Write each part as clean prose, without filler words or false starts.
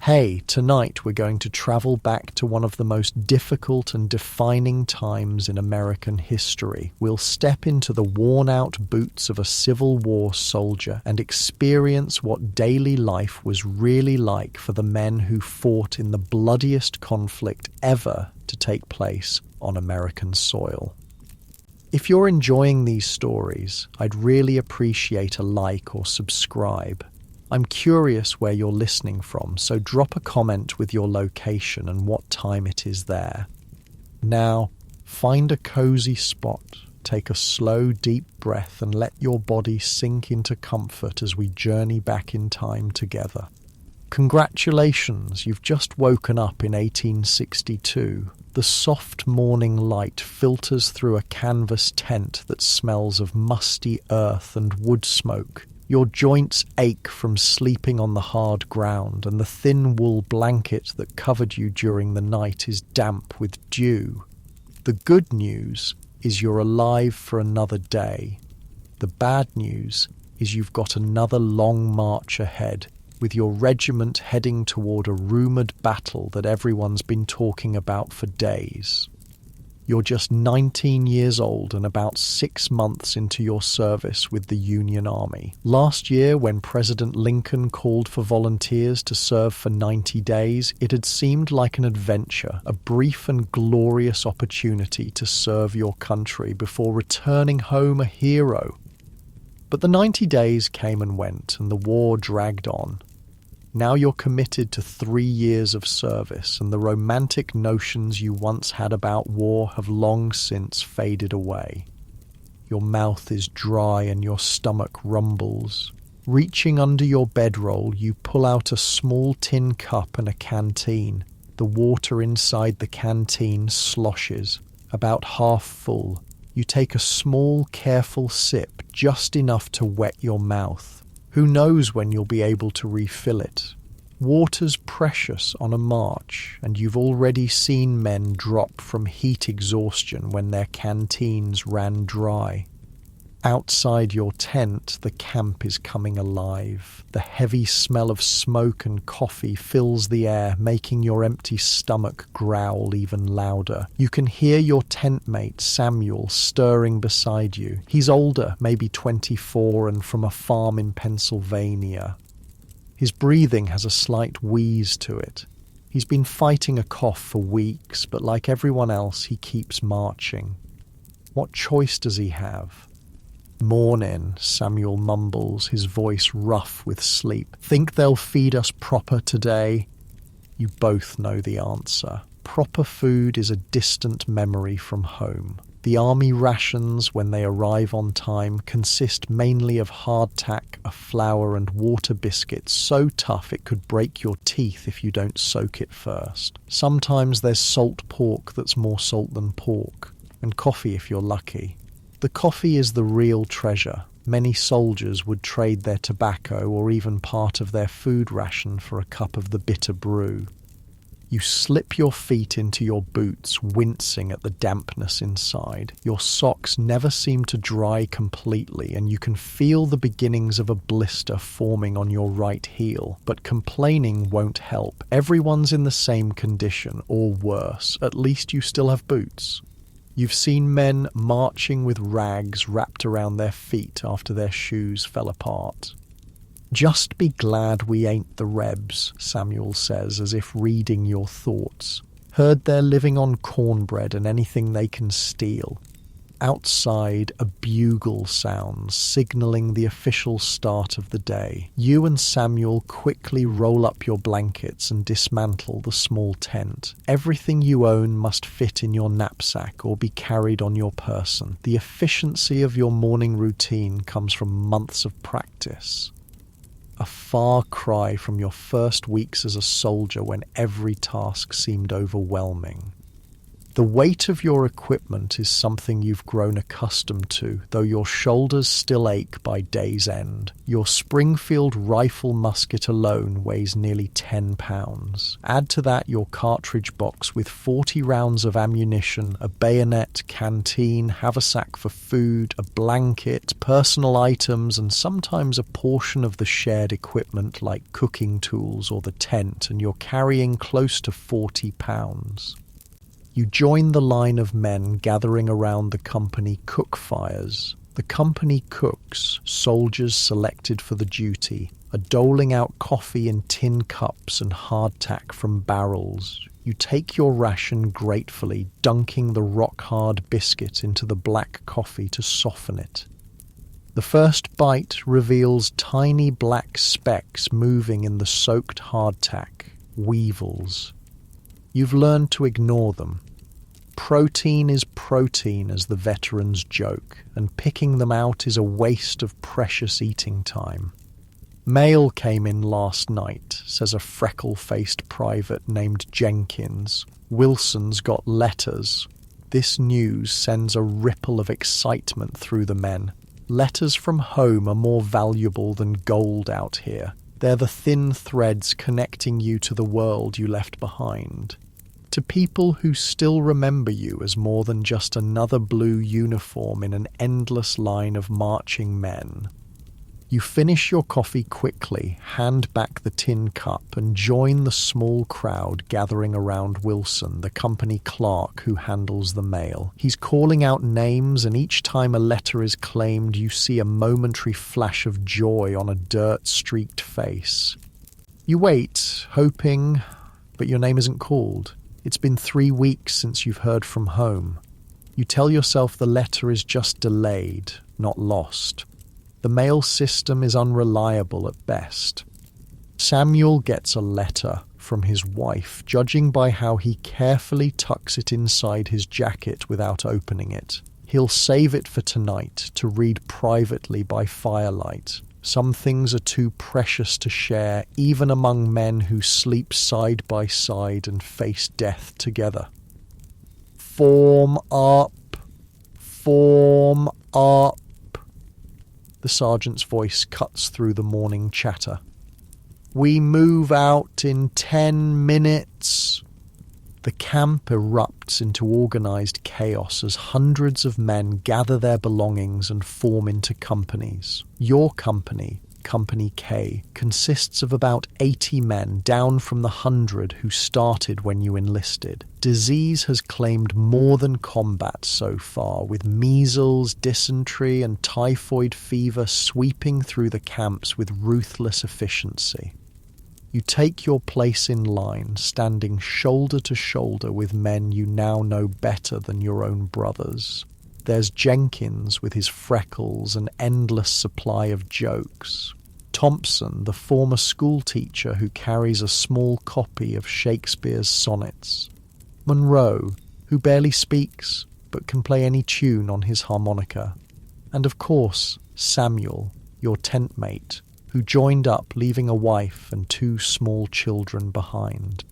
Hey, tonight we're going to travel back to one of the most difficult and defining times in American history. We'll step into the worn-out boots of a Civil War soldier and experience what daily life was really like for the men who fought in the bloodiest conflict ever to take place on American soil. If you're enjoying these stories, I'd really appreciate a like or subscribe. I'm curious where you're listening from, so drop a comment with your location and what time it is there. Now, find a cozy spot, take a slow, deep breath and let your body sink into comfort as we journey back in time together. Congratulations, you've just woken up in 1862. The soft morning light filters through a canvas tent that smells of musty earth and wood smoke. Your joints ache from sleeping on the hard ground, and the thin wool blanket that covered you during the night is damp with dew. The good news is you're alive for another day. The bad news is you've got another long march ahead, with your regiment heading toward a rumoured battle that everyone's been talking about for days. You're just 19 years old and about 6 months into your service with the Union Army. Last year, when President Lincoln called for volunteers to serve for 90 days, it had seemed like an adventure, a brief and glorious opportunity to serve your country before returning home a hero. But the 90 days came and went, and the war dragged on. Now you're committed to 3 years of service, and the romantic notions you once had about war have long since faded away. Your mouth is dry and your stomach rumbles. Reaching under your bedroll, you pull out a small tin cup and a canteen. The water inside the canteen sloshes, about half full. You take a small, careful sip, just enough to wet your mouth. Who knows when you'll be able to refill it? Water's precious on a march, and you've already seen men drop from heat exhaustion when their canteens ran dry. Outside your tent, the camp is coming alive. The heavy smell of smoke and coffee fills the air, making your empty stomach growl even louder. You can hear your tent mate, Samuel, stirring beside you. He's older, maybe 24, and from a farm in Pennsylvania. His breathing has a slight wheeze to it. He's been fighting a cough for weeks, but like everyone else, he keeps marching. What choice does he have? "Mornin'," Samuel mumbles, his voice rough with sleep. "Think they'll feed us proper today?" You both know the answer. Proper food is a distant memory from home. The army rations, when they arrive on time, consist mainly of hardtack, a flour and water biscuits so tough it could break your teeth if you don't soak it first. Sometimes there's salt pork that's more salt than pork, and coffee if you're lucky. The coffee is the real treasure. Many soldiers would trade their tobacco or even part of their food ration for a cup of the bitter brew. You slip your feet into your boots, wincing at the dampness inside. Your socks never seem to dry completely, and you can feel the beginnings of a blister forming on your right heel. But complaining won't help. Everyone's in the same condition, or worse. At least you still have boots. You've seen men marching with rags wrapped around their feet after their shoes fell apart. "Just be glad we ain't the Rebs," Samuel says, as if reading your thoughts. "Heard they're living on cornbread and anything they can steal." Outside, a bugle sounds, signalling the official start of the day. You and Samuel quickly roll up your blankets and dismantle the small tent. Everything you own must fit in your knapsack or be carried on your person. The efficiency of your morning routine comes from months of practice. A far cry from your first weeks as a soldier when every task seemed overwhelming. The weight of your equipment is something you've grown accustomed to, though your shoulders still ache by day's end. Your Springfield rifle musket alone weighs nearly 10 pounds. Add to that your cartridge box with 40 rounds of ammunition, a bayonet, canteen, haversack for food, a blanket, personal items, and sometimes a portion of the shared equipment like cooking tools or the tent, and you're carrying close to 40 pounds. You join the line of men gathering around the company cook fires. The company cooks, soldiers selected for the duty, are doling out coffee in tin cups and hardtack from barrels. You take your ration gratefully, dunking the rock-hard biscuit into the black coffee to soften it. The first bite reveals tiny black specks moving in the soaked hardtack, weevils. You've learned to ignore them. Protein is protein, as the veterans joke, and picking them out is a waste of precious eating time. Mail came in last night, says a freckle-faced private named Jenkins. Wilson's got letters. This news sends a ripple of excitement through the men. Letters from home are more valuable than gold out here. They're the thin threads connecting you to the world you left behind. To people who still remember you as more than just another blue uniform in an endless line of marching men. You finish your coffee quickly, hand back the tin cup, and join the small crowd gathering around Wilson, the company clerk who handles the mail. He's calling out names, and each time a letter is claimed, you see a momentary flash of joy on a dirt-streaked face. You wait, hoping, but your name isn't called. It's been 3 weeks since you've heard from home. You tell yourself the letter is just delayed, not lost. The mail system is unreliable at best. Samuel gets a letter from his wife, judging by how he carefully tucks it inside his jacket without opening it. He'll save it for tonight to read privately by firelight. Some things are too precious to share, even among men who sleep side by side and face death together. Form up! Form up! The sergeant's voice cuts through the morning chatter. We move out in 10 minutes. The camp erupts into organised chaos as hundreds of men gather their belongings and form into companies. Your company, Company K, consists of about 80 men, down from the 100 who started when you enlisted. Disease has claimed more than combat so far, with measles, dysentery and typhoid fever sweeping through the camps with ruthless efficiency. You take your place in line, standing shoulder to shoulder with men you now know better than your own brothers. There's Jenkins with his freckles and endless supply of jokes. Thompson, the former schoolteacher who carries a small copy of Shakespeare's sonnets. Monroe, who barely speaks but can play any tune on his harmonica. And of course, Samuel, your tent mate, who joined up, leaving a wife and 2 small children behind.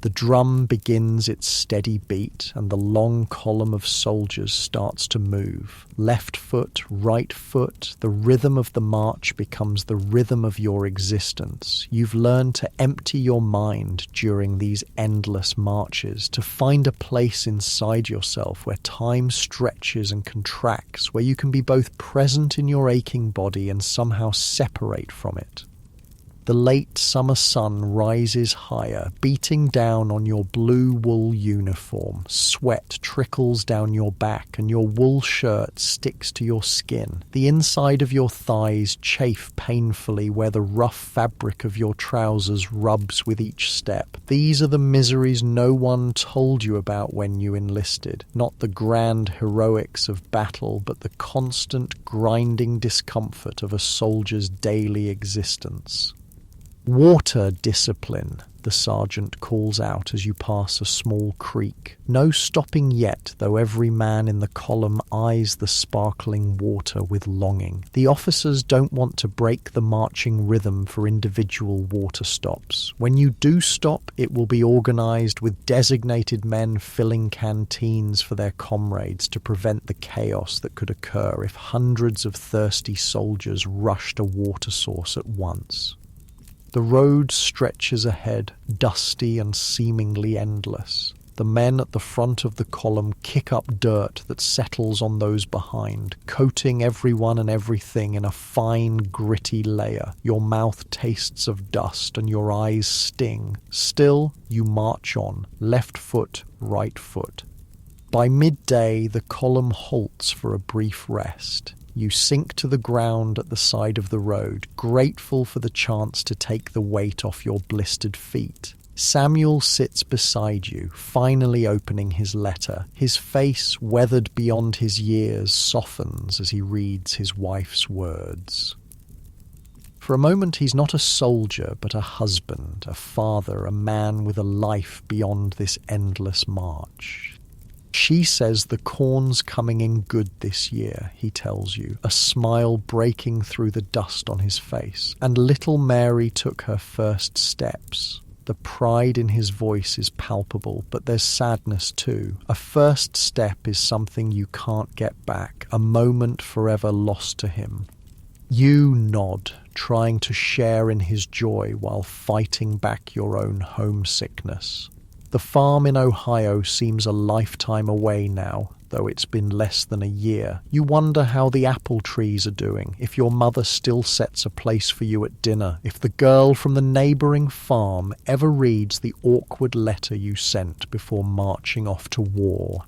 The drum begins its steady beat, and the long column of soldiers starts to move. Left foot, right foot, the rhythm of the march becomes the rhythm of your existence. You've learned to empty your mind during these endless marches, to find a place inside yourself where time stretches and contracts, where you can be both present in your aching body and somehow separate from it. The late summer sun rises higher, beating down on your blue wool uniform. Sweat trickles down your back and your wool shirt sticks to your skin. The inside of your thighs chafe painfully where the rough fabric of your trousers rubs with each step. These are the miseries no one told you about when you enlisted. Not the grand heroics of battle, but the constant grinding discomfort of a soldier's daily existence. "Water discipline," the sergeant calls out as you pass a small creek. No stopping yet, though every man in the column eyes the sparkling water with longing. The officers don't want to break the marching rhythm for individual water stops. When you do stop, it will be organized with designated men filling canteens for their comrades to prevent the chaos that could occur if hundreds of thirsty soldiers rushed a water source at once. The road stretches ahead, dusty and seemingly endless. The men at the front of the column kick up dirt that settles on those behind, coating everyone and everything in a fine, gritty layer. Your mouth tastes of dust and your eyes sting. Still, you march on, left foot, right foot. By midday, the column halts for a brief rest. You sink to the ground at the side of the road, grateful for the chance to take the weight off your blistered feet. Samuel sits beside you, finally opening his letter. His face, weathered beyond his years, softens as he reads his wife's words. For a moment, he's not a soldier, but a husband, a father, a man with a life beyond this endless march. She says the corn's coming in good this year, he tells you, a smile breaking through the dust on his face. And little Mary took her first steps. The pride in his voice is palpable, but there's sadness too. A first step is something you can't get back, a moment forever lost to him. You nod, trying to share in his joy while fighting back your own homesickness. The farm in Ohio seems a lifetime away now, though it's been less than a year. You wonder how the apple trees are doing, if your mother still sets a place for you at dinner, if the girl from the neighbouring farm ever reads the awkward letter you sent before marching off to war.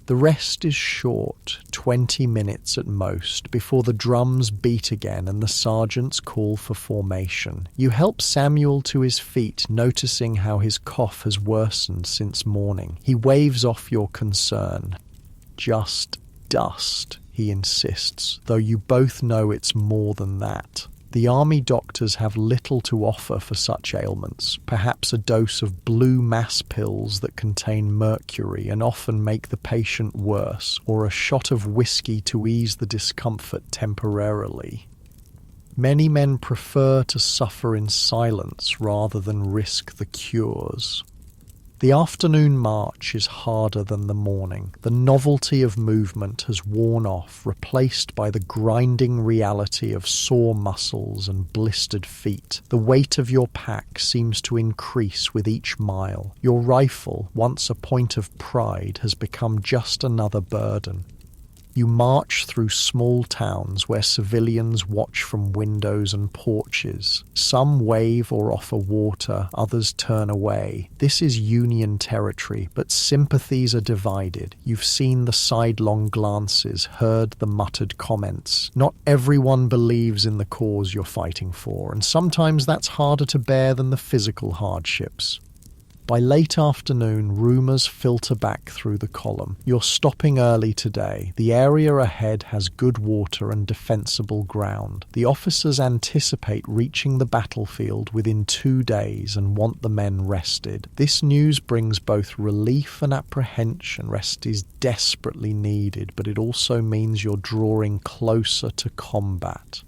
The rest is short, 20 minutes at most, before the drums beat again and the sergeants call for formation. You help Samuel to his feet, noticing how his cough has worsened since morning. He waves off your concern. "Just dust," he insists, though you both know it's more than that. The army doctors have little to offer for such ailments, perhaps a dose of blue mass pills that contain mercury and often make the patient worse, or a shot of whiskey to ease the discomfort temporarily. Many men prefer to suffer in silence rather than risk the cures. The afternoon march is harder than the morning. The novelty of movement has worn off, replaced by the grinding reality of sore muscles and blistered feet. The weight of your pack seems to increase with each mile. Your rifle, once a point of pride, has become just another burden. You march through small towns where civilians watch from windows and porches. Some wave or offer water, others turn away. This is Union territory, but sympathies are divided. You've seen the sidelong glances, heard the muttered comments. Not everyone believes in the cause you're fighting for, and sometimes that's harder to bear than the physical hardships. By late afternoon, rumours filter back through the column. You're stopping early today. The area ahead has good water and defensible ground. The officers anticipate reaching the battlefield within 2 days and want the men rested. This news brings both relief and apprehension. Rest is desperately needed, but it also means you're drawing closer to combat.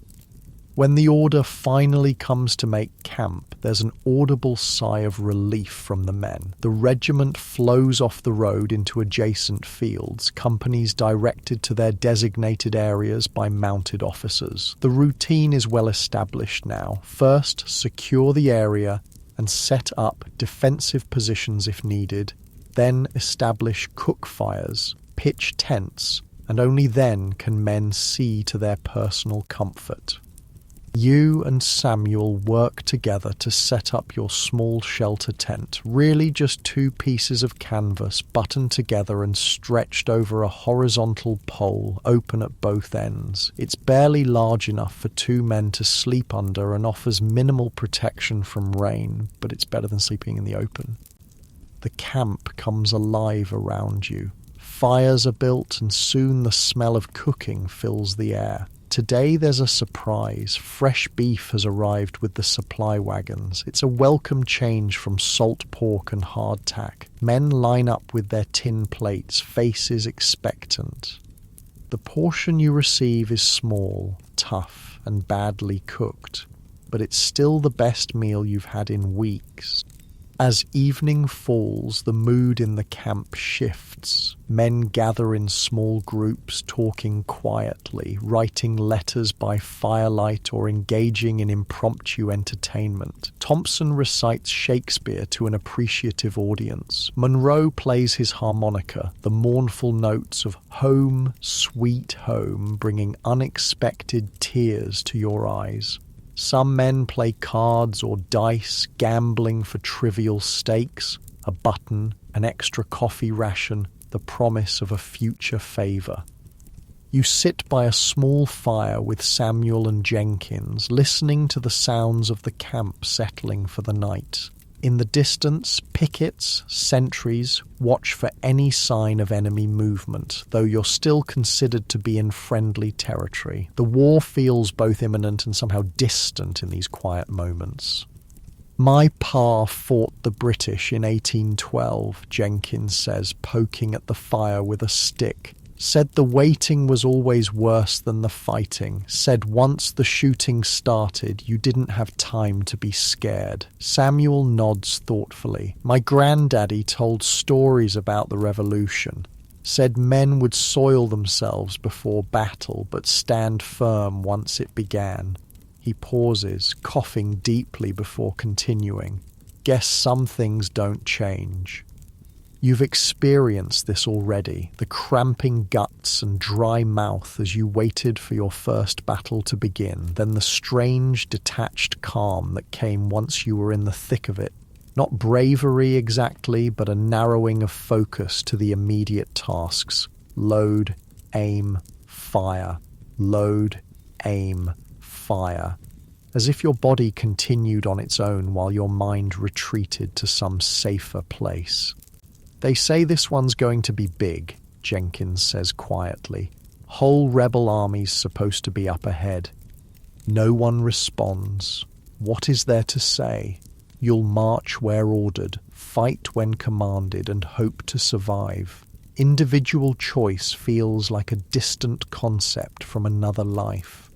When the order finally comes to make camp, there's an audible sigh of relief from the men. The regiment flows off the road into adjacent fields, companies directed to their designated areas by mounted officers. The routine is well established now. First, secure the area and set up defensive positions if needed. Then establish cook fires, pitch tents, and only then can men see to their personal comfort. You and Samuel work together to set up your small shelter tent, really just 2 pieces of canvas buttoned together and stretched over a horizontal pole open at both ends. It's barely large enough for 2 men to sleep under and offers minimal protection from rain, but it's better than sleeping in the open. The camp comes alive around you. Fires are built and soon the smell of cooking fills the air. Today there's a surprise. Fresh beef has arrived with the supply wagons. It's a welcome change from salt pork and hardtack. Men line up with their tin plates, faces expectant. The portion you receive is small, tough, and badly cooked, but it's still the best meal you've had in weeks. As evening falls, the mood in the camp shifts. Men gather in small groups, talking quietly, writing letters by firelight or engaging in impromptu entertainment. Thompson recites Shakespeare to an appreciative audience. Monroe plays his harmonica, the mournful notes of Home, Sweet Home, bringing unexpected tears to your eyes. Some men play cards or dice, gambling for trivial stakes, a button, an extra coffee ration, the promise of a future favor. You sit by a small fire with Samuel and Jenkins, listening to the sounds of the camp settling for the night. In the distance, pickets, sentries, watch for any sign of enemy movement, though you're still considered to be in friendly territory. The war feels both imminent and somehow distant in these quiet moments. My pa fought the British in 1812, Jenkins says, poking at the fire with a stick. Said the waiting was always worse than the fighting. Said once the shooting started, you didn't have time to be scared. Samuel nods thoughtfully. My granddaddy told stories about the revolution. Said men would soil themselves before battle, but stand firm once it began. He pauses, coughing deeply before continuing. Guess some things don't change. You've experienced this already, the cramping guts and dry mouth as you waited for your first battle to begin, then the strange, detached calm that came once you were in the thick of it. Not bravery exactly, but a narrowing of focus to the immediate tasks. Load, aim, fire. Load, aim, fire. As if your body continued on its own while your mind retreated to some safer place. They say this one's going to be big, Jenkins says quietly. Whole rebel army's supposed to be up ahead. No one responds. What is there to say? You'll march where ordered, fight when commanded, and hope to survive. Individual choice feels like a distant concept from another life.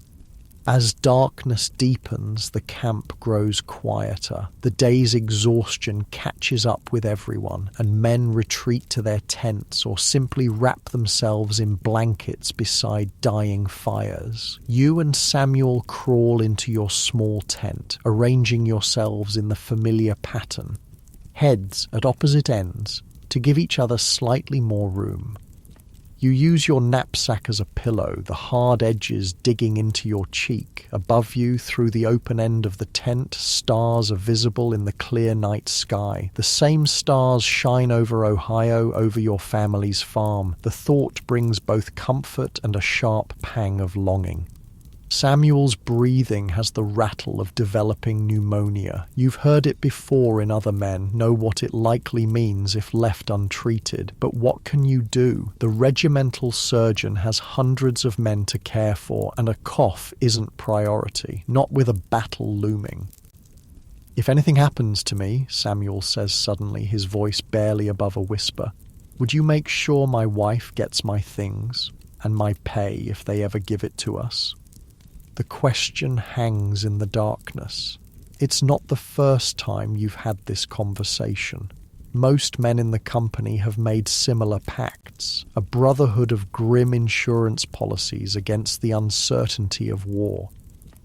As darkness deepens, the camp grows quieter. The day's exhaustion catches up with everyone, and men retreat to their tents or simply wrap themselves in blankets beside dying fires. You and Samuel crawl into your small tent, arranging yourselves in the familiar pattern. Heads at opposite ends, to give each other slightly more room. You use your knapsack as a pillow, the hard edges digging into your cheek. Above you, through the open end of the tent, stars are visible in the clear night sky. The same stars shine over Ohio, over your family's farm. The thought brings both comfort and a sharp pang of longing. Samuel's breathing has the rattle of developing pneumonia. You've heard it before in other men, know what it likely means if left untreated. But what can you do? The regimental surgeon has hundreds of men to care for, and a cough isn't priority, not with a battle looming. If anything happens to me, Samuel says suddenly, his voice barely above a whisper, would you make sure my wife gets my things, and my pay if they ever give it to us? The question hangs in the darkness. It's not the first time you've had this conversation. Most men in the company have made similar pacts, a brotherhood of grim insurance policies against the uncertainty of war.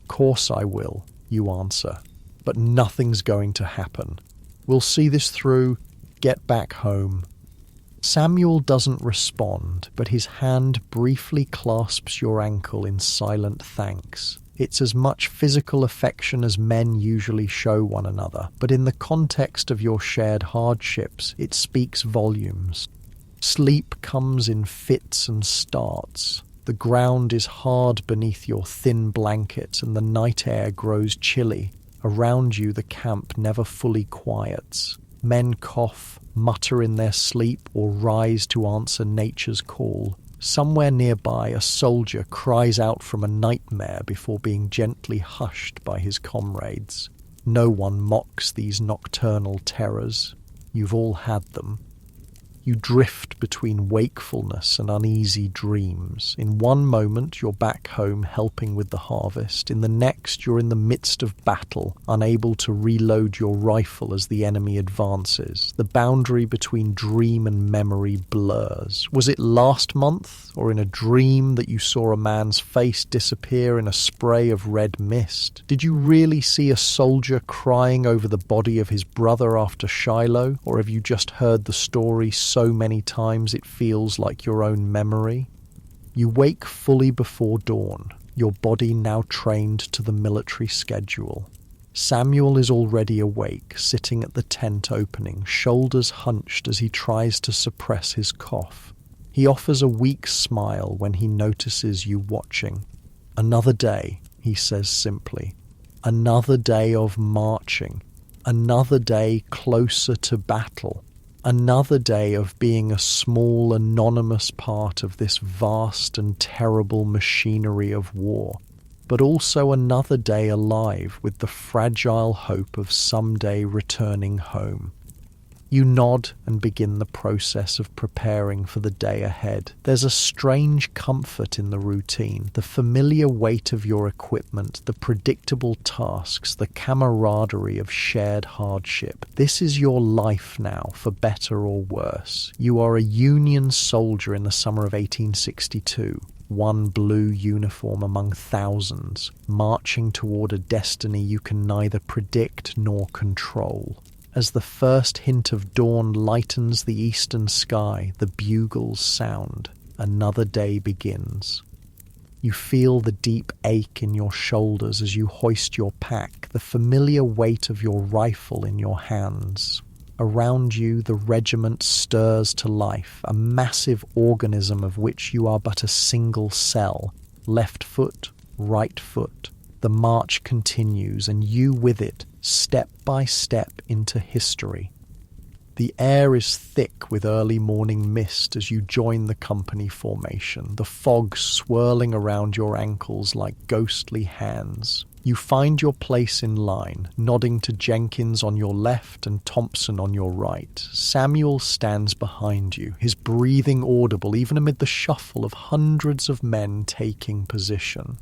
Course I will, you answer, but nothing's going to happen. We'll see this through, get back home. Samuel doesn't respond, but his hand briefly clasps your ankle in silent thanks. It's as much physical affection as men usually show one another, but in the context of your shared hardships, it speaks volumes. Sleep comes in fits and starts. The ground is hard beneath your thin blanket, and the night air grows chilly. Around you, the camp never fully quiets. Men cough, mutter in their sleep, or rise to answer nature's call. Somewhere nearby, a soldier cries out from a nightmare before being gently hushed by his comrades. No one mocks these nocturnal terrors. You've all had them. You drift between wakefulness and uneasy dreams. In one moment, you're back home helping with the harvest. In the next, you're in the midst of battle, unable to reload your rifle as the enemy advances. The boundary between dream and memory blurs. Was it last month, or in a dream, that you saw a man's face disappear in a spray of red mist? Did you really see a soldier crying over the body of his brother after Shiloh, or have you just heard the story so many times it feels like your own memory? You wake fully before dawn, your body now trained to the military schedule. Samuel is already awake, sitting at the tent opening, shoulders hunched as he tries to suppress his cough. He offers a weak smile when he notices you watching. "Another day," he says simply. "Another day of marching. Another day closer to battle. Another day of being a small, anonymous part of this vast and terrible machinery of war, but also another day alive with the fragile hope of someday returning home." You nod and begin the process of preparing for the day ahead. There's a strange comfort in the routine, the familiar weight of your equipment, the predictable tasks, the camaraderie of shared hardship. This is your life now, for better or worse. You are a Union soldier in the summer of 1862. One blue uniform among thousands, marching toward a destiny you can neither predict nor control. As the first hint of dawn lightens the eastern sky, the bugles sound. Another day begins. You feel the deep ache in your shoulders as you hoist your pack, the familiar weight of your rifle in your hands. Around you, the regiment stirs to life, a massive organism of which you are but a single cell. Left foot, right foot. The march continues, and you with it, step by step into history. The air is thick with early morning mist as you join the company formation, the fog swirling around your ankles like ghostly hands. You find your place in line, nodding to Jenkins on your left and Thompson on your right. Samuel stands behind you, his breathing audible even amid the shuffle of hundreds of men taking position.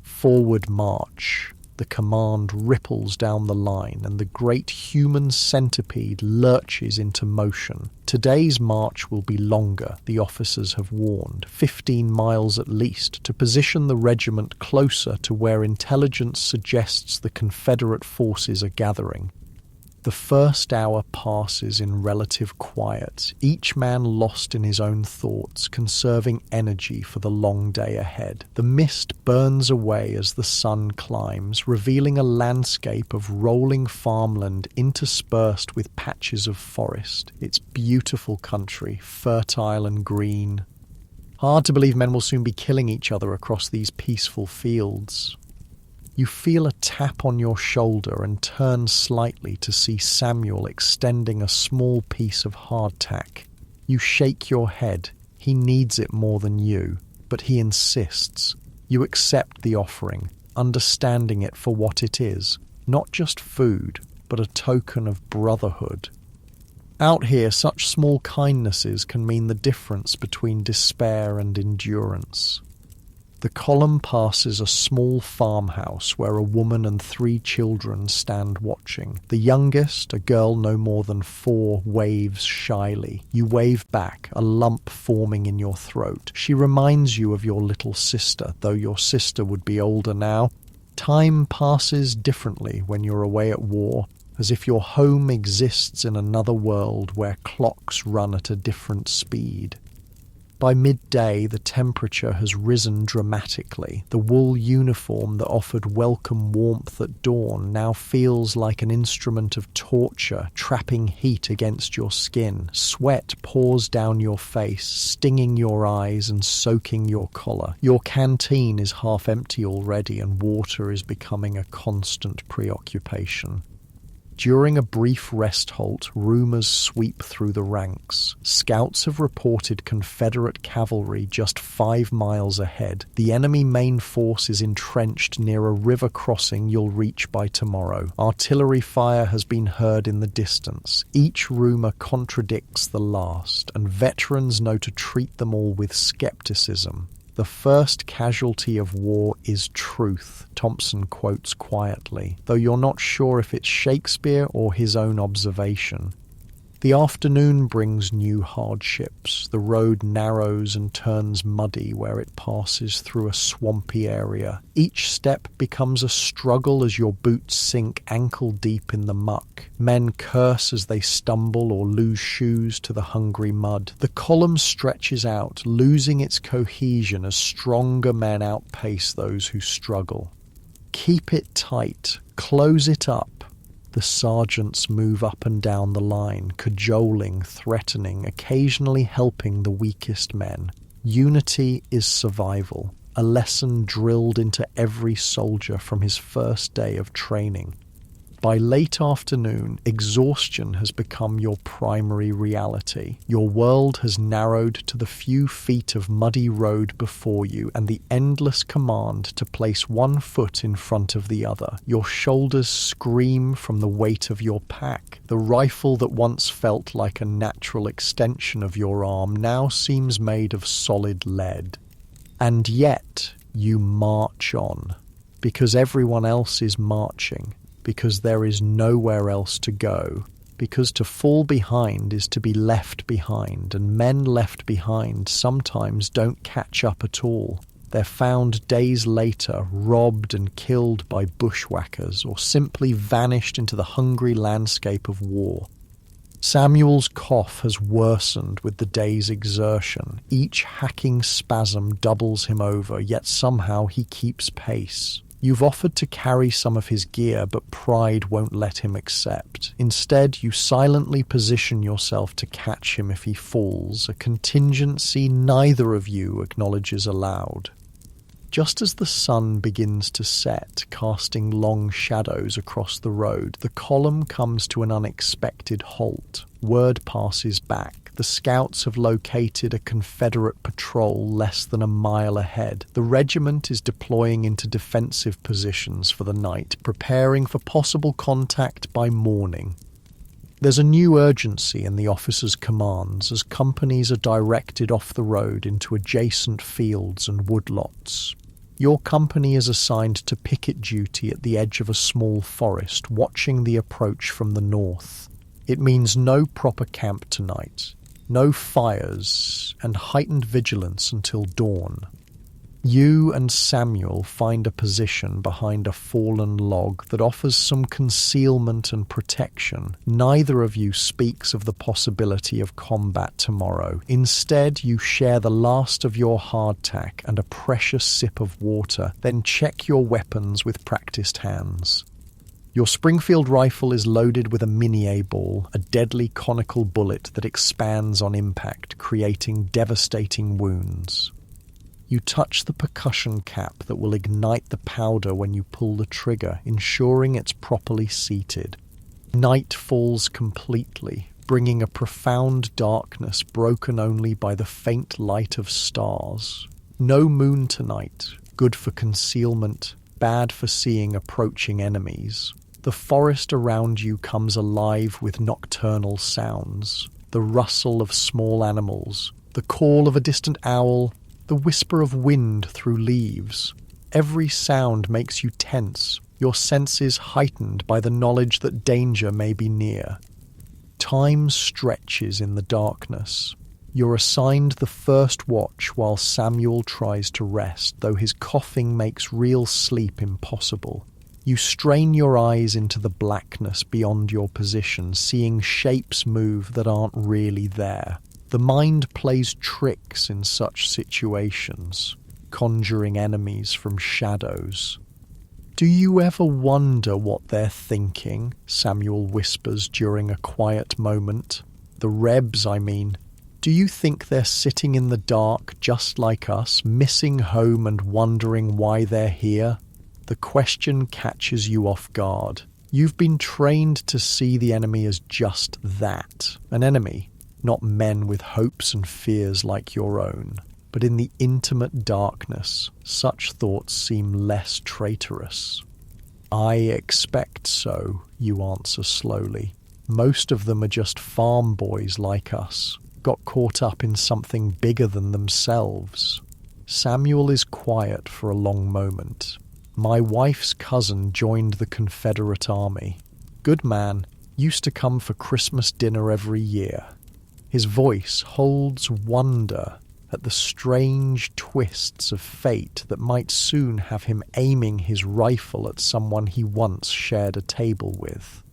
Forward march. The command ripples down the line and the great human centipede lurches into motion. Today's march will be longer, the officers have warned, 15 miles at least, to position the regiment closer to where intelligence suggests the Confederate forces are gathering. The first hour passes in relative quiet, each man lost in his own thoughts, conserving energy for the long day ahead. The mist burns away as the sun climbs, revealing a landscape of rolling farmland interspersed with patches of forest. It's beautiful country, fertile and green. Hard to believe men will soon be killing each other across these peaceful fields. You feel a tap on your shoulder and turn slightly to see Samuel extending a small piece of hardtack. You shake your head. He needs it more than you, but he insists. You accept the offering, understanding it for what it is, not just food, but a token of brotherhood. Out here, such small kindnesses can mean the difference between despair and endurance. The column passes a small farmhouse where a woman and 3 children stand watching. The youngest, a girl no more than 4, waves shyly. You wave back, a lump forming in your throat. She reminds you of your little sister, though your sister would be older now. Time passes differently when you're away at war, as if your home exists in another world where clocks run at a different speed. By midday, the temperature has risen dramatically. The wool uniform that offered welcome warmth at dawn now feels like an instrument of torture, trapping heat against your skin. Sweat pours down your face, stinging your eyes and soaking your collar. Your canteen is half empty already, and water is becoming a constant preoccupation. During a brief rest halt, rumors sweep through the ranks. Scouts have reported Confederate cavalry just 5 miles ahead. The enemy main force is entrenched near a river crossing you'll reach by tomorrow. Artillery fire has been heard in the distance. Each rumor contradicts the last, and veterans know to treat them all with skepticism. "The first casualty of war is truth," Thompson quotes quietly, though you're not sure if it's Shakespeare or his own observation. The afternoon brings new hardships. The road narrows and turns muddy where it passes through a swampy area. Each step becomes a struggle as your boots sink ankle-deep in the muck. Men curse as they stumble or lose shoes to the hungry mud. The column stretches out, losing its cohesion as stronger men outpace those who struggle. "Keep it tight. Close it up." The sergeants move up and down the line, cajoling, threatening, occasionally helping the weakest men. Unity is survival, a lesson drilled into every soldier from his first day of training. By late afternoon, exhaustion has become your primary reality. Your world has narrowed to the few feet of muddy road before you and the endless command to place one foot in front of the other. Your shoulders scream from the weight of your pack. The rifle that once felt like a natural extension of your arm now seems made of solid lead. And yet, you march on, because everyone else is marching. Because there is nowhere else to go, because to fall behind is to be left behind, and men left behind sometimes don't catch up at all. They're found days later, robbed and killed by bushwhackers, or simply vanished into the hungry landscape of war. Samuel's cough has worsened with the day's exertion. Each hacking spasm doubles him over, yet somehow he keeps pace. You've offered to carry some of his gear, but pride won't let him accept. Instead, you silently position yourself to catch him if he falls, a contingency neither of you acknowledges aloud. Just as the sun begins to set, casting long shadows across the road, the column comes to an unexpected halt. Word passes back. The scouts have located a Confederate patrol less than a mile ahead. The regiment is deploying into defensive positions for the night, preparing for possible contact by morning. There's a new urgency in the officers' commands as companies are directed off the road into adjacent fields and woodlots. Your company is assigned to picket duty at the edge of a small forest, watching the approach from the north. It means no proper camp tonight. No fires, and heightened vigilance until dawn. You and Samuel find a position behind a fallen log that offers some concealment and protection. Neither of you speaks of the possibility of combat tomorrow. Instead, you share the last of your hardtack and a precious sip of water, then check your weapons with practiced hands. Your Springfield rifle is loaded with a mini-A ball, a deadly conical bullet that expands on impact, creating devastating wounds. You touch the percussion cap that will ignite the powder when you pull the trigger, ensuring it's properly seated. Night falls completely, bringing a profound darkness broken only by the faint light of stars. No moon tonight, good for concealment, bad for seeing approaching enemies. The forest around you comes alive with nocturnal sounds, the rustle of small animals, the call of a distant owl, the whisper of wind through leaves. Every sound makes you tense, your senses heightened by the knowledge that danger may be near. Time stretches in the darkness. You're assigned the first watch while Samuel tries to rest, though his coughing makes real sleep impossible. You strain your eyes into the blackness beyond your position, seeing shapes move that aren't really there. The mind plays tricks in such situations, conjuring enemies from shadows. "Do you ever wonder what they're thinking?" Samuel whispers during a quiet moment. "The Rebs, I mean. Do you think they're sitting in the dark just like us, missing home and wondering why they're here?" The question catches you off guard. You've been trained to see the enemy as just that, an enemy, not men with hopes and fears like your own. But in the intimate darkness, such thoughts seem less traitorous. I expect so, you answer slowly. Most of them are just farm boys like us, got caught up in something bigger than themselves. Samuel is quiet for a long moment. My wife's cousin joined the Confederate Army. Good man, used to come for Christmas dinner every year. His voice holds wonder at the strange twists of fate that might soon have him aiming his rifle at someone he once shared a table with.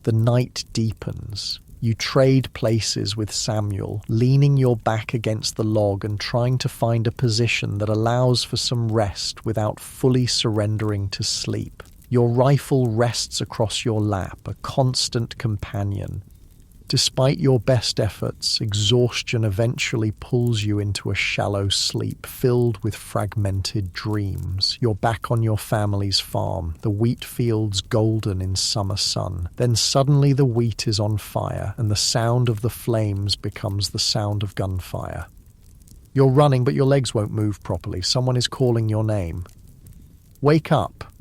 The night deepens. You trade places with Samuel, leaning your back against the log and trying to find a position that allows for some rest without fully surrendering to sleep. Your rifle rests across your lap, a constant companion. Despite your best efforts, exhaustion eventually pulls you into a shallow sleep filled with fragmented dreams. You're back on your family's farm, the wheat fields golden in summer sun. Then suddenly the wheat is on fire, and the sound of the flames becomes the sound of gunfire. You're running, but your legs won't move properly. Someone is calling your name. Wake up!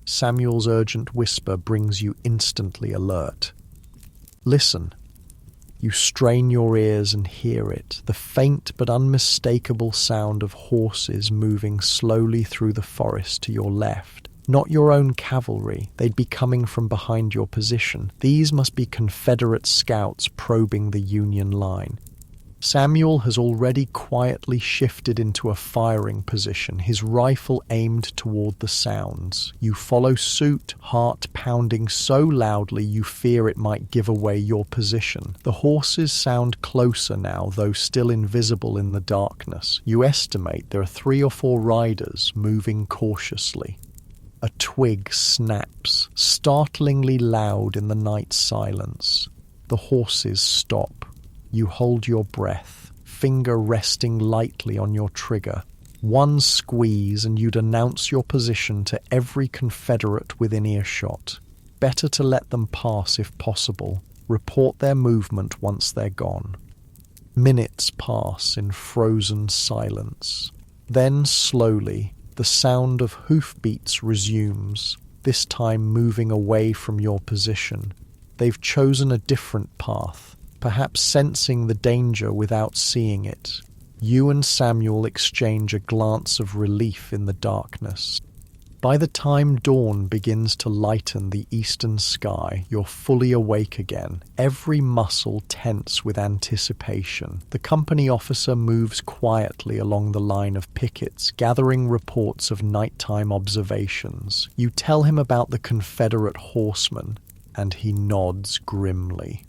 Samuel's urgent whisper brings you instantly alert. Listen. You strain your ears and hear it, the faint but unmistakable sound of horses moving slowly through the forest to your left. Not your own cavalry, they'd be coming from behind your position. These must be Confederate scouts probing the Union line. Samuel has already quietly shifted into a firing position, his rifle aimed toward the sounds. You follow suit, heart pounding so loudly you fear it might give away your position. The horses sound closer now, though still invisible in the darkness. You estimate there are 3 or 4 riders moving cautiously. A twig snaps, startlingly loud in the night silence. The horses stop. You hold your breath, finger resting lightly on your trigger. One squeeze and you'd announce your position to every Confederate within earshot. Better to let them pass if possible. Report their movement once they're gone. Minutes pass in frozen silence. Then slowly, the sound of hoofbeats resumes, this time moving away from your position. They've chosen a different path. Perhaps sensing the danger without seeing it. You and Samuel exchange a glance of relief in the darkness. By the time dawn begins to lighten the eastern sky, you're fully awake again, every muscle tense with anticipation. The company officer moves quietly along the line of pickets, gathering reports of nighttime observations. You tell him about the Confederate horsemen, and he nods grimly.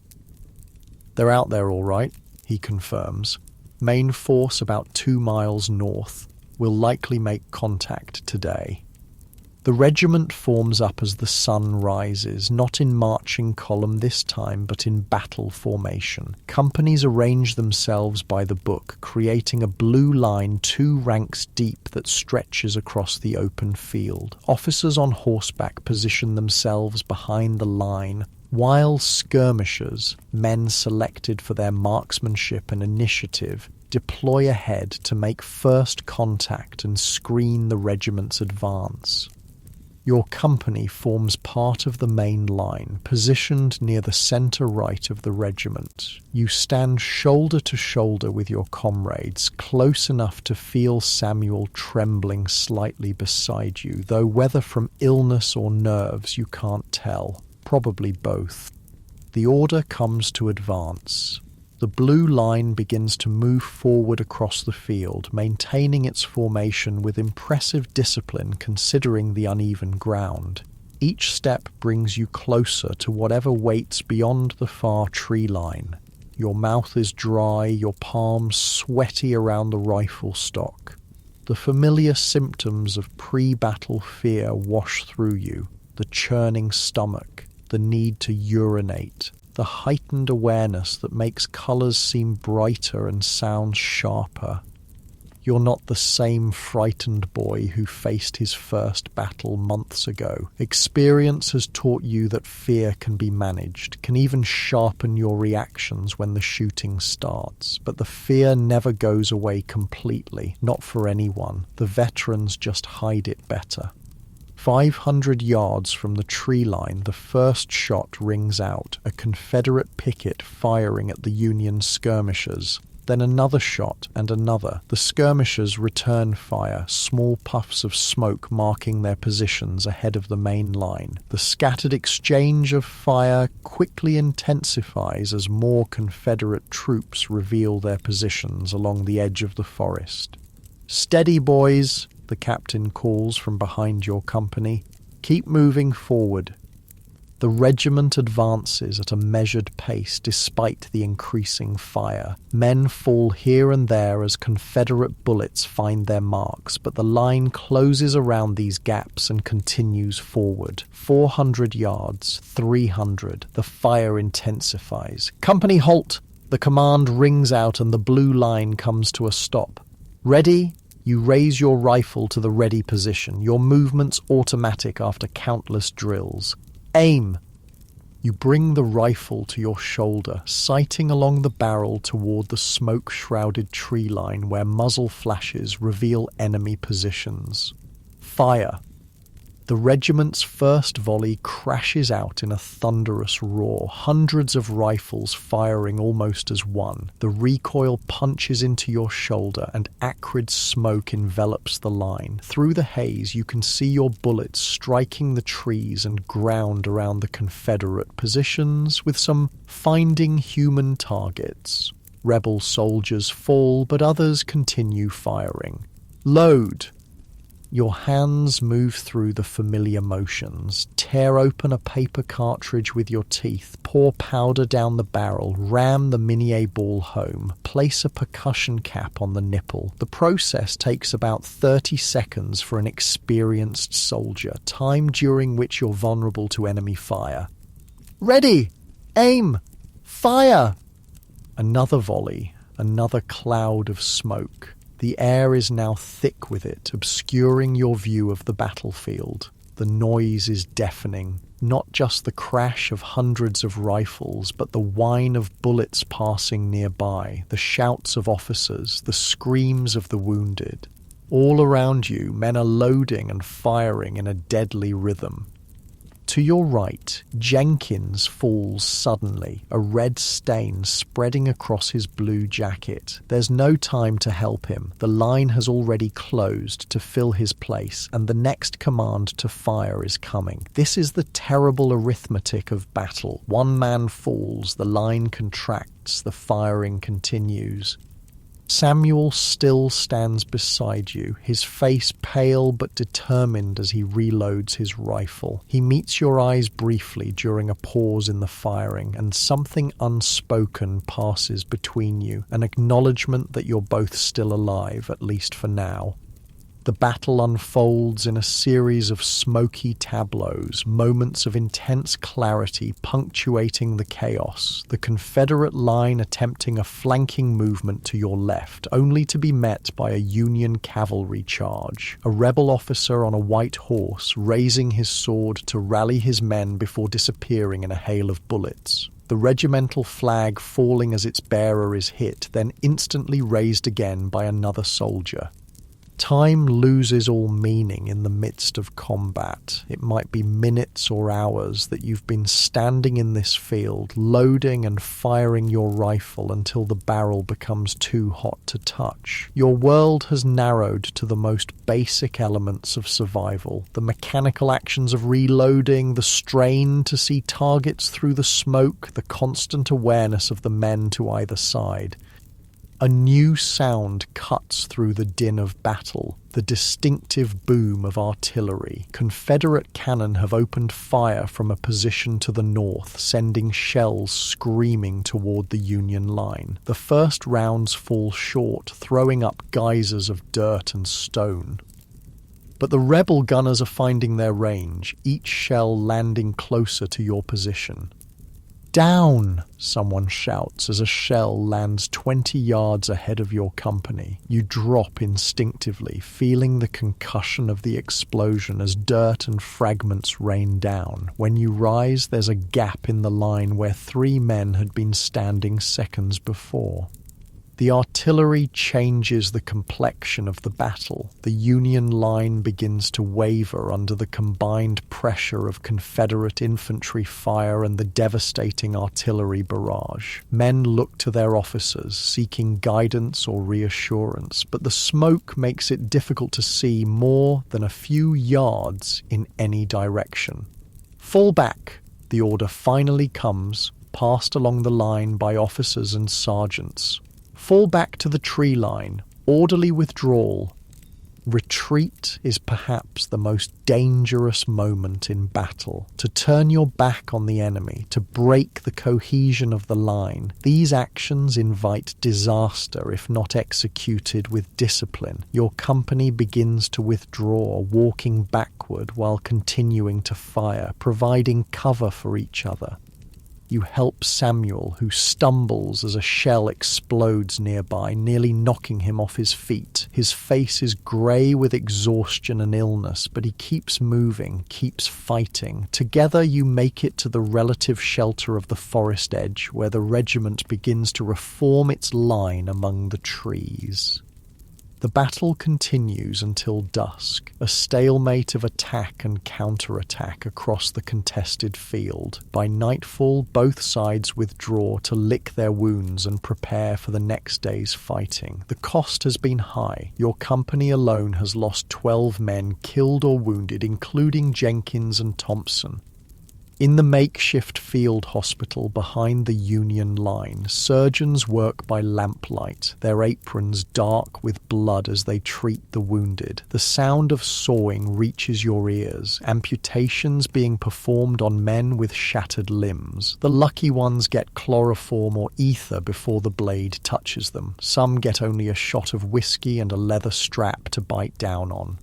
They're out there all right, he confirms. Main force about 2 miles north. Will likely make contact today. The regiment forms up as the sun rises, not in marching column this time, but in battle formation. Companies arrange themselves by the book, creating a blue line 2 ranks deep that stretches across the open field. Officers on horseback position themselves behind the line, while skirmishers, men selected for their marksmanship and initiative, deploy ahead to make first contact and screen the regiment's advance. Your company forms part of the main line, positioned near the center right of the regiment. You stand shoulder to shoulder with your comrades, close enough to feel Samuel trembling slightly beside you, though whether from illness or nerves you can't tell. Probably both. The order comes to advance. The blue line begins to move forward across the field, maintaining its formation with impressive discipline considering the uneven ground. Each step brings you closer to whatever waits beyond the far tree line. Your mouth is dry, your palms sweaty around the rifle stock. The familiar symptoms of pre-battle fear wash through you, the churning stomach, the need to urinate, the heightened awareness that makes colors seem brighter and sounds sharper. You're not the same frightened boy who faced his first battle months ago. Experience has taught you that fear can be managed, can even sharpen your reactions when the shooting starts. But the fear never goes away completely, not for anyone. The veterans just hide it better. 500 yards from the tree line, the first shot rings out, a Confederate picket firing at the Union skirmishers. Then another shot and another. The skirmishers return fire, small puffs of smoke marking their positions ahead of the main line. The scattered exchange of fire quickly intensifies as more Confederate troops reveal their positions along the edge of the forest. "Steady, boys," the captain calls from behind your company. "Keep moving forward." The regiment advances at a measured pace despite the increasing fire. Men fall here and there as Confederate bullets find their marks, but the line closes around these gaps and continues forward. 400 yards, 300. The fire intensifies. "Company, halt!" The command rings out and the blue line comes to a stop. "Ready?" You raise your rifle to the ready position, your movements automatic after countless drills. "Aim!" You bring the rifle to your shoulder, sighting along the barrel toward the smoke-shrouded tree line where muzzle flashes reveal enemy positions. Fire! The regiment's first volley crashes out in a thunderous roar, hundreds of rifles firing almost as one. The recoil punches into your shoulder and acrid smoke envelops the line. Through the haze, you can see your bullets striking the trees and ground around the Confederate positions, with some finding human targets. Rebel soldiers fall, but others continue firing. Load! Your hands move through the familiar motions. Tear open a paper cartridge with your teeth, pour powder down the barrel, ram the Midday ball home, place a percussion cap on the nipple. The process takes about 30 seconds for an experienced soldier, time during which you're vulnerable to enemy fire. "Ready! Aim! Fire!" Another volley, another cloud of smoke. The air is now thick with it, obscuring your view of the battlefield. The noise is deafening, not just the crash of hundreds of rifles, but the whine of bullets passing nearby, the shouts of officers, the screams of the wounded. All around you, men are loading and firing in a deadly rhythm. To your right, Jenkins falls suddenly, a red stain spreading across his blue jacket. There's no time to help him. The line has already closed to fill his place, and the next command to fire is coming. This is the terrible arithmetic of battle. One man falls, the line contracts, the firing continues. Samuel still stands beside you, his face pale but determined as he reloads his rifle. He meets your eyes briefly during a pause in the firing, and something unspoken passes between you, an acknowledgement that you're both still alive, at least for now. The battle unfolds in a series of smoky tableaus, moments of intense clarity punctuating the chaos, the Confederate line attempting a flanking movement to your left, only to be met by a Union cavalry charge. A rebel officer on a white horse raising his sword to rally his men before disappearing in a hail of bullets. The regimental flag falling as its bearer is hit, then instantly raised again by another soldier. Time loses all meaning in the midst of combat. It might be minutes or hours that you've been standing in this field, loading and firing your rifle until the barrel becomes too hot to touch. Your world has narrowed to the most basic elements of survival. The mechanical actions of reloading, the strain to see targets through the smoke, the constant awareness of the men to either side. A new sound cuts through the din of battle, the distinctive boom of artillery. Confederate cannon have opened fire from a position to the north, sending shells screaming toward the Union line. The first rounds fall short, throwing up geysers of dirt and stone. But the rebel gunners are finding their range, each shell landing closer to your position. "Down!" someone shouts as a shell lands 20 yards ahead of your company. You drop instinctively, feeling the concussion of the explosion as dirt and fragments rain down. When you rise, there's a gap in the line where 3 men had been standing seconds before. The artillery changes the complexion of the battle. The Union line begins to waver under the combined pressure of Confederate infantry fire and the devastating artillery barrage. Men look to their officers, seeking guidance or reassurance, but the smoke makes it difficult to see more than a few yards in any direction. "Fall back!" The order finally comes, passed along the line by officers and sergeants. Fall back to the tree line, orderly withdrawal. Retreat is perhaps the most dangerous moment in battle. To turn your back on the enemy, to break the cohesion of the line. These actions invite disaster if not executed with discipline. Your company begins to withdraw, walking backward while continuing to fire, providing cover for each other. You help Samuel, who stumbles as a shell explodes nearby, nearly knocking him off his feet. His face is grey with exhaustion and illness, but he keeps moving, keeps fighting. Together you make it to the relative shelter of the forest edge, where the regiment begins to reform its line among the trees. The battle continues until dusk, a stalemate of attack and counterattack across the contested field. By nightfall, both sides withdraw to lick their wounds and prepare for the next day's fighting. The cost has been high. Your company alone has lost 12 men killed or wounded, including Jenkins and Thompson. In the makeshift field hospital behind the Union line, surgeons work by lamplight, their aprons dark with blood as they treat the wounded. The sound of sawing reaches your ears, amputations being performed on men with shattered limbs. The lucky ones get chloroform or ether before the blade touches them. Some get only a shot of whiskey and a leather strap to bite down on.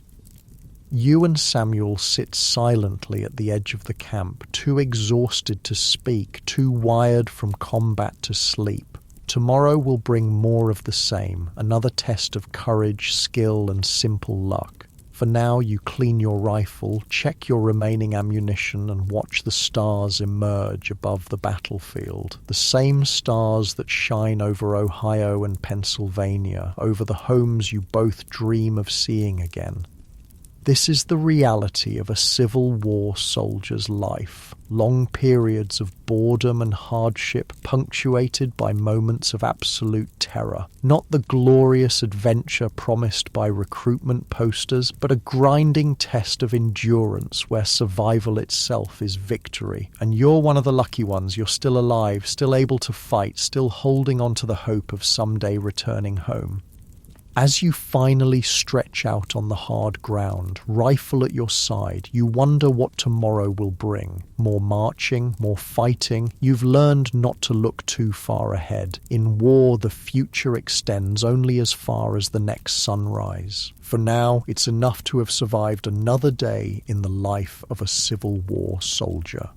You and Samuel sit silently at the edge of the camp, too exhausted to speak, too wired from combat to sleep. Tomorrow will bring more of the same, another test of courage, skill, and simple luck. For now, you clean your rifle, check your remaining ammunition, and watch the stars emerge above the battlefield. The same stars that shine over Ohio and Pennsylvania, over the homes you both dream of seeing again. This is the reality of a Civil War soldier's life. Long periods of boredom and hardship punctuated by moments of absolute terror. Not the glorious adventure promised by recruitment posters, but a grinding test of endurance where survival itself is victory. And you're one of the lucky ones. You're still alive, still able to fight, still holding on to the hope of someday returning home. As you finally stretch out on the hard ground, rifle at your side, you wonder what tomorrow will bring. More marching, more fighting. You've learned not to look too far ahead. In war, the future extends only as far as the next sunrise. For now, it's enough to have survived another day in the life of a Civil War soldier.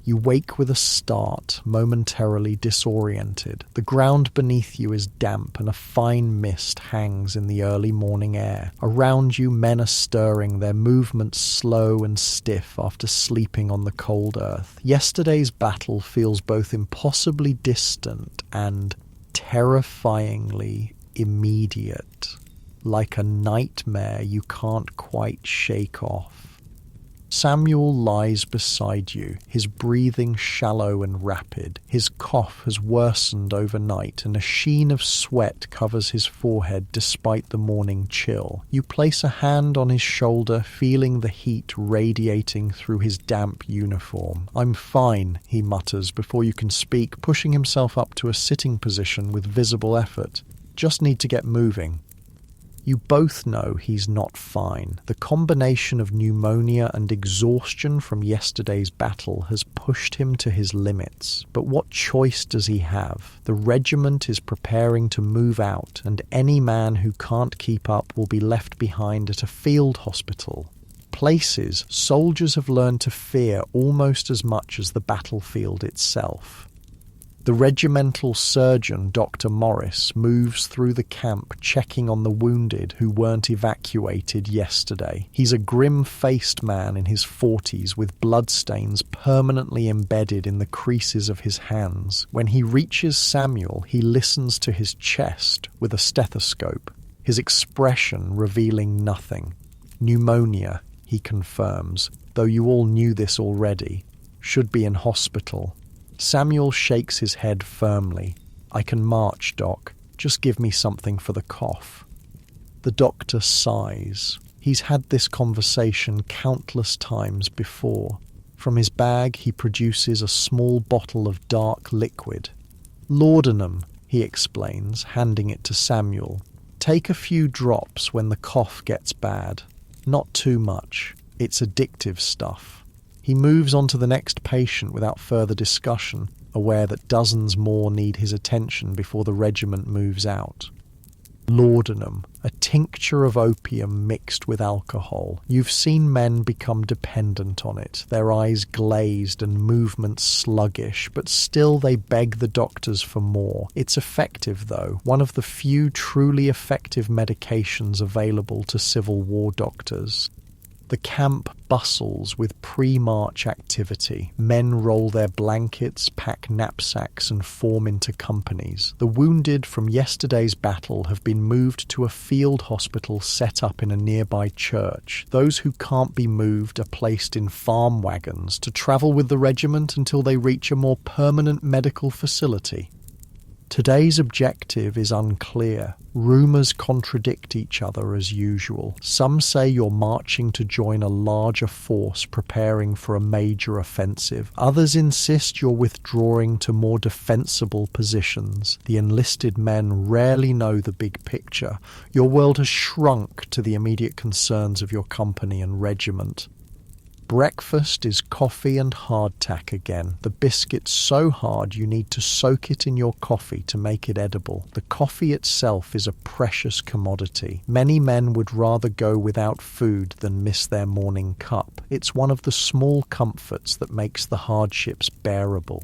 You wake with a start, momentarily disoriented. The ground beneath you is damp and a fine mist hangs in the early morning air. Around you, men are stirring, their movements slow and stiff after sleeping on the cold earth. Yesterday's battle feels both impossibly distant and terrifyingly immediate, like a nightmare you can't quite shake off. Samuel lies beside you, his breathing shallow and rapid. His cough has worsened overnight, and a sheen of sweat covers his forehead despite the morning chill. You place a hand on his shoulder, feeling the heat radiating through his damp uniform. "I'm fine," he mutters before you can speak, pushing himself up to a sitting position with visible effort. "Just need to get moving." You both know he's not fine. The combination of pneumonia and exhaustion from yesterday's battle has pushed him to his limits. But what choice does he have? The regiment is preparing to move out, and any man who can't keep up will be left behind at a field hospital. places, soldiers have learned to fear almost as much as the battlefield itself. The regimental surgeon, Dr. Morris, moves through the camp checking on the wounded who weren't evacuated yesterday. He's a grim-faced man in his 40s with bloodstains permanently embedded in the creases of his hands. When he reaches Samuel, he listens to his chest with a stethoscope, his expression revealing nothing. Pneumonia, he confirms, though you all knew this already. Should be in hospital. Samuel shakes his head firmly. I can march, Doc. Just give me something for the cough. The doctor sighs. He's had this conversation countless times before. From his bag, he produces a small bottle of dark liquid. Laudanum, he explains, handing it to Samuel. Take a few drops when the cough gets bad. Not too much. It's addictive stuff. He moves on to the next patient without further discussion, aware that dozens more need his attention before the regiment moves out. Laudanum, a tincture of opium mixed with alcohol. You've seen men become dependent on it, their eyes glazed and movements sluggish, but still they beg the doctors for more. It's effective, though, one of the few truly effective medications available to Civil War doctors. The camp bustles with pre-march activity. Men roll their blankets, pack knapsacks, and form into companies. The wounded from yesterday's battle have been moved to a field hospital set up in a nearby church. Those who can't be moved are placed in farm wagons to travel with the regiment until they reach a more permanent medical facility. Today's objective is unclear. Rumours contradict each other as usual. Some say you're marching to join a larger force preparing for a major offensive. Others insist you're withdrawing to more defensible positions. The enlisted men rarely know the big picture. Your world has shrunk to the immediate concerns of your company and regiment. Breakfast is coffee and hardtack again. The biscuit's so hard you need to soak it in your coffee to make it edible. The coffee itself is a precious commodity. Many men would rather go without food than miss their morning cup. It's one of the small comforts that makes the hardships bearable.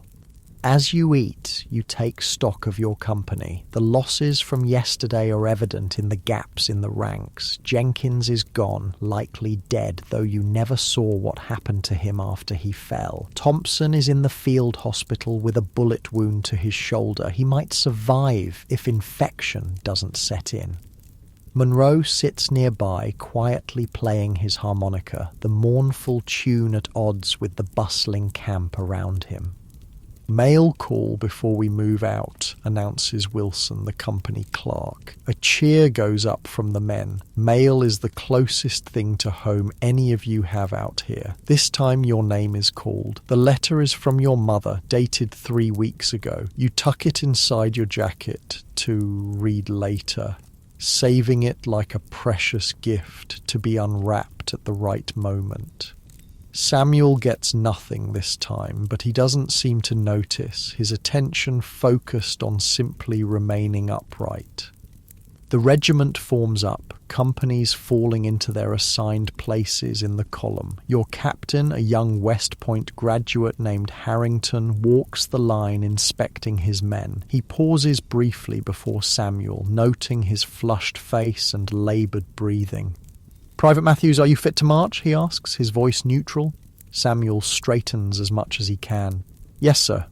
As you eat, you take stock of your company. The losses from yesterday are evident in the gaps in the ranks. Jenkins is gone, likely dead, though you never saw what happened to him after he fell. Thompson is in the field hospital with a bullet wound to his shoulder. He might survive if infection doesn't set in. Monroe sits nearby, quietly playing his harmonica, the mournful tune at odds with the bustling camp around him. Mail call before we move out, announces Wilson, the company clerk. A cheer goes up from the men. Mail is the closest thing to home any of you have out here. This time your name is called. The letter is from your mother, dated 3 weeks ago. You tuck it inside your jacket to read later, saving it like a precious gift to be unwrapped at the right moment. Samuel gets nothing this time, but he doesn't seem to notice, his attention focused on simply remaining upright. The regiment forms up, companies falling into their assigned places in the column. Your captain, a young West Point graduate named Harrington, walks the line inspecting his men. He pauses briefly before Samuel, noting his flushed face and laboured breathing. "Private Matthews, are you fit to march?" he asks, his voice neutral. Samuel straightens as much as he can. "Yes, sir."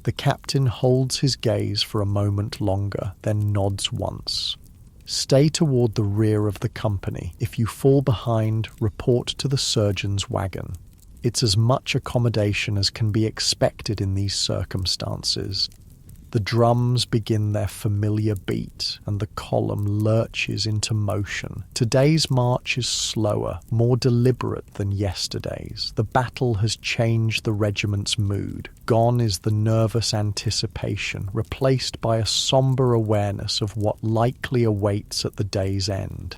The captain holds his gaze for a moment longer, then nods once. "Stay toward the rear of the company. If you fall behind, report to the surgeon's wagon. It's as much accommodation as can be expected in these circumstances." The drums begin their familiar beat, and the column lurches into motion. Today's march is slower, more deliberate than yesterday's. The battle has changed the regiment's mood. Gone is the nervous anticipation, replaced by a somber awareness of what likely awaits at the day's end.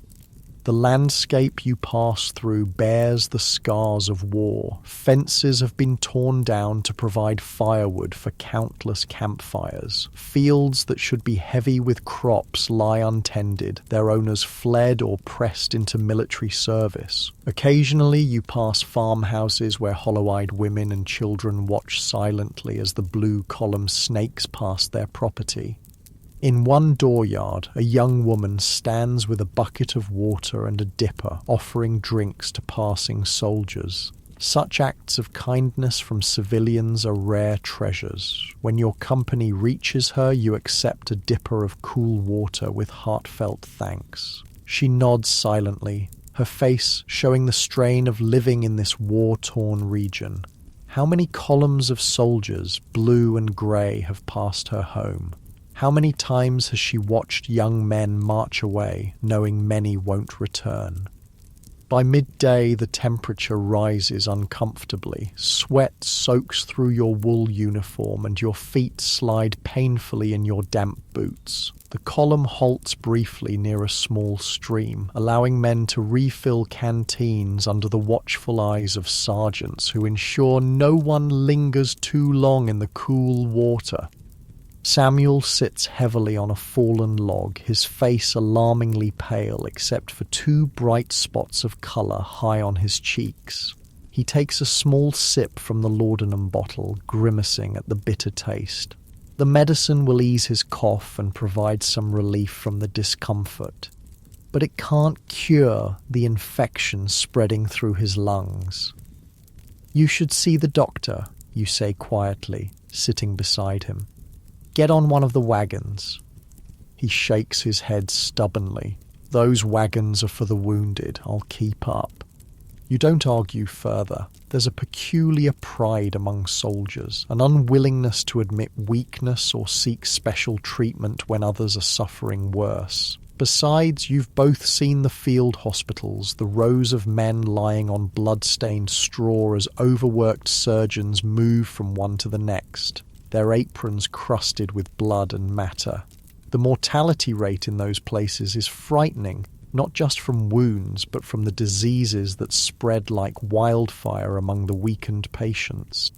The landscape you pass through bears the scars of war. Fences have been torn down to provide firewood for countless campfires. Fields that should be heavy with crops lie untended, their owners fled or pressed into military service. Occasionally you pass farmhouses where hollow-eyed women and children watch silently as the blue column snakes past their property. In one dooryard, a young woman stands with a bucket of water and a dipper, offering drinks to passing soldiers. Such acts of kindness from civilians are rare treasures. When your company reaches her, you accept a dipper of cool water with heartfelt thanks. She nods silently, her face showing the strain of living in this war-torn region. How many columns of soldiers, blue and grey, have passed her home? How many times has she watched young men march away, knowing many won't return? By midday, the temperature rises uncomfortably. Sweat soaks through your wool uniform and your feet slide painfully in your damp boots. The column halts briefly near a small stream, allowing men to refill canteens under the watchful eyes of sergeants who ensure no one lingers too long in the cool water. Samuel sits heavily on a fallen log, his face alarmingly pale except for two bright spots of colour high on his cheeks. He takes a small sip from the laudanum bottle, grimacing at the bitter taste. The medicine will ease his cough and provide some relief from the discomfort, but it can't cure the infection spreading through his lungs. "You should see the doctor," you say quietly, sitting beside him. "Get on one of the wagons." He shakes his head stubbornly. "Those wagons are for the wounded. I'll keep up." You don't argue further. There's a peculiar pride among soldiers, an unwillingness to admit weakness or seek special treatment when others are suffering worse. Besides, you've both seen the field hospitals, the rows of men lying on blood-stained straw as overworked surgeons move from one to the next, their aprons crusted with blood and matter. The mortality rate in those places is frightening, not just from wounds, but from the diseases that spread like wildfire among the weakened patients.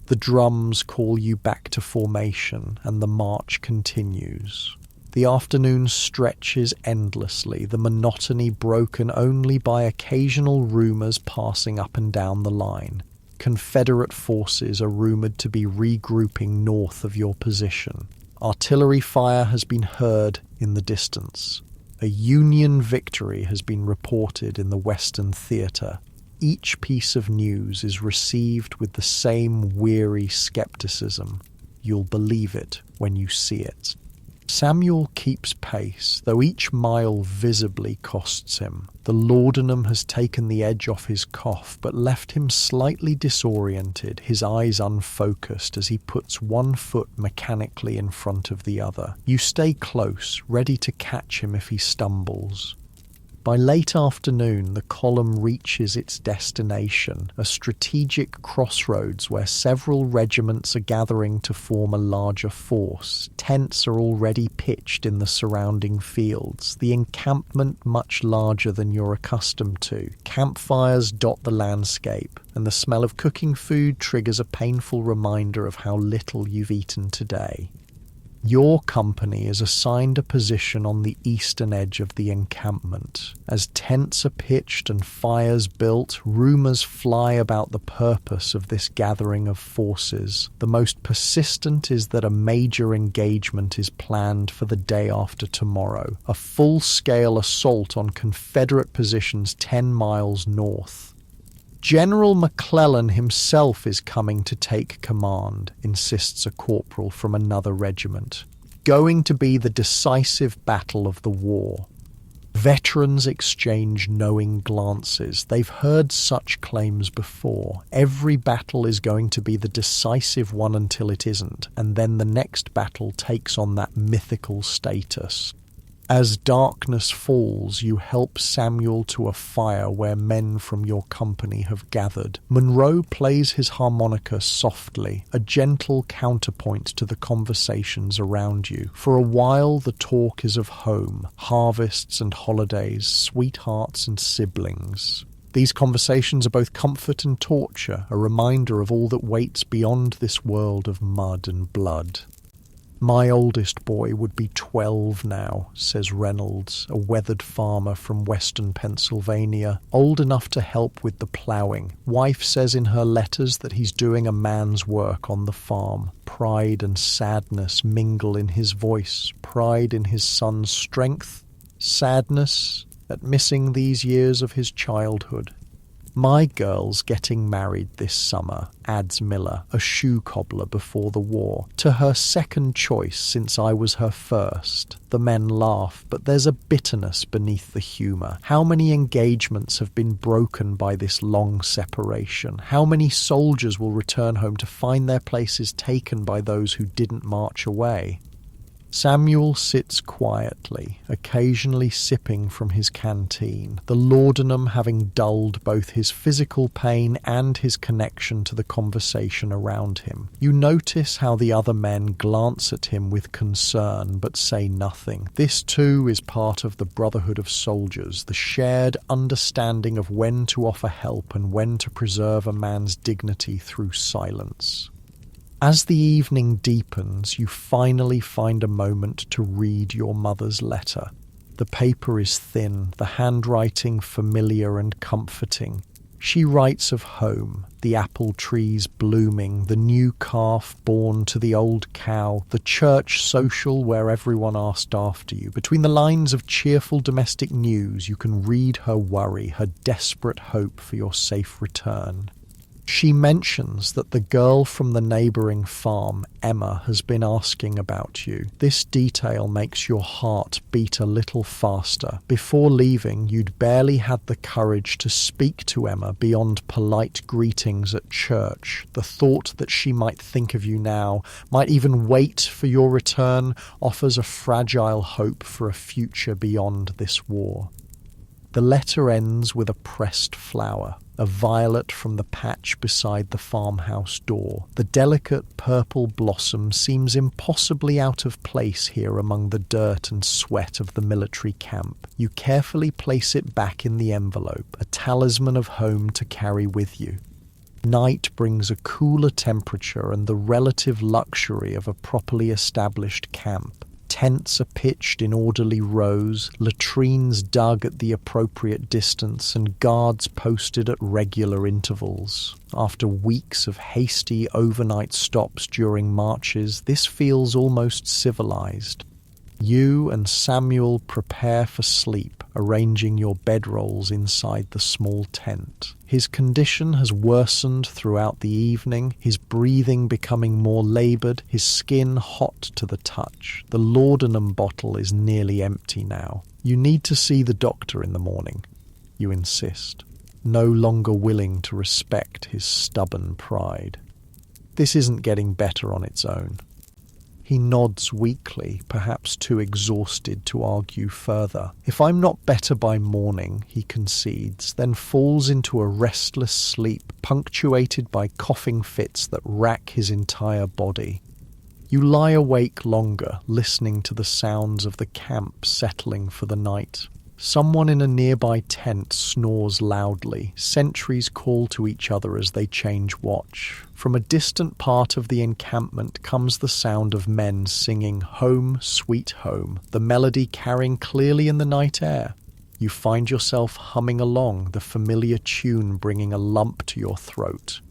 The drums call you back to formation, and the march continues. The afternoon stretches endlessly, the monotony broken only by occasional rumours passing up and down the line. Confederate forces are rumoured to be regrouping north of your position. Artillery fire has been heard in the distance. A Union victory has been reported in the Western Theatre. Each piece of news is received with the same weary skepticism. You'll believe it when you see it. Samuel keeps pace, though each mile visibly costs him. The laudanum has taken the edge off his cough, but left him slightly disoriented, his eyes unfocused as he puts one foot mechanically in front of the other. You stay close, ready to catch him if he stumbles. By late afternoon, the column reaches its destination, a strategic crossroads where several regiments are gathering to form a larger force. Tents are already pitched in the surrounding fields, the encampment much larger than you're accustomed to. Campfires dot the landscape, and the smell of cooking food triggers a painful reminder of how little you've eaten today. Your company is assigned a position on the eastern edge of the encampment. As tents are pitched and fires built, rumours fly about the purpose of this gathering of forces. The most persistent is that a major engagement is planned for the day after tomorrow, a full-scale assault on Confederate positions 10 miles north. General McClellan himself is coming to take command, insists a corporal from another regiment. Going to be the decisive battle of the war. Veterans exchange knowing glances. They've heard such claims before. Every battle is going to be the decisive one until it isn't, and then the next battle takes on that mythical status. As darkness falls, you help Samuel to a fire where men from your company have gathered. Monroe plays his harmonica softly, a gentle counterpoint to the conversations around you. For a while, the talk is of home, harvests and holidays, sweethearts and siblings. These conversations are both comfort and torture, a reminder of all that waits beyond this world of mud and blood. "My oldest boy would be 12 now," says Reynolds, a weathered farmer from western Pennsylvania, old enough to help with the ploughing. Wife says in her letters that he's doing a man's work on the farm. Pride and sadness mingle in his voice, pride in his son's strength, sadness at missing these years of his childhood. "My girl's getting married this summer," adds Miller, a shoe cobbler before the war, "to her second choice since I was her first." The men laugh, but there's a bitterness beneath the humour. How many engagements have been broken by this long separation? How many soldiers will return home to find their places taken by those who didn't march away? Samuel sits quietly, occasionally sipping from his canteen, the laudanum having dulled both his physical pain and his connection to the conversation around him. You notice how the other men glance at him with concern but say nothing. This too is part of the Brotherhood of Soldiers, the shared understanding of when to offer help and when to preserve a man's dignity through silence. As the evening deepens, you finally find a moment to read your mother's letter. The paper is thin, the handwriting familiar and comforting. She writes of home, the apple trees blooming, the new calf born to the old cow, the church social where everyone asked after you. Between the lines of cheerful domestic news, you can read her worry, her desperate hope for your safe return. She mentions that the girl from the neighbouring farm, Emma, has been asking about you. This detail makes your heart beat a little faster. Before leaving, you'd barely had the courage to speak to Emma beyond polite greetings at church. The thought that she might think of you now, might even wait for your return, offers a fragile hope for a future beyond this war. The letter ends with a pressed flower, a violet from the patch beside the farmhouse door. The delicate purple blossom seems impossibly out of place here among the dirt and sweat of the military camp. You carefully place it back in the envelope, a talisman of home to carry with you. Night brings a cooler temperature and the relative luxury of a properly established camp. Tents are pitched in orderly rows, latrines dug at the appropriate distance, and guards posted at regular intervals. After weeks of hasty overnight stops during marches, this feels almost civilized. You and Samuel prepare for sleep, arranging your bedrolls inside the small tent. His condition has worsened throughout the evening, his breathing becoming more laboured, his skin hot to the touch. The laudanum bottle is nearly empty now. You need to see the doctor in the morning, you insist, no longer willing to respect his stubborn pride. This isn't getting better on its own. He nods weakly, perhaps too exhausted to argue further. If I'm not better by morning, he concedes, then falls into a restless sleep, punctuated by coughing fits that rack his entire body. You lie awake longer, listening to the sounds of the camp settling for the night. Someone in a nearby tent snores loudly. Sentries call to each other as they change watch. From a distant part of the encampment comes the sound of men singing "Home, Sweet Home," the melody carrying clearly in the night air. You find yourself humming along, the familiar tune bringing a lump to your throat.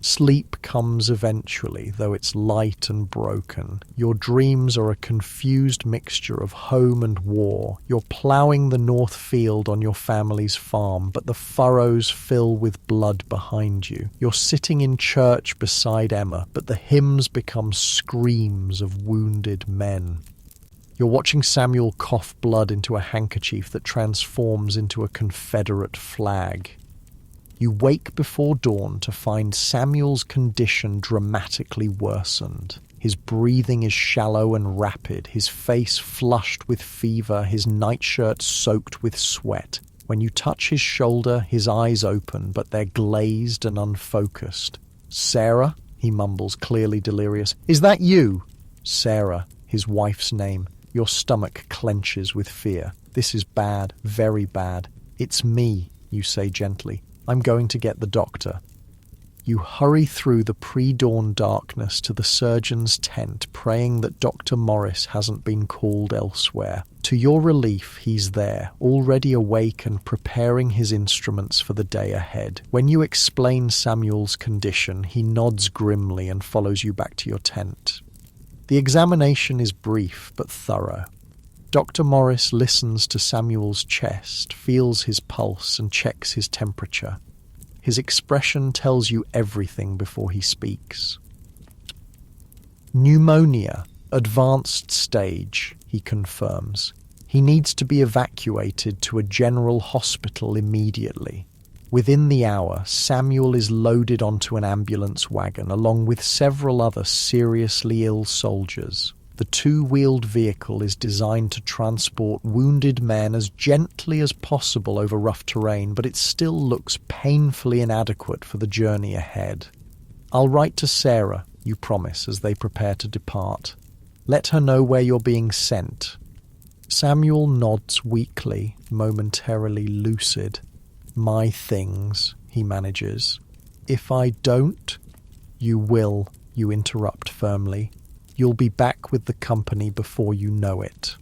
Sleep comes eventually, though it's light and broken. Your dreams are a confused mixture of home and war. You're ploughing the north field on your family's farm, but the furrows fill with blood behind you. You're sitting in church beside Emma, but the hymns become screams of wounded men. You're watching Samuel cough blood into a handkerchief that transforms into a Confederate flag. You wake before dawn to find Samuel's condition dramatically worsened. His breathing is shallow and rapid, his face flushed with fever, his nightshirt soaked with sweat. When you touch his shoulder, his eyes open, but they're glazed and unfocused. "Sarah?" he mumbles, clearly delirious. "Is that you?" Sarah, his wife's name. Your stomach clenches with fear. "This is bad, very bad." "It's me," you say gently. "I'm going to get the doctor." You hurry through the pre-dawn darkness to the surgeon's tent, praying that Dr. Morris hasn't been called elsewhere. To your relief, he's there, already awake and preparing his instruments for the day ahead. When you explain Samuel's condition, he nods grimly and follows you back to your tent. The examination is brief but thorough. Dr. Morris listens to Samuel's chest, feels his pulse, and checks his temperature. His expression tells you everything before he speaks. "Pneumonia, advanced stage," he confirms. He needs to be evacuated to a general hospital immediately. Within the hour, Samuel is loaded onto an ambulance wagon along with several other seriously ill soldiers. The two-wheeled vehicle is designed to transport wounded men as gently as possible over rough terrain, but it still looks painfully inadequate for the journey ahead. "I'll write to Sarah," you promise as they prepare to depart. "Let her know where you're being sent." Samuel nods weakly, momentarily lucid. "My things," he manages. "If I don't—" "You will," you interrupt firmly. "You'll be back with the company before you know it."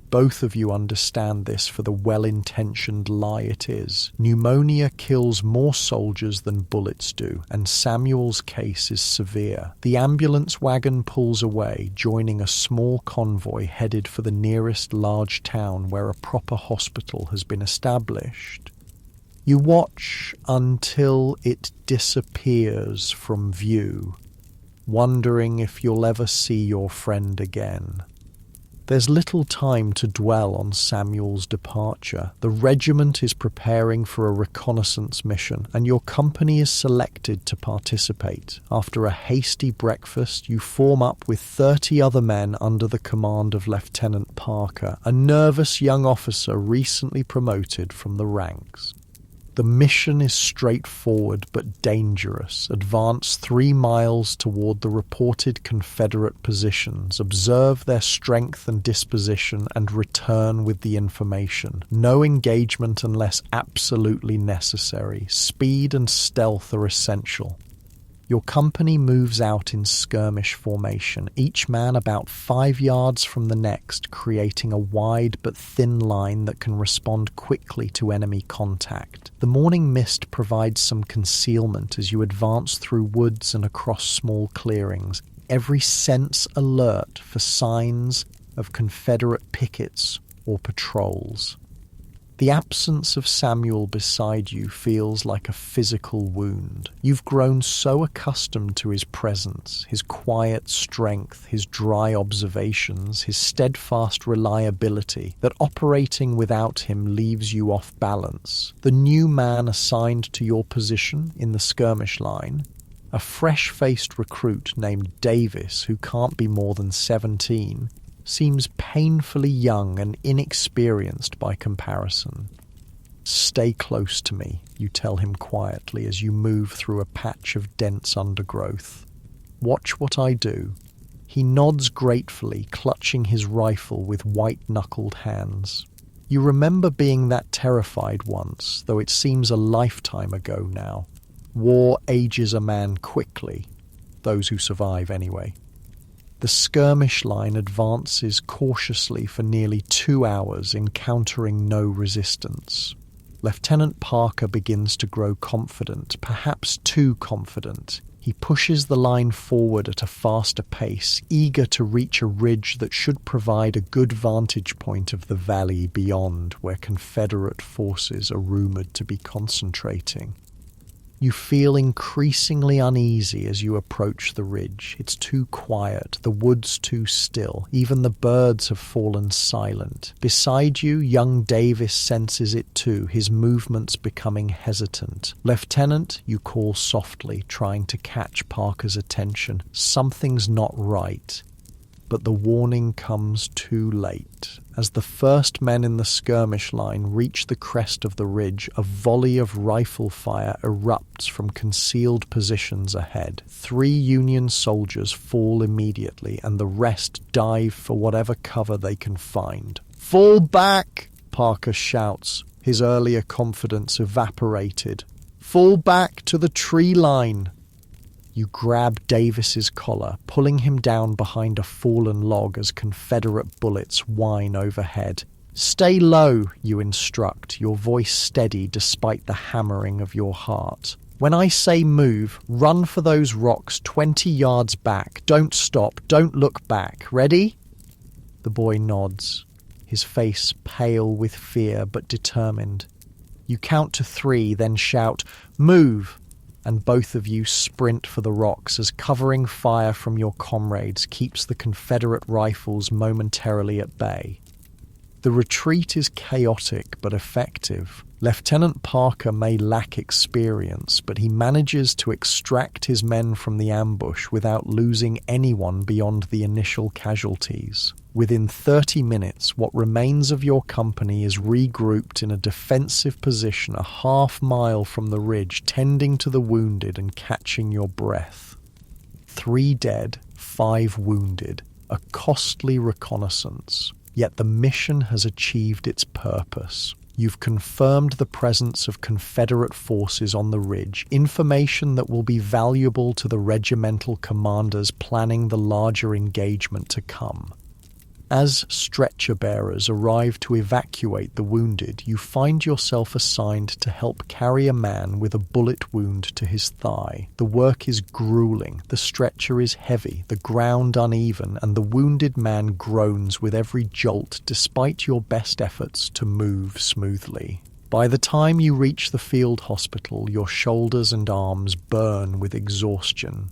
Both of you understand this for the well-intentioned lie it is. Pneumonia kills more soldiers than bullets do, and Samuel's case is severe. The ambulance wagon pulls away, joining a small convoy headed for the nearest large town where a proper hospital has been established. You watch until it disappears from view, wondering if you'll ever see your friend again. There's little time to dwell on Samuel's departure. The regiment is preparing for a reconnaissance mission, and your company is selected to participate. After a hasty breakfast, you form up with 30 other men under the command of Lieutenant Parker, a nervous young officer recently promoted from the ranks. The mission is straightforward but dangerous. Advance 3 miles toward the reported Confederate positions, observe their strength and disposition, and return with the information. No engagement unless absolutely necessary. Speed and stealth are essential. Your company moves out in skirmish formation, each man about 5 yards from the next, creating a wide but thin line that can respond quickly to enemy contact. The morning mist provides some concealment as you advance through woods and across small clearings, every sense alert for signs of Confederate pickets or patrols. The absence of Samuel beside you feels like a physical wound. You've grown so accustomed to his presence, his quiet strength, his dry observations, his steadfast reliability, that operating without him leaves you off balance. The new man assigned to your position in the skirmish line, a fresh-faced recruit named Davis who can't be more than 17, seems painfully young and inexperienced by comparison. "Stay close to me," you tell him quietly as you move through a patch of dense undergrowth. "Watch what I do." He nods gratefully, clutching his rifle with white-knuckled hands. You remember being that terrified once, though it seems a lifetime ago now. War ages a man quickly, those who survive anyway. The skirmish line advances cautiously for nearly 2 hours, encountering no resistance. Lieutenant Parker begins to grow confident, perhaps too confident. He pushes the line forward at a faster pace, eager to reach a ridge that should provide a good vantage point of the valley beyond where Confederate forces are rumored to be concentrating. You feel increasingly uneasy as you approach the ridge. It's too quiet, the woods too still. Even the birds have fallen silent. Beside you, young Davis senses it too, his movements becoming hesitant. "Lieutenant," you call softly, trying to catch Parker's attention. Something's not right. But the warning comes too late. As the first men in the skirmish line reach the crest of the ridge, a volley of rifle fire erupts from concealed positions ahead. 3 Union soldiers fall immediately, and the rest dive for whatever cover they can find. "Fall back!" Parker shouts, his earlier confidence evaporated. "Fall back to the tree line!" You grab Davis's collar, pulling him down behind a fallen log as Confederate bullets whine overhead. "Stay low," you instruct, your voice steady despite the hammering of your heart. "When I say move, run for those rocks 20 yards back. Don't stop, don't look back. Ready?" The boy nods, his face pale with fear but determined. You count to 3, then shout, "Move!" and both of you sprint for the rocks as covering fire from your comrades keeps the Confederate rifles momentarily at bay. The retreat is chaotic but effective. Lieutenant Parker may lack experience, but he manages to extract his men from the ambush without losing anyone beyond the initial casualties. Within 30 minutes, what remains of your company is regrouped in a defensive position a half-mile from the ridge, tending to the wounded and catching your breath. 3 dead, 5 wounded, a costly reconnaissance. Yet the mission has achieved its purpose. You've confirmed the presence of Confederate forces on the ridge, information that will be valuable to the regimental commanders planning the larger engagement to come. As stretcher bearers arrive to evacuate the wounded, you find yourself assigned to help carry a man with a bullet wound to his thigh. The work is grueling, the stretcher is heavy, the ground uneven, and the wounded man groans with every jolt despite your best efforts to move smoothly. By the time you reach the field hospital, your shoulders and arms burn with exhaustion.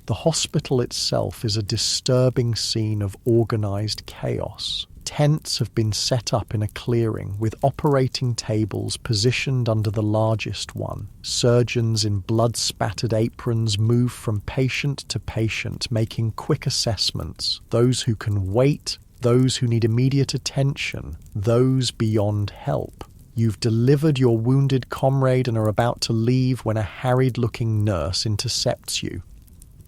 The hospital itself is a disturbing scene of organized chaos. Tents have been set up in a clearing, with operating tables positioned under the largest one. Surgeons in blood-spattered aprons move from patient to patient, making quick assessments. Those who can wait, those who need immediate attention, those beyond help. You've delivered your wounded comrade and are about to leave when a harried-looking nurse intercepts you.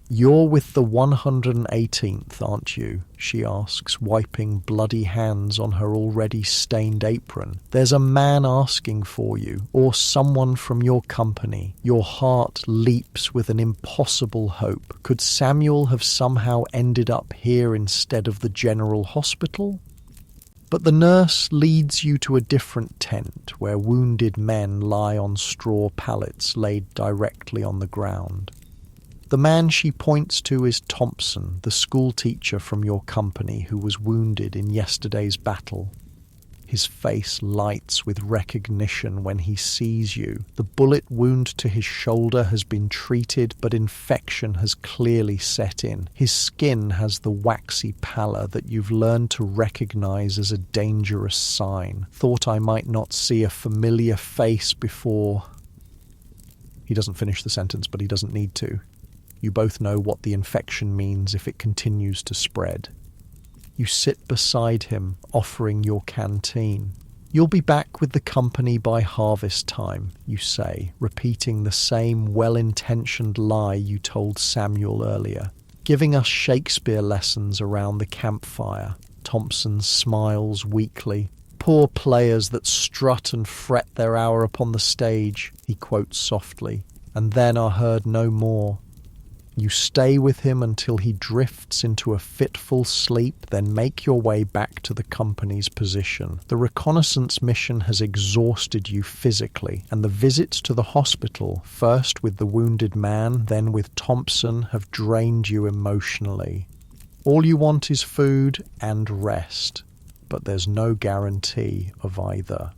"You're with the 118th, aren't you?" she asks, wiping bloody hands on her already stained apron. "There's a man asking for you, or someone from your company." Your heart leaps with an impossible hope. Could Samuel have somehow ended up here instead of the General Hospital? But the nurse leads you to a different tent where wounded men lie on straw pallets laid directly on the ground. The man she points to is Thompson, the schoolteacher from your company who was wounded in yesterday's battle. His face lights with recognition when he sees you. The bullet wound to his shoulder has been treated, but infection has clearly set in. His skin has the waxy pallor that you've learned to recognize as a dangerous sign. "Thought I might not see a familiar face before." He doesn't finish the sentence, but he doesn't need to. You both know what the infection means if it continues to spread. You sit beside him, offering your canteen. "You'll be back with the company by harvest time," you say, repeating the same well-intentioned lie you told Samuel earlier. "Giving us Shakespeare lessons around the campfire." Thompson smiles weakly. "Poor players that strut and fret their hour upon the stage," he quotes softly, "and then are heard no more." You stay with him until he drifts into a fitful sleep, then make your way back to the company's position. The reconnaissance mission has exhausted you physically, and the visits to the hospital, first with the wounded man, then with Thompson, have drained you emotionally. All you want is food and rest, but there's no guarantee of either.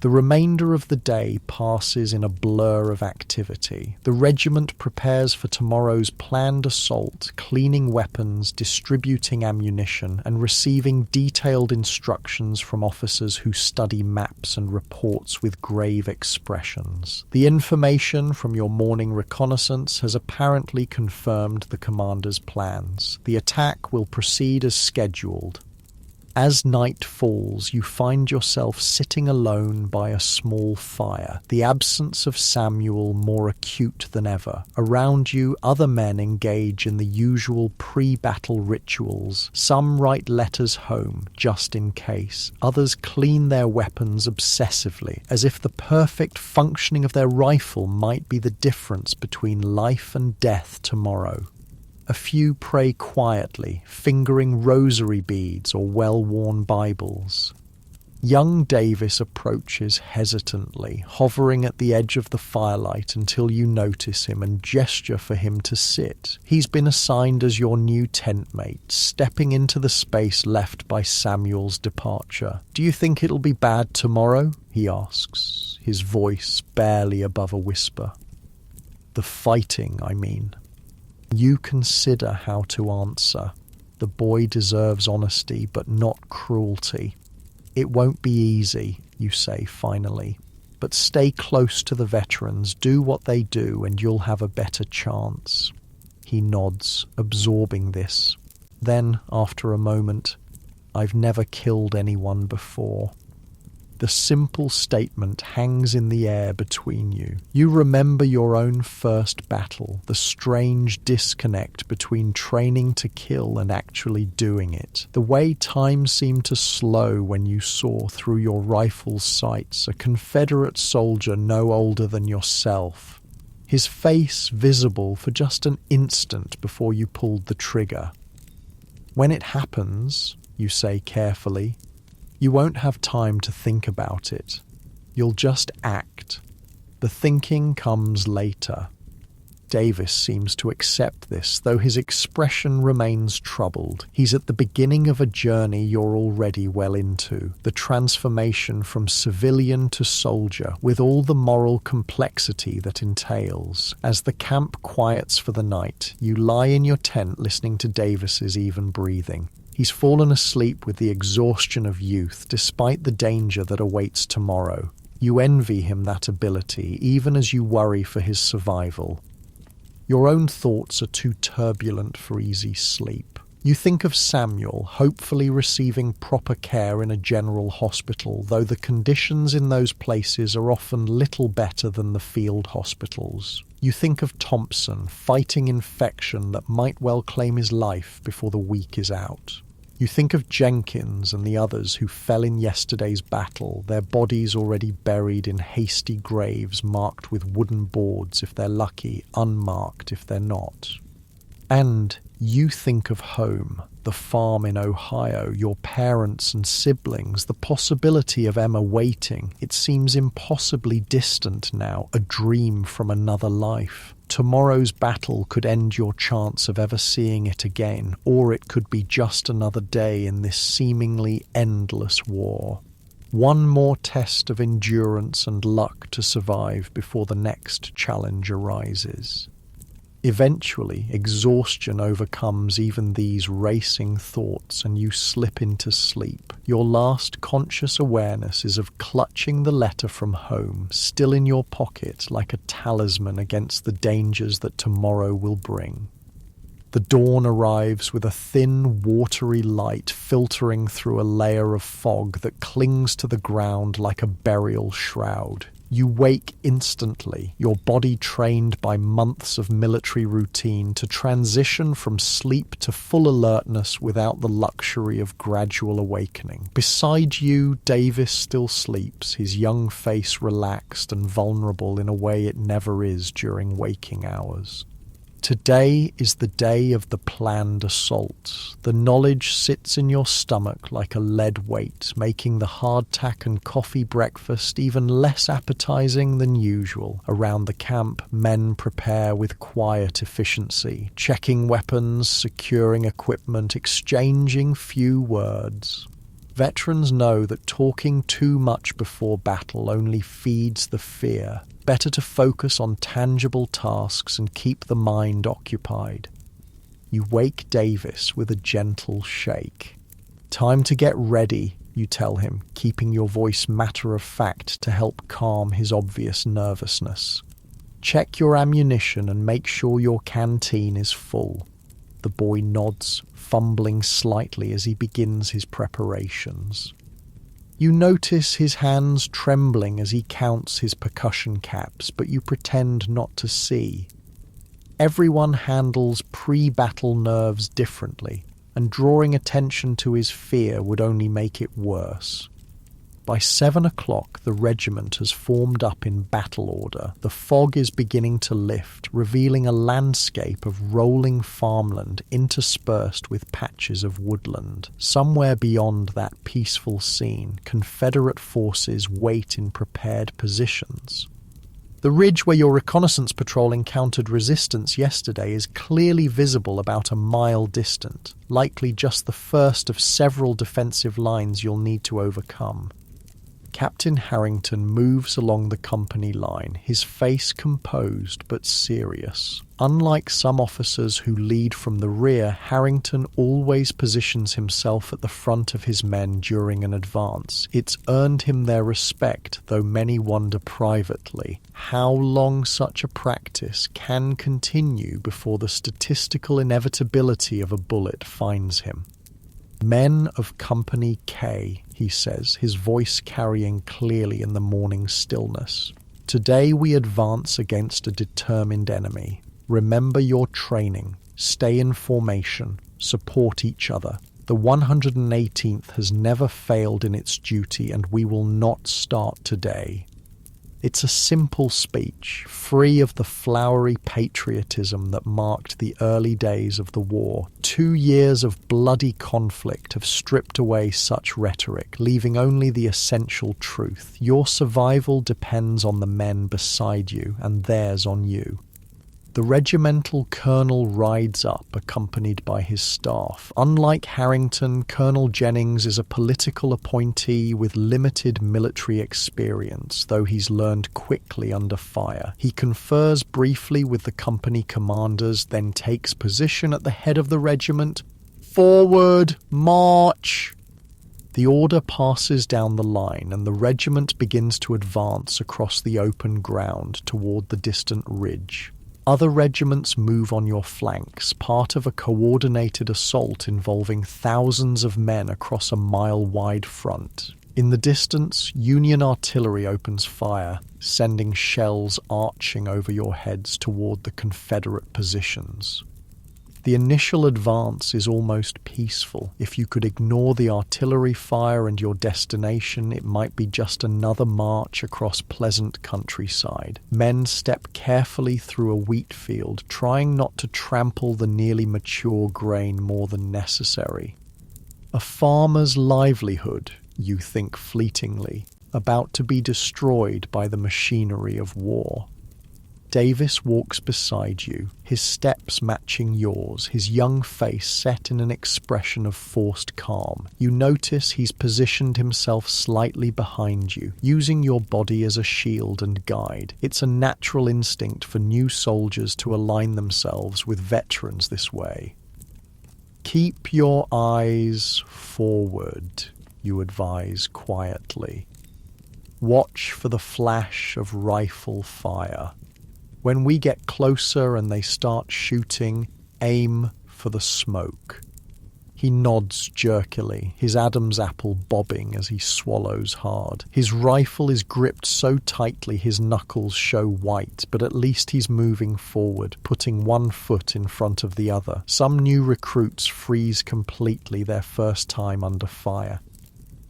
The remainder of the day passes in a blur of activity. The regiment prepares for tomorrow's planned assault, cleaning weapons, distributing ammunition, and receiving detailed instructions from officers who study maps and reports with grave expressions. The information from your morning reconnaissance has apparently confirmed the commander's plans. The attack will proceed as scheduled. As night falls, you find yourself sitting alone by a small fire, the absence of Samuel more acute than ever. Around you, other men engage in the usual pre-battle rituals. Some write letters home, just in case. Others clean their weapons obsessively, as if the perfect functioning of their rifle might be the difference between life and death tomorrow. A few pray quietly, fingering rosary beads or well-worn Bibles. Young Davis approaches hesitantly, hovering at the edge of the firelight until you notice him and gesture for him to sit. He's been assigned as your new tent mate, stepping into the space left by Samuel's departure. "Do you think it'll be bad tomorrow?" he asks, his voice barely above a whisper. "The fighting, I mean." You consider how to answer. The boy deserves honesty, but not cruelty. "It won't be easy," you say finally, "but stay close to the veterans, do what they do, and you'll have a better chance." He nods, absorbing this. Then, after a moment, "I've never killed anyone before." The simple statement hangs in the air between you. You remember your own first battle, the strange disconnect between training to kill and actually doing it. The way time seemed to slow when you saw through your rifle's sights a Confederate soldier no older than yourself. His face visible for just an instant before you pulled the trigger. "When it happens," you say carefully, "you won't have time to think about it. You'll just act. The thinking comes later." Davis seems to accept this, though his expression remains troubled. He's at the beginning of a journey you're already well into, the transformation from civilian to soldier, with all the moral complexity that entails. As the camp quiets for the night, you lie in your tent listening to Davis's even breathing. He's fallen asleep with the exhaustion of youth, despite the danger that awaits tomorrow. You envy him that ability, even as you worry for his survival. Your own thoughts are too turbulent for easy sleep. You think of Samuel, hopefully receiving proper care in a general hospital, though the conditions in those places are often little better than the field hospitals. You think of Thompson, fighting infection that might well claim his life before the week is out. You think of Jenkins and the others who fell in yesterday's battle, their bodies already buried in hasty graves marked with wooden boards if they're lucky, unmarked if they're not. And you think of home, the farm in Ohio, your parents and siblings, the possibility of Emma waiting. It seems impossibly distant now, a dream from another life. Tomorrow's battle could end your chance of ever seeing it again, or it could be just another day in this seemingly endless war. One more test of endurance and luck to survive before the next challenge arises. Eventually, exhaustion overcomes even these racing thoughts and you slip into sleep. Your last conscious awareness is of clutching the letter from home, still in your pocket like a talisman against the dangers that tomorrow will bring. The dawn arrives with a thin, watery light filtering through a layer of fog that clings to the ground like a burial shroud. You wake instantly, your body trained by months of military routine to transition from sleep to full alertness without the luxury of gradual awakening. Beside you, Davis still sleeps, his young face relaxed and vulnerable in a way it never is during waking hours. Today is the day of the planned assault. The knowledge sits in your stomach like a lead weight, making the hardtack and coffee breakfast even less appetizing than usual. Around the camp, men prepare with quiet efficiency, checking weapons, securing equipment, exchanging few words. Veterans know that talking too much before battle only feeds the fear. Better to focus on tangible tasks and keep the mind occupied. You wake Davis with a gentle shake. "Time to get ready," you tell him, keeping your voice matter-of-fact to help calm his obvious nervousness. "Check your ammunition and make sure your canteen is full." The boy nods, fumbling slightly as he begins his preparations. You notice his hands trembling as he counts his percussion caps, but you pretend not to see. Everyone handles pre-battle nerves differently, and drawing attention to his fear would only make it worse. By 7 o'clock, the regiment has formed up in battle order. The fog is beginning to lift, revealing a landscape of rolling farmland interspersed with patches of woodland. Somewhere beyond that peaceful scene, Confederate forces wait in prepared positions. The ridge where your reconnaissance patrol encountered resistance yesterday is clearly visible about a mile distant, likely just the first of several defensive lines you'll need to overcome. Captain Harrington moves along the company line, his face composed but serious. Unlike some officers who lead from the rear, Harrington always positions himself at the front of his men during an advance. It's earned him their respect, though many wonder privately how long such a practice can continue before the statistical inevitability of a bullet finds him. "Men of Company K," he says, his voice carrying clearly in the morning stillness. "Today we advance against a determined enemy. Remember your training. Stay in formation. Support each other. The 118th has never failed in its duty, and we will not start today." It's a simple speech, free of the flowery patriotism that marked the early days of the war. 2 years of bloody conflict have stripped away such rhetoric, leaving only the essential truth. Your survival depends on the men beside you, and theirs on you. The regimental colonel rides up, accompanied by his staff. Unlike Harrington, Colonel Jennings is a political appointee with limited military experience, though he's learned quickly under fire. He confers briefly with the company commanders, then takes position at the head of the regiment. "Forward, march!" The order passes down the line, and the regiment begins to advance across the open ground toward the distant ridge. Other regiments move on your flanks, part of a coordinated assault involving thousands of men across a mile-wide front. In the distance, Union artillery opens fire, sending shells arching over your heads toward the Confederate positions. The initial advance is almost peaceful. If you could ignore the artillery fire and your destination, it might be just another march across pleasant countryside. Men step carefully through a wheat field, trying not to trample the nearly mature grain more than necessary. A farmer's livelihood, you think fleetingly, about to be destroyed by the machinery of war. Davis walks beside you, his steps matching yours, his young face set in an expression of forced calm. You notice he's positioned himself slightly behind you, using your body as a shield and guide. It's a natural instinct for new soldiers to align themselves with veterans this way. "Keep your eyes forward," you advise quietly. "Watch for the flash of rifle fire. When we get closer and they start shooting, aim for the smoke." He nods jerkily, his Adam's apple bobbing as he swallows hard. His rifle is gripped so tightly his knuckles show white, but at least he's moving forward, putting one foot in front of the other. Some new recruits freeze completely their first time under fire.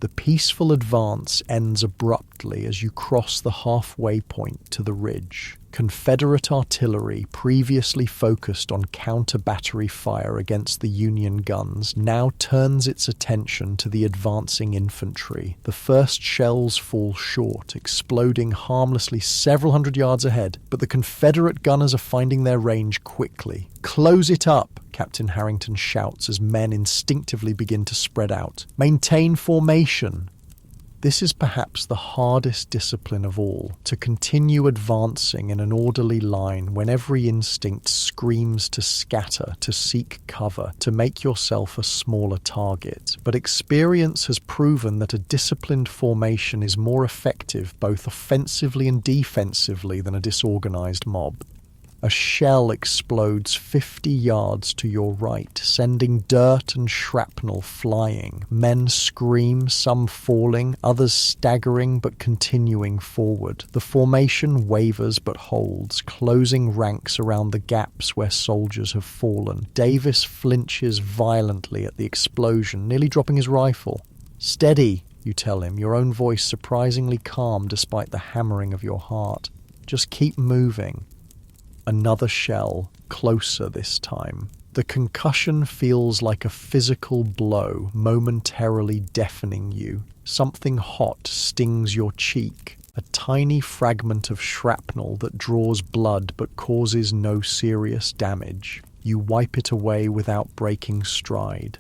The peaceful advance ends abruptly as you cross the halfway point to the ridge. Confederate artillery, previously focused on counter-battery fire against the Union guns, now turns its attention to the advancing infantry. The first shells fall short, exploding harmlessly several hundred yards ahead, but the Confederate gunners are finding their range quickly. "Close it up," Captain Harrington shouts as men instinctively begin to spread out. Maintain formation. This is perhaps the hardest discipline of all, to continue advancing in an orderly line when every instinct screams to scatter, to seek cover, to make yourself a smaller target. But experience has proven that a disciplined formation is more effective both offensively and defensively than a disorganized mob. A shell explodes 50 yards to your right, sending dirt and shrapnel flying. Men scream, some falling, others staggering but continuing forward. The formation wavers but holds, closing ranks around the gaps where soldiers have fallen. Davis flinches violently at the explosion, nearly dropping his rifle. "Steady," you tell him, your own voice surprisingly calm despite the hammering of your heart. "Just keep moving." Another shell, closer this time. The concussion feels like a physical blow, momentarily deafening you. Something hot stings your cheek, a tiny fragment of shrapnel that draws blood but causes no serious damage. You wipe it away without breaking stride.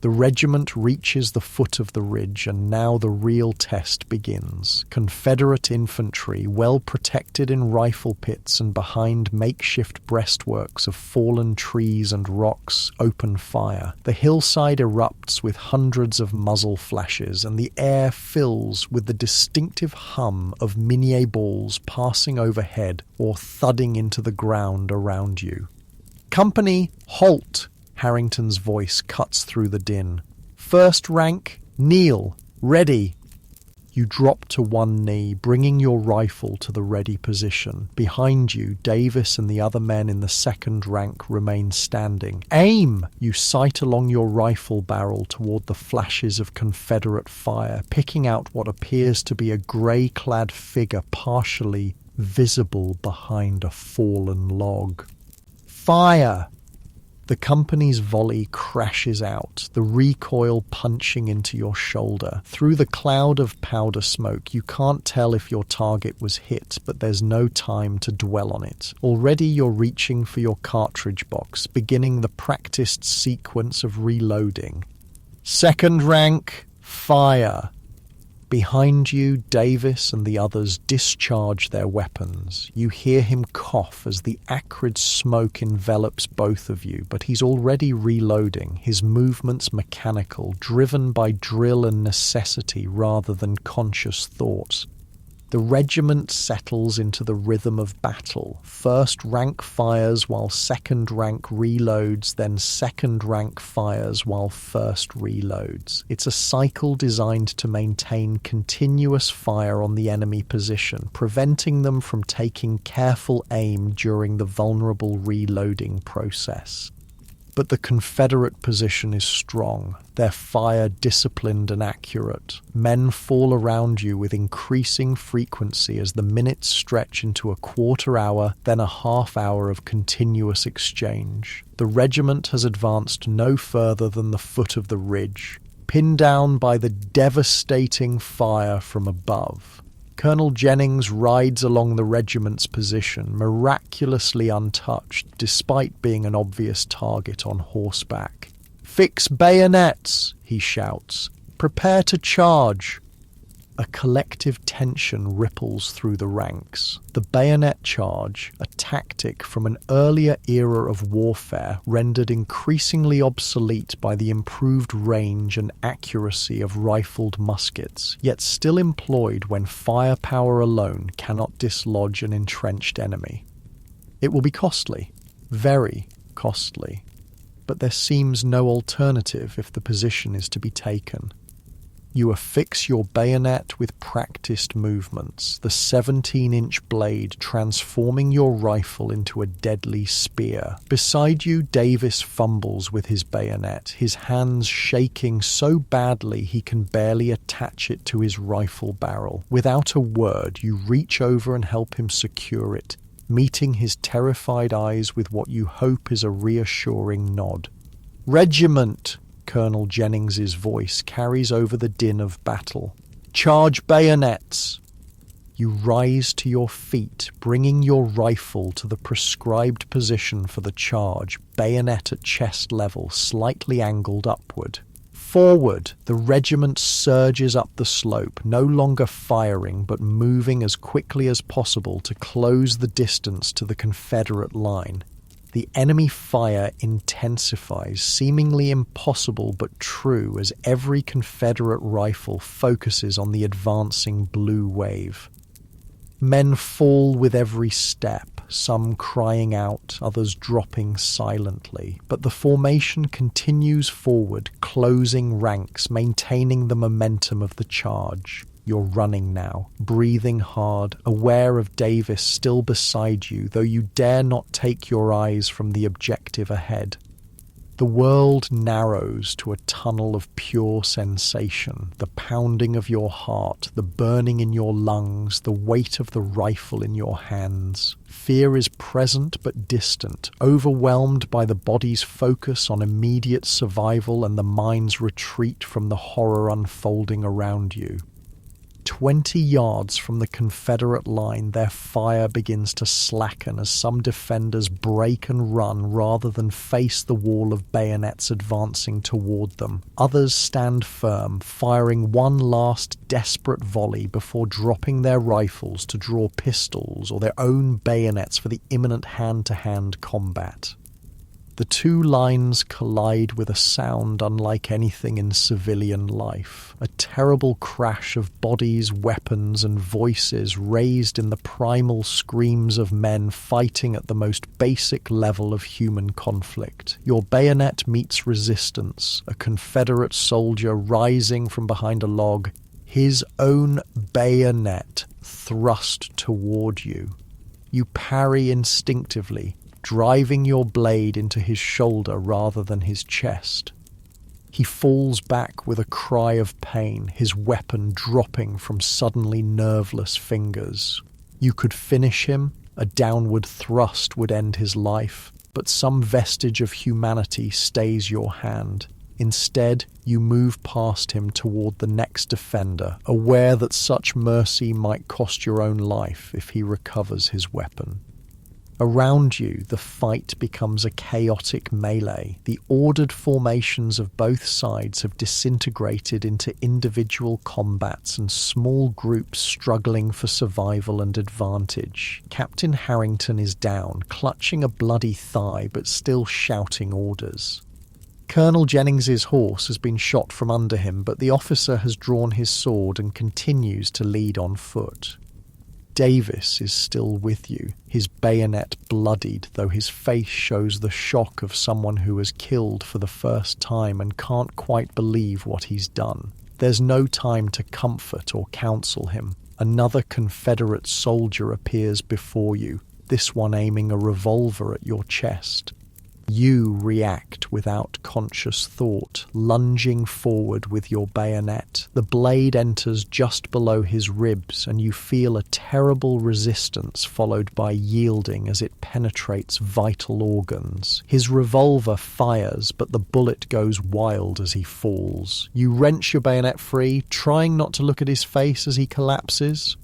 The regiment reaches the foot of the ridge, and now the real test begins. Confederate infantry, well protected in rifle pits and behind makeshift breastworks of fallen trees and rocks, open fire. The hillside erupts with hundreds of muzzle flashes, and the air fills with the distinctive hum of minié balls passing overhead or thudding into the ground around you. "Company, halt!" Harrington's voice cuts through the din. "First rank, kneel, ready." You drop to one knee, bringing your rifle to the ready position. Behind you, Davis and the other men in the second rank remain standing. "Aim!" You sight along your rifle barrel toward the flashes of Confederate fire, picking out what appears to be a grey-clad figure partially visible behind a fallen log. "Fire!" The company's volley crashes out, the recoil punching into your shoulder. Through the cloud of powder smoke, you can't tell if your target was hit, but there's no time to dwell on it. Already you're reaching for your cartridge box, beginning the practiced sequence of reloading. Second rank, fire! Behind you, Davis and the others discharge their weapons. You hear him cough as the acrid smoke envelops both of you, but he's already reloading, his movements mechanical, driven by drill and necessity rather than conscious thought. The regiment settles into the rhythm of battle. First rank fires while second rank reloads, then second rank fires while first reloads. It's a cycle designed to maintain continuous fire on the enemy position, preventing them from taking careful aim during the vulnerable reloading process. But the Confederate position is strong, their fire disciplined and accurate. Men fall around you with increasing frequency as the minutes stretch into a quarter hour, then a half hour of continuous exchange. The regiment has advanced no further than the foot of the ridge, pinned down by the devastating fire from above. Colonel Jennings rides along the regiment's position, miraculously untouched, despite being an obvious target on horseback. "Fix bayonets!" he shouts. "Prepare to charge!" A collective tension ripples through the ranks. The bayonet charge, a tactic from an earlier era of warfare rendered increasingly obsolete by the improved range and accuracy of rifled muskets, yet still employed when firepower alone cannot dislodge an entrenched enemy. It will be costly, very costly, but there seems no alternative if the position is to be taken. You affix your bayonet with practiced movements, the 17-inch blade transforming your rifle into a deadly spear. Beside you, Davis fumbles with his bayonet, his hands shaking so badly he can barely attach it to his rifle barrel. Without a word, you reach over and help him secure it, meeting his terrified eyes with what you hope is a reassuring nod. "Regiment!" Colonel Jennings's voice carries over the din of battle. "Charge bayonets!" You rise to your feet, bringing your rifle to the prescribed position for the charge, bayonet at chest level, slightly angled upward. Forward, the regiment surges up the slope, no longer firing but moving as quickly as possible to close the distance to the Confederate line. The enemy fire intensifies, seemingly impossible but true, as every Confederate rifle focuses on the advancing blue wave. Men fall with every step, some crying out, others dropping silently, but the formation continues forward, closing ranks, maintaining the momentum of the charge. You're running now, breathing hard, aware of Davis still beside you, though you dare not take your eyes from the objective ahead. The world narrows to a tunnel of pure sensation, the pounding of your heart, the burning in your lungs, the weight of the rifle in your hands. Fear is present but distant, overwhelmed by the body's focus on immediate survival and the mind's retreat from the horror unfolding around you. 20 yards from the Confederate line, their fire begins to slacken as some defenders break and run rather than face the wall of bayonets advancing toward them. Others stand firm, firing one last desperate volley before dropping their rifles to draw pistols or their own bayonets for the imminent hand-to-hand combat. The two lines collide with a sound unlike anything in civilian life, a terrible crash of bodies, weapons, and voices raised in the primal screams of men fighting at the most basic level of human conflict. Your bayonet meets resistance, a Confederate soldier rising from behind a log, his own bayonet thrust toward you. You parry instinctively, driving your blade into his shoulder rather than his chest. He falls back with a cry of pain, his weapon dropping from suddenly nerveless fingers. You could finish him, a downward thrust would end his life, but some vestige of humanity stays your hand. Instead, you move past him toward the next defender, aware that such mercy might cost your own life if he recovers his weapon. Around you, the fight becomes a chaotic melee. The ordered formations of both sides have disintegrated into individual combats and small groups struggling for survival and advantage. Captain Harrington is down, clutching a bloody thigh but still shouting orders. Colonel Jennings's horse has been shot from under him, but the officer has drawn his sword and continues to lead on foot. Davis is still with you, his bayonet bloodied, though his face shows the shock of someone who has killed for the first time and can't quite believe what he's done. There's no time to comfort or counsel him. Another Confederate soldier appears before you, this one aiming a revolver at your chest. You react without conscious thought, lunging forward with your bayonet. The blade enters just below his ribs, and you feel a terrible resistance followed by yielding as it penetrates vital organs. His revolver fires, but the bullet goes wild as he falls. You wrench your bayonet free, trying not to look at his face as he collapses.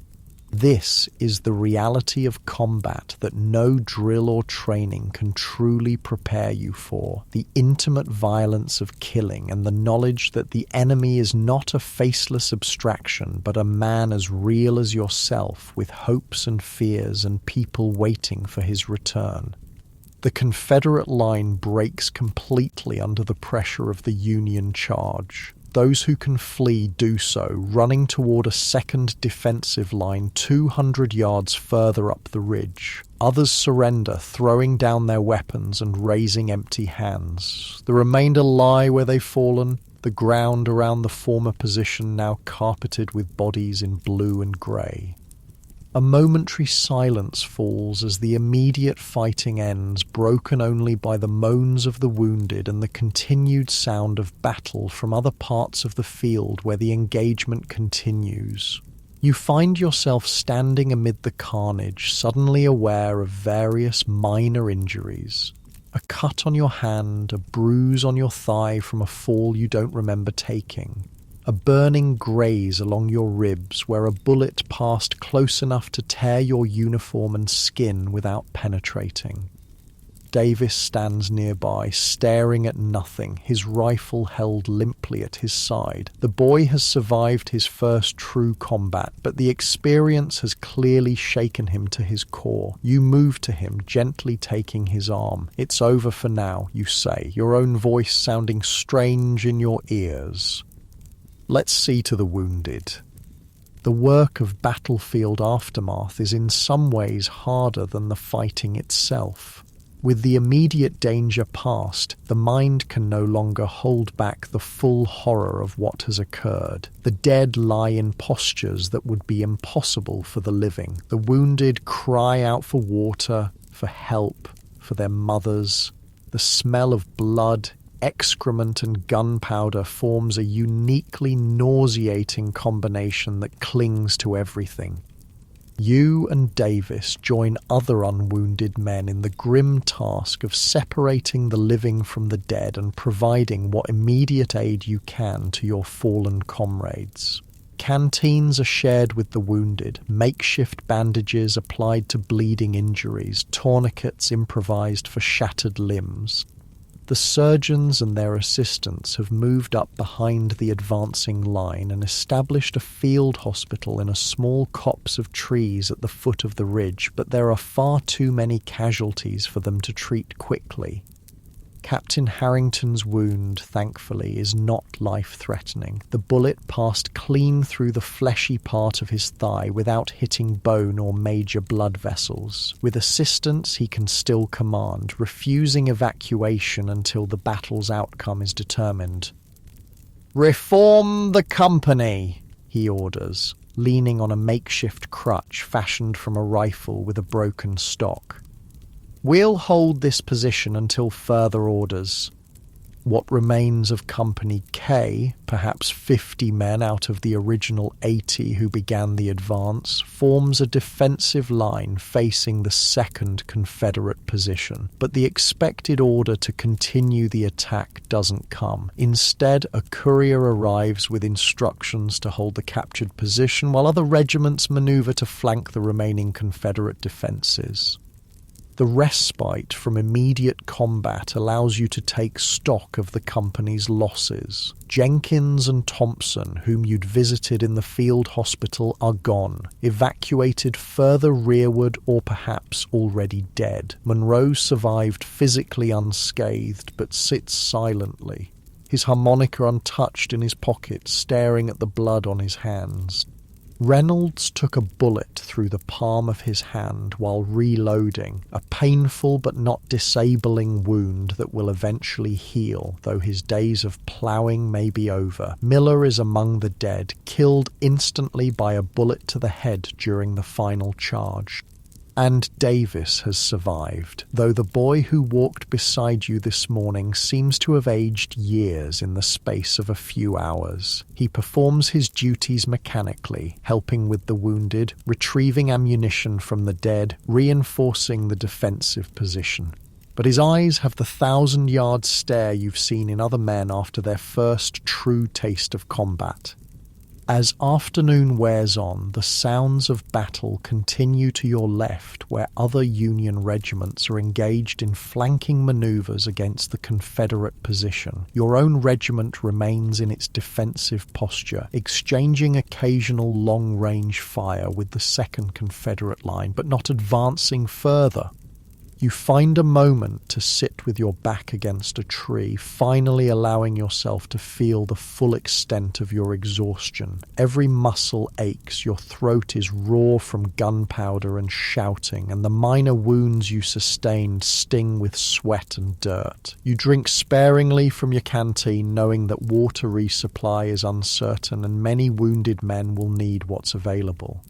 This is the reality of combat that no drill or training can truly prepare you for. The intimate violence of killing and the knowledge that the enemy is not a faceless abstraction, but a man as real as yourself, with hopes and fears and people waiting for his return. The Confederate line breaks completely under the pressure of the Union charge. Those who can flee do so, running toward a second defensive line 200 yards further up the ridge. Others surrender, throwing down their weapons and raising empty hands. The remainder lie where they've fallen, the ground around the former position now carpeted with bodies in blue and grey. A momentary silence falls as the immediate fighting ends, broken only by the moans of the wounded and the continued sound of battle from other parts of the field where the engagement continues. You find yourself standing amid the carnage, suddenly aware of various minor injuries. A cut on your hand, a bruise on your thigh from a fall you don't remember taking. a burning graze along your ribs where a bullet passed close enough to tear your uniform and skin without penetrating. Davis stands nearby, staring at nothing, his rifle held limply at his side. The boy has survived his first true combat, but the experience has clearly shaken him to his core. You move to him, gently taking his arm. "It's over for now," you say, your own voice sounding strange in your ears. Let's see to the wounded. The work of battlefield aftermath is in some ways harder than the fighting itself. With the immediate danger past, the mind can no longer hold back the full horror of what has occurred. The dead lie in postures that would be impossible for the living. The wounded cry out for water, for help, for their mothers. The smell of blood, excrement and gunpowder forms a uniquely nauseating combination that clings to everything. You and Davis join other unwounded men in the grim task of separating the living from the dead and providing what immediate aid you can to your fallen comrades. Canteens are shared with the wounded, makeshift bandages applied to bleeding injuries, tourniquets improvised for shattered limbs. The surgeons and their assistants have moved up behind the advancing line and established a field hospital in a small copse of trees at the foot of the ridge, but there are far too many casualties for them to treat quickly. Captain Harrington's wound, thankfully, is not life-threatening. The bullet passed clean through the fleshy part of his thigh without hitting bone or major blood vessels. With assistance, he can still command, refusing evacuation until the battle's outcome is determined. "Reform the company," he orders, leaning on a makeshift crutch fashioned from a rifle with a broken stock. "We'll hold this position until further orders." What remains of Company K, perhaps 50 men out of the original 80 who began the advance, forms a defensive line facing the second Confederate position. But the expected order to continue the attack doesn't come. Instead, a courier arrives with instructions to hold the captured position while other regiments maneuver to flank the remaining Confederate defenses. The respite from immediate combat allows you to take stock of the company's losses. Jenkins and Thompson, whom you'd visited in the field hospital, are gone, evacuated further rearward or perhaps already dead. Monroe survived physically unscathed but sits silently, his harmonica untouched in his pocket, staring at the blood on his hands. Reynolds took a bullet through the palm of his hand while reloading, a painful but not disabling wound that will eventually heal, though his days of ploughing may be over. Miller is among the dead, killed instantly by a bullet to the head during the final charge. And Davis has survived, though the boy who walked beside you this morning seems to have aged years in the space of a few hours. He performs his duties mechanically, helping with the wounded, retrieving ammunition from the dead, reinforcing the defensive position. But his eyes have the 1,000-yard stare you've seen in other men after their first true taste of combat. As afternoon wears on, the sounds of battle continue to your left, where other Union regiments are engaged in flanking maneuvers against the Confederate position. Your own regiment remains in its defensive posture, exchanging occasional long-range fire with the 2nd Confederate line, but not advancing further. You find a moment to sit with your back against a tree, finally allowing yourself to feel the full extent of your exhaustion. Every muscle aches, your throat is raw from gunpowder and shouting, and the minor wounds you sustained sting with sweat and dirt. You drink sparingly from your canteen, knowing that water resupply is uncertain and many wounded men will need what's available.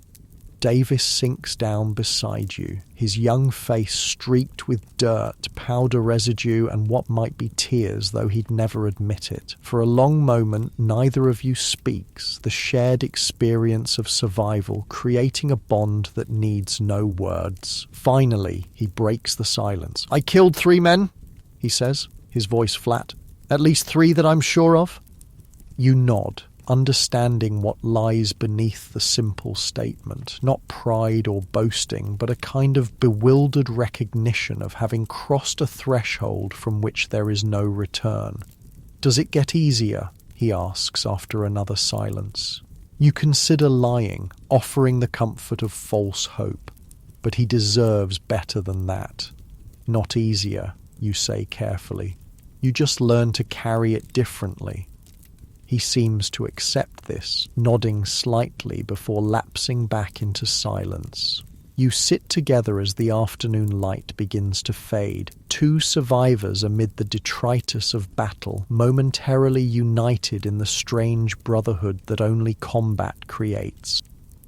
Davis sinks down beside you, his young face streaked with dirt, powder residue, and what might be tears, though he'd never admit it. For a long moment, neither of you speaks, the shared experience of survival creating a bond that needs no words. Finally, he breaks the silence. "I killed 3 men, he says, his voice flat. "At least 3 that I'm sure of." You nod. understanding what lies beneath the simple statement, not pride or boasting, but a kind of bewildered recognition of having crossed a threshold from which there is no return. "Does it get easier?" he asks after another silence. You consider lying, offering the comfort of false hope, but he deserves better than that. "Not easier," you say carefully. "You just learn to carry it differently." He seems to accept this, nodding slightly before lapsing back into silence. You sit together as the afternoon light begins to fade, two survivors amid the detritus of battle, momentarily united in the strange brotherhood that only combat creates.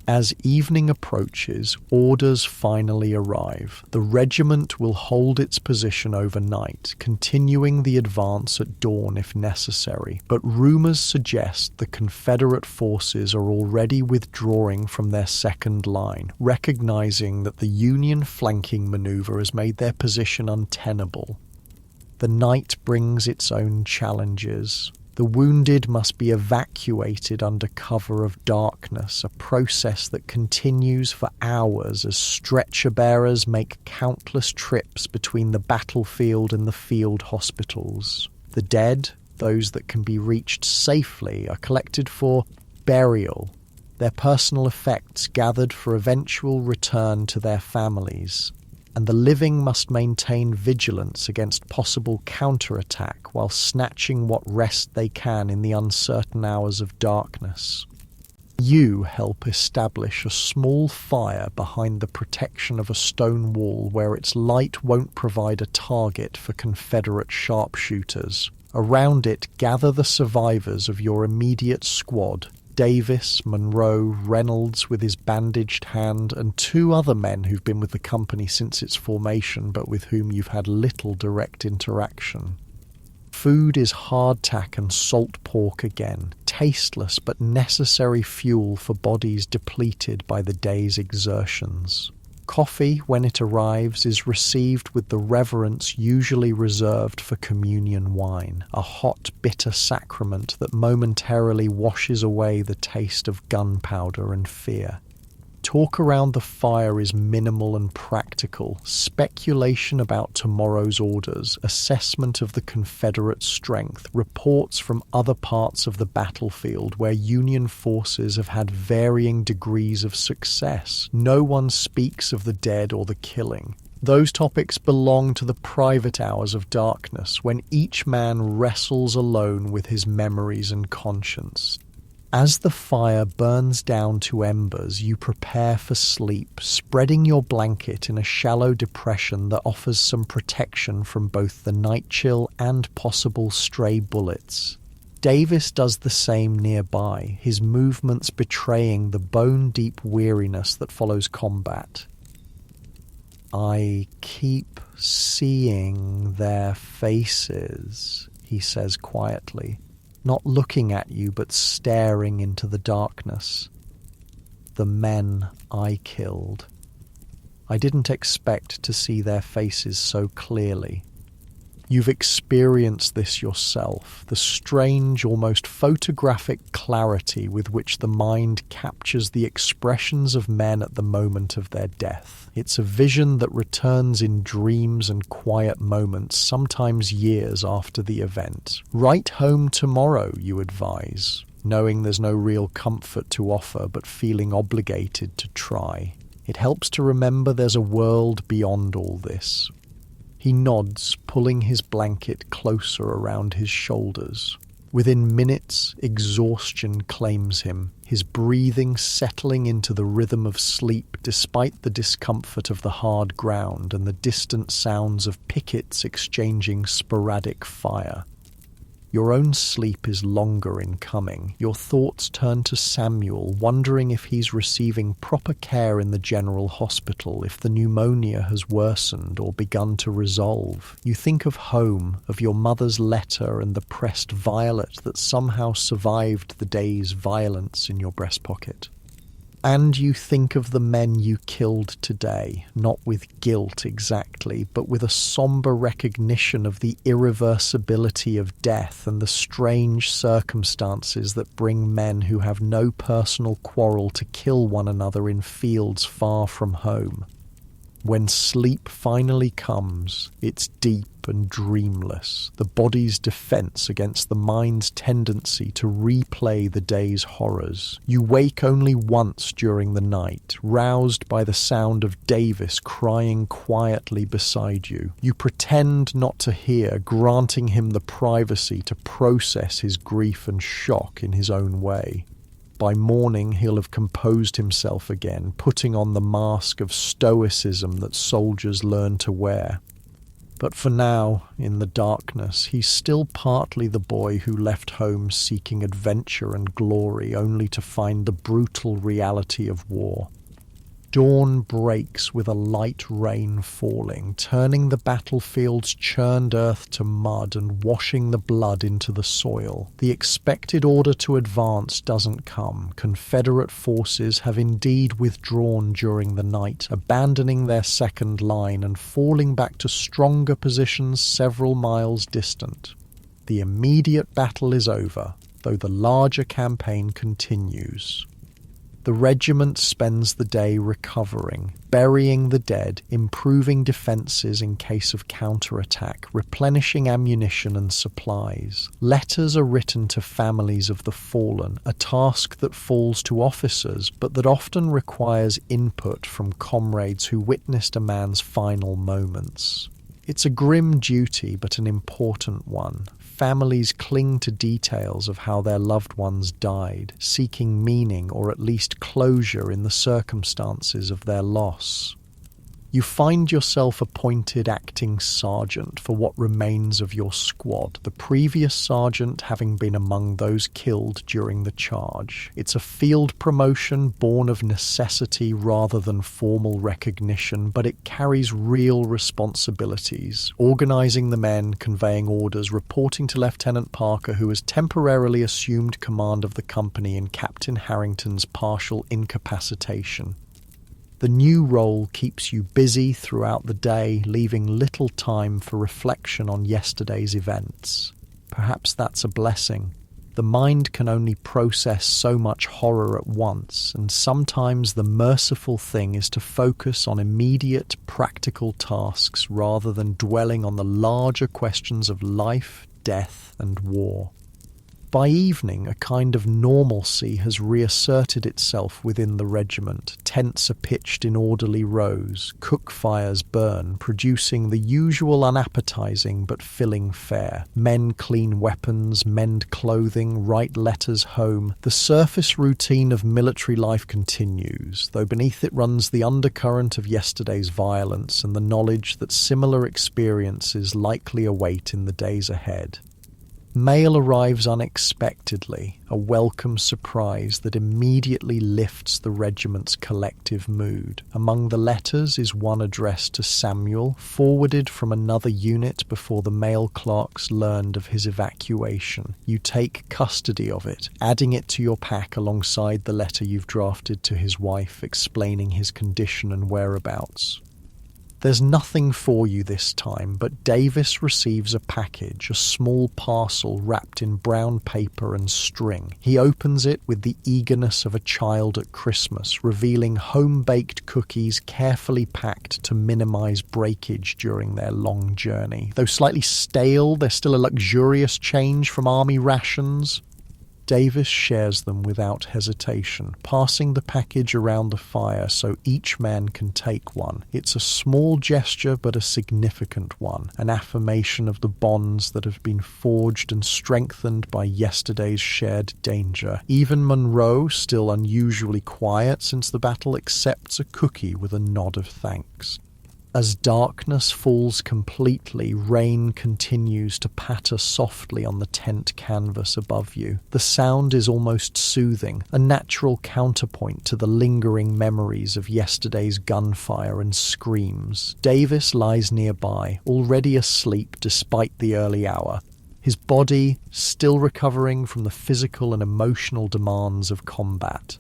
As evening approaches, orders finally arrive. The regiment will hold its position overnight, continuing the advance at dawn if necessary, but rumors suggest the Confederate forces are already withdrawing from their second line, recognizing that the Union flanking maneuver has made their position untenable. The night brings its own challenges. The wounded must be evacuated under cover of darkness, a process that continues for hours as stretcher bearers make countless trips between the battlefield and the field hospitals. The dead, those that can be reached safely, are collected for burial, their personal effects gathered for eventual return to their families. And the living must maintain vigilance against possible counterattack while snatching what rest they can in the uncertain hours of darkness. You help establish a small fire behind the protection of a stone wall where its light won't provide a target for Confederate sharpshooters. Around it gather the survivors of your immediate squad, Davis, Monroe, Reynolds with his bandaged hand, and two other men who've been with the company since its formation but with whom you've had little direct interaction. Food is hardtack and salt pork again, tasteless but necessary fuel for bodies depleted by the day's exertions. Coffee, when it arrives, is received with the reverence usually reserved for communion wine, a hot, bitter sacrament that momentarily washes away the taste of gunpowder and fear. Talk around the fire is minimal and practical. Speculation about tomorrow's orders, assessment of the Confederate strength, reports from other parts of the battlefield where Union forces have had varying degrees of success. No one speaks of the dead or the killing. Those topics belong to the private hours of darkness, when each man wrestles alone with his memories and conscience. As the fire burns down to embers, you prepare for sleep, spreading your blanket in a shallow depression that offers some protection from both the night chill and possible stray bullets. Davis does the same nearby, his movements betraying the bone-deep weariness that follows combat. "I keep seeing their faces," he says quietly. Not looking at you, but staring into the darkness. "The men I killed. I didn't expect to see their faces so clearly. You've experienced this yourself, the strange, almost photographic clarity with which the mind captures the expressions of men at the moment of their death. It's a vision that returns in dreams and quiet moments, sometimes years after the event. Write home tomorrow, you advise, knowing there's no real comfort to offer, but feeling obligated to try. It helps to remember there's a world beyond all this. He nods, pulling his blanket closer around his shoulders. Within minutes, exhaustion claims him, his breathing settling into the rhythm of sleep despite the discomfort of the hard ground and the distant sounds of pickets exchanging sporadic fire. Your own sleep is longer in coming. Your thoughts turn to Samuel, wondering if he's receiving proper care in the general hospital, if the pneumonia has worsened or begun to resolve. You think of home, of your mother's letter and the pressed violet that somehow survived the day's violence in your breast pocket. And you think of the men you killed today, not with guilt exactly, but with a somber recognition of the irreversibility of death and the strange circumstances that bring men who have no personal quarrel to kill one another in fields far from home. When sleep finally comes, it's deep and dreamless, the body's defense against the mind's tendency to replay the day's horrors. You wake only once during the night, roused by the sound of Davis crying quietly beside you. You pretend not to hear, granting him the privacy to process his grief and shock in his own way. By morning, he'll have composed himself again, putting on the mask of stoicism that soldiers learn to wear. But for now, in the darkness, he's still partly the boy who left home seeking adventure and glory, only to find the brutal reality of war. Dawn breaks with a light rain falling, turning the battlefield's churned earth to mud and washing the blood into the soil. The expected order to advance doesn't come. Confederate forces have indeed withdrawn during the night, abandoning their second line and falling back to stronger positions several miles distant. The immediate battle is over, though the larger campaign continues. The regiment spends the day recovering, burying the dead, improving defences in case of counterattack, replenishing ammunition and supplies. Letters are written to families of the fallen, a task that falls to officers, but that often requires input from comrades who witnessed a man's final moments. It's a grim duty, but an important one. Families cling to details of how their loved ones died, seeking meaning or at least closure in the circumstances of their loss. You find yourself appointed acting sergeant for what remains of your squad, the previous sergeant having been among those killed during the charge. It's a field promotion born of necessity rather than formal recognition, but it carries real responsibilities. Organising the men, conveying orders, reporting to Lieutenant Parker, who has temporarily assumed command of the company in Captain Harrington's partial incapacitation. The new role keeps you busy throughout the day, leaving little time for reflection on yesterday's events. Perhaps that's a blessing. The mind can only process so much horror at once, and sometimes the merciful thing is to focus on immediate, practical tasks rather than dwelling on the larger questions of life, death, and war. By evening, a kind of normalcy has reasserted itself within the regiment. Tents are pitched in orderly rows, cook fires burn, producing the usual unappetizing but filling fare. Men clean weapons, mend clothing, write letters home. The surface routine of military life continues, though beneath it runs the undercurrent of yesterday's violence and the knowledge that similar experiences likely await in the days ahead. Mail arrives unexpectedly, a welcome surprise that immediately lifts the regiment's collective mood. Among the letters is one addressed to Samuel, forwarded from another unit before the mail clerks learned of his evacuation. You take custody of it, adding it to your pack alongside the letter you've drafted to his wife explaining his condition and whereabouts. There's nothing for you this time, but Davis receives a package, a small parcel wrapped in brown paper and string. He opens it with the eagerness of a child at Christmas, revealing home-baked cookies carefully packed to minimize breakage during their long journey. Though slightly stale, they're still a luxurious change from army rations. Davis shares them without hesitation, passing the package around the fire so each man can take one. It's a small gesture but a significant one, an affirmation of the bonds that have been forged and strengthened by yesterday's shared danger. Even Monroe, still unusually quiet since the battle, accepts a cookie with a nod of thanks. As darkness falls completely, rain continues to patter softly on the tent canvas above you. The sound is almost soothing, a natural counterpoint to the lingering memories of yesterday's gunfire and screams. Davis lies nearby, already asleep despite the early hour, his body still recovering from the physical and emotional demands of combat.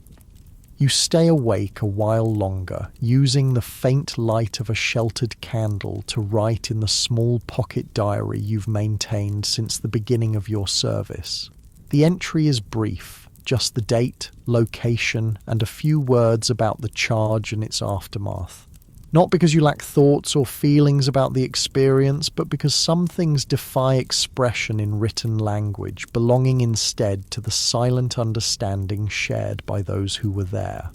You stay awake a while longer, using the faint light of a sheltered candle to write in the small pocket diary you've maintained since the beginning of your service. The entry is brief, just the date, location, and a few words about the charge and its aftermath. Not because you lack thoughts or feelings about the experience, but because some things defy expression in written language, belonging instead to the silent understanding shared by those who were there.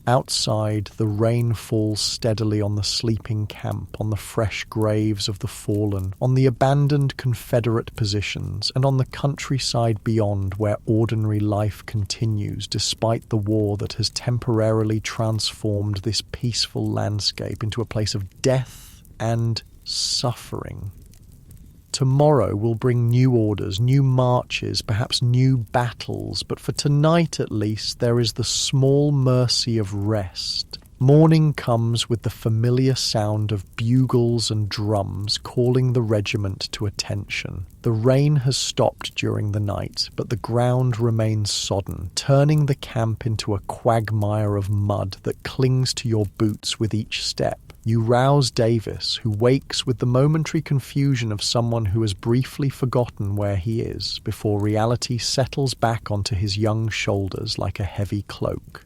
Outside, the rain falls steadily on the sleeping camp, on the fresh graves of the fallen, on the abandoned Confederate positions, and on the countryside beyond where ordinary life continues despite the war that has temporarily transformed this peaceful landscape into a place of death and suffering. Tomorrow will bring new orders, new marches, perhaps new battles, but for tonight at least there is the small mercy of rest. Morning comes with the familiar sound of bugles and drums calling the regiment to attention. The rain has stopped during the night, but the ground remains sodden, turning the camp into a quagmire of mud that clings to your boots with each step. You rouse Davis, who wakes with the momentary confusion of someone who has briefly forgotten where he is, before reality settles back onto his young shoulders like a heavy cloak.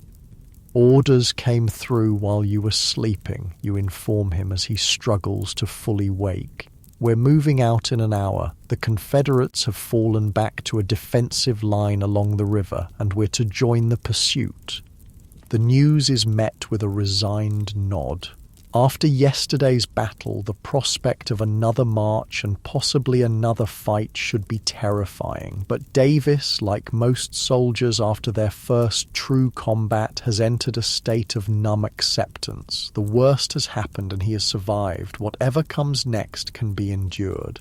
Orders came through while you were sleeping, you inform him as he struggles to fully wake. We're moving out in an hour. The Confederates have fallen back to a defensive line along the river, and we're to join the pursuit. The news is met with a resigned nod. After yesterday's battle, the prospect of another march and possibly another fight should be terrifying, but Davis, like most soldiers after their first true combat, has entered a state of numb acceptance. The worst has happened and he has survived. Whatever comes next can be endured.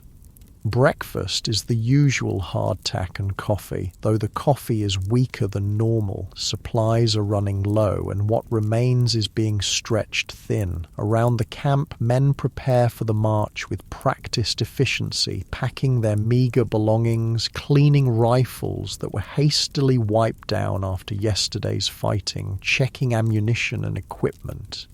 Breakfast is the usual hardtack and coffee, though the coffee is weaker than normal. Supplies are running low, and what remains is being stretched thin. Around the camp, men prepare for the march with practiced efficiency, packing their meager belongings, cleaning rifles that were hastily wiped down after yesterday's fighting, checking ammunition and equipment.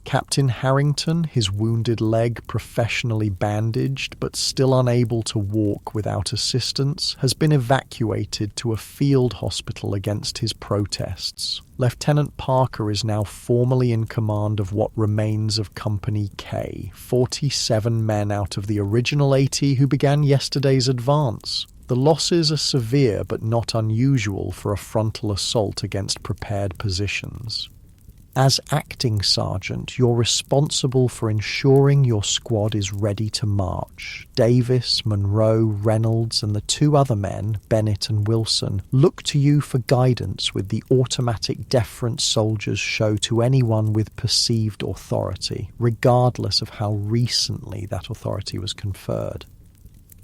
Captain Harrington, his wounded leg professionally bandaged but still unable to walk without assistance, has been evacuated to a field hospital against his protests. Lieutenant Parker is now formally in command of what remains of Company K, 47 men out of the original 80 who began yesterday's advance. The losses are severe but not unusual for a frontal assault against prepared positions. As acting sergeant, you're responsible for ensuring your squad is ready to march. Davis, Monroe, Reynolds, and the two other men, Bennett and Wilson, look to you for guidance with the automatic deference soldiers show to anyone with perceived authority, regardless of how recently that authority was conferred.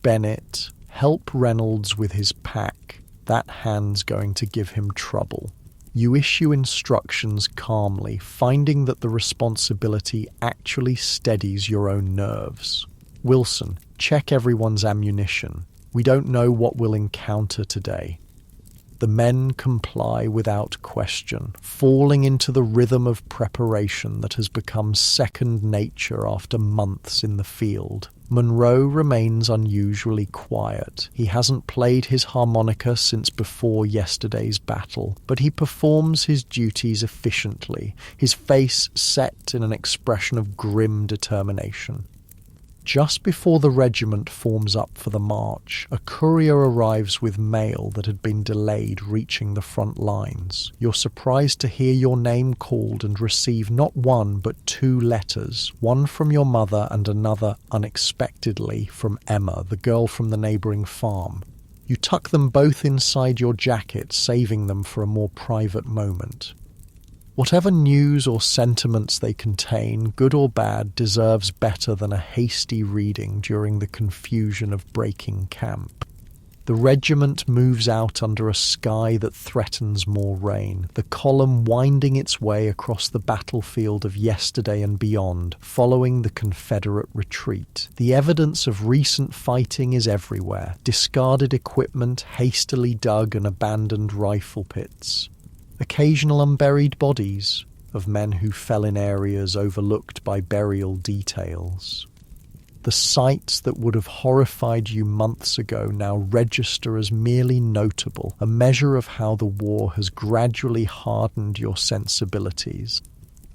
Bennett, help Reynolds with his pack. That hand's going to give him trouble. You issue instructions calmly, finding that the responsibility actually steadies your own nerves. Wilson, check everyone's ammunition. We don't know what we'll encounter today. The men comply without question, falling into the rhythm of preparation that has become second nature after months in the field. Monroe remains unusually quiet. He hasn't played his harmonica since before yesterday's battle, but he performs his duties efficiently, his face set in an expression of grim determination. Just before the regiment forms up for the march, a courier arrives with mail that had been delayed reaching the front lines. You're surprised to hear your name called and receive not one but two letters, one from your mother and another, unexpectedly, from Emma, the girl from the neighbouring farm. You tuck them both inside your jacket, saving them for a more private moment. Whatever news or sentiments they contain, good or bad, deserves better than a hasty reading during the confusion of breaking camp. The regiment moves out under a sky that threatens more rain, the column winding its way across the battlefield of yesterday and beyond, following the Confederate retreat. The evidence of recent fighting is everywhere: discarded equipment, hastily dug and abandoned rifle pits. Occasional unburied bodies of men who fell in areas overlooked by burial details. The sights that would have horrified you months ago now register as merely notable, a measure of how the war has gradually hardened your sensibilities.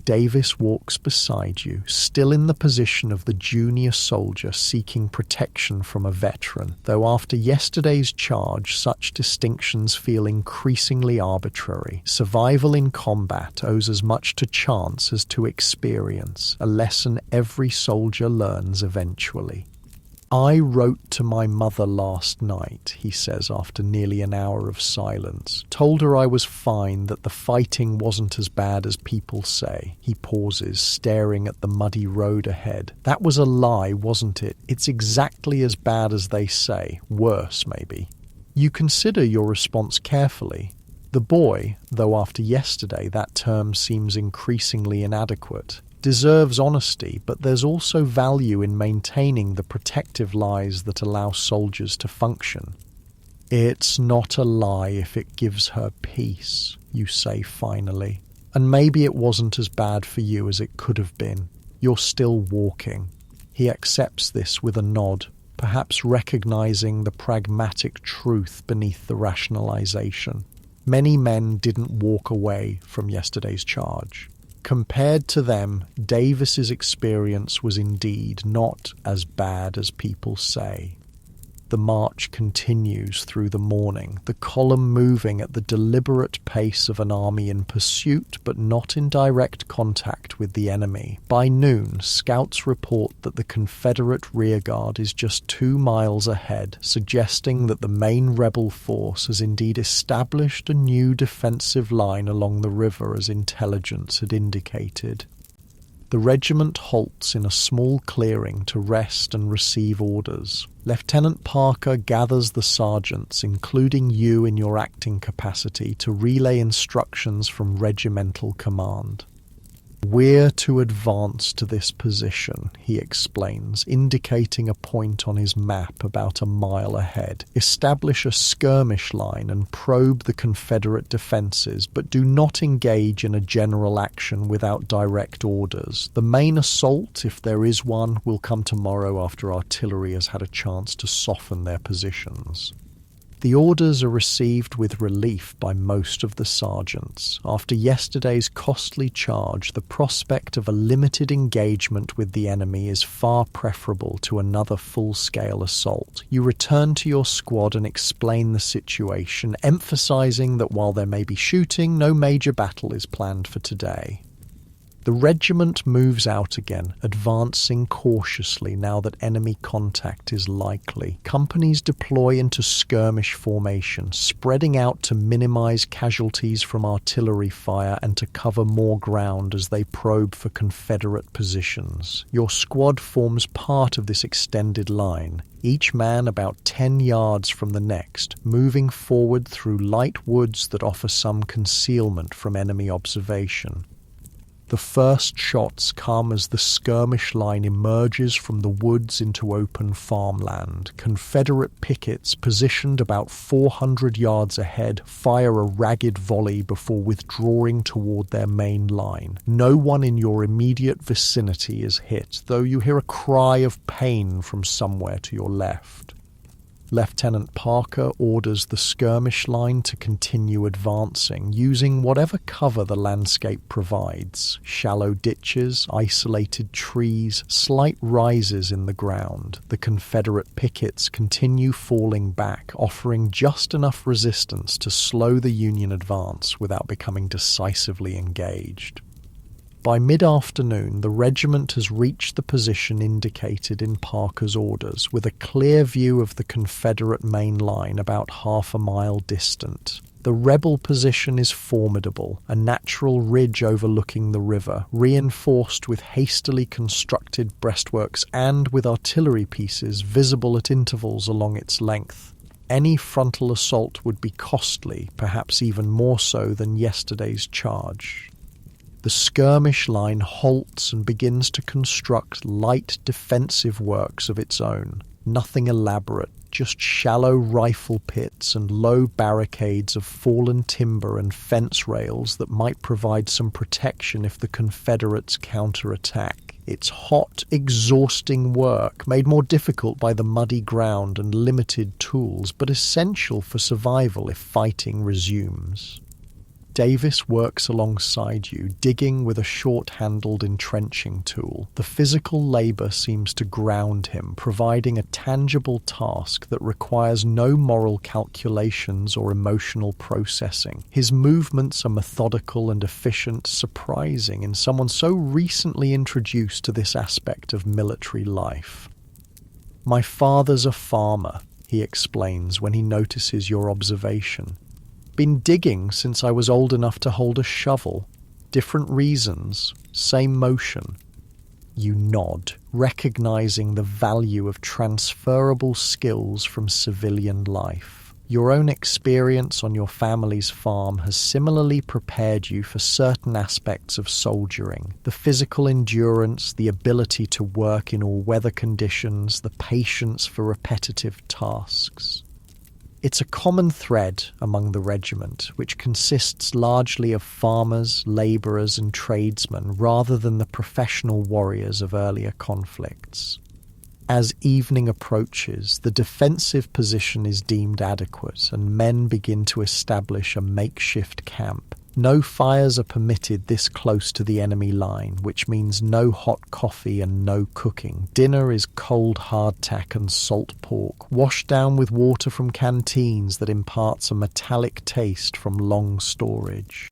Davis walks beside you, still in the position of the junior soldier seeking protection from a veteran, though after yesterday's charge such distinctions feel increasingly arbitrary. Survival in combat owes as much to chance as to experience, a lesson every soldier learns eventually. I wrote to my mother last night, he says after nearly an hour of silence. Told her I was fine, that the fighting wasn't as bad as people say. He pauses, staring at the muddy road ahead. That was a lie, wasn't it? It's exactly as bad as they say. Worse, maybe. You consider your response carefully. The boy, though after yesterday that term seems increasingly inadequate, deserves honesty, but there's also value in maintaining the protective lies that allow soldiers to function. It's not a lie if it gives her peace, you say finally. And maybe it wasn't as bad for you as it could have been. You're still walking. He accepts this with a nod, perhaps recognizing the pragmatic truth beneath the rationalization. Many men didn't walk away from yesterday's charge. Compared to them, Davis's experience was indeed not as bad as people say. The march continues through the morning, the column moving at the deliberate pace of an army in pursuit but not in direct contact with the enemy. By noon, scouts report that the Confederate rearguard is just 2 miles ahead, suggesting that the main rebel force has indeed established a new defensive line along the river as intelligence had indicated. The regiment halts in a small clearing to rest and receive orders. Lieutenant Parker gathers the sergeants, including you in your acting capacity, to relay instructions from regimental command. We're to advance to this position, he explains, indicating a point on his map about a mile ahead. Establish a skirmish line and probe the Confederate defenses, but do not engage in a general action without direct orders. The main assault, if there is one, will come tomorrow after artillery has had a chance to soften their positions. The orders are received with relief by most of the sergeants. After yesterday's costly charge, the prospect of a limited engagement with the enemy is far preferable to another full-scale assault. You return to your squad and explain the situation, emphasizing that while there may be shooting, no major battle is planned for today. The regiment moves out again, advancing cautiously now that enemy contact is likely. Companies deploy into skirmish formation, spreading out to minimize casualties from artillery fire and to cover more ground as they probe for Confederate positions. Your squad forms part of this extended line, each man about 10 yards from the next, moving forward through light woods that offer some concealment from enemy observation. The first shots come as the skirmish line emerges from the woods into open farmland. Confederate pickets, positioned about 400 yards ahead, fire a ragged volley before withdrawing toward their main line. No one in your immediate vicinity is hit, though you hear a cry of pain from somewhere to your left. Lieutenant Parker orders the skirmish line to continue advancing, using whatever cover the landscape provides. Shallow ditches, isolated trees, slight rises in the ground. The Confederate pickets continue falling back, offering just enough resistance to slow the Union advance without becoming decisively engaged. By mid-afternoon, the regiment has reached the position indicated in Parker's orders, with a clear view of the Confederate main line about half a mile distant. The rebel position is formidable, a natural ridge overlooking the river, reinforced with hastily constructed breastworks and with artillery pieces visible at intervals along its length. Any frontal assault would be costly, perhaps even more so than yesterday's charge. The skirmish line halts and begins to construct light defensive works of its own. Nothing elaborate, just shallow rifle pits and low barricades of fallen timber and fence rails that might provide some protection if the Confederates counterattack. It's hot, exhausting work, made more difficult by the muddy ground and limited tools, but essential for survival if fighting resumes. Davis works alongside you, digging with a short-handled entrenching tool. The physical labor seems to ground him, providing a tangible task that requires no moral calculations or emotional processing. His movements are methodical and efficient, surprising in someone so recently introduced to this aspect of military life. "My father's a farmer," he explains when he notices your observation. "Been digging since I was old enough to hold a shovel. Different reasons, same motion." You nod, recognizing the value of transferable skills from civilian life. Your own experience on your family's farm has similarly prepared you for certain aspects of soldiering: the physical endurance, the ability to work in all weather conditions, the patience for repetitive tasks. It's a common thread among the regiment, which consists largely of farmers, labourers and tradesmen rather than the professional warriors of earlier conflicts. As evening approaches, the defensive position is deemed adequate and men begin to establish a makeshift camp. No fires are permitted this close to the enemy line, which means no hot coffee and no cooking. Dinner is cold hardtack and salt pork, washed down with water from canteens that imparts a metallic taste from long storage.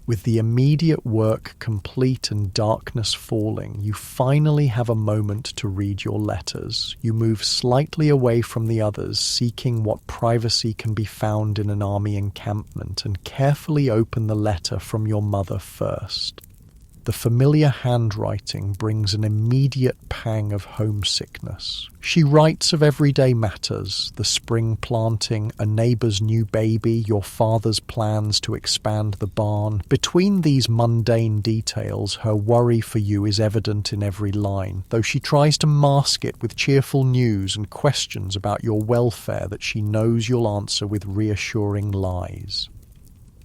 With the immediate work complete and darkness falling, you finally have a moment to read your letters. You move slightly away from the others, seeking what privacy can be found in an army encampment, and carefully open the letter from your mother first. The familiar handwriting brings an immediate pang of homesickness. She writes of everyday matters: the spring planting, a neighbour's new baby, your father's plans to expand the barn. Between these mundane details, her worry for you is evident in every line, though she tries to mask it with cheerful news and questions about your welfare that she knows you'll answer with reassuring lies.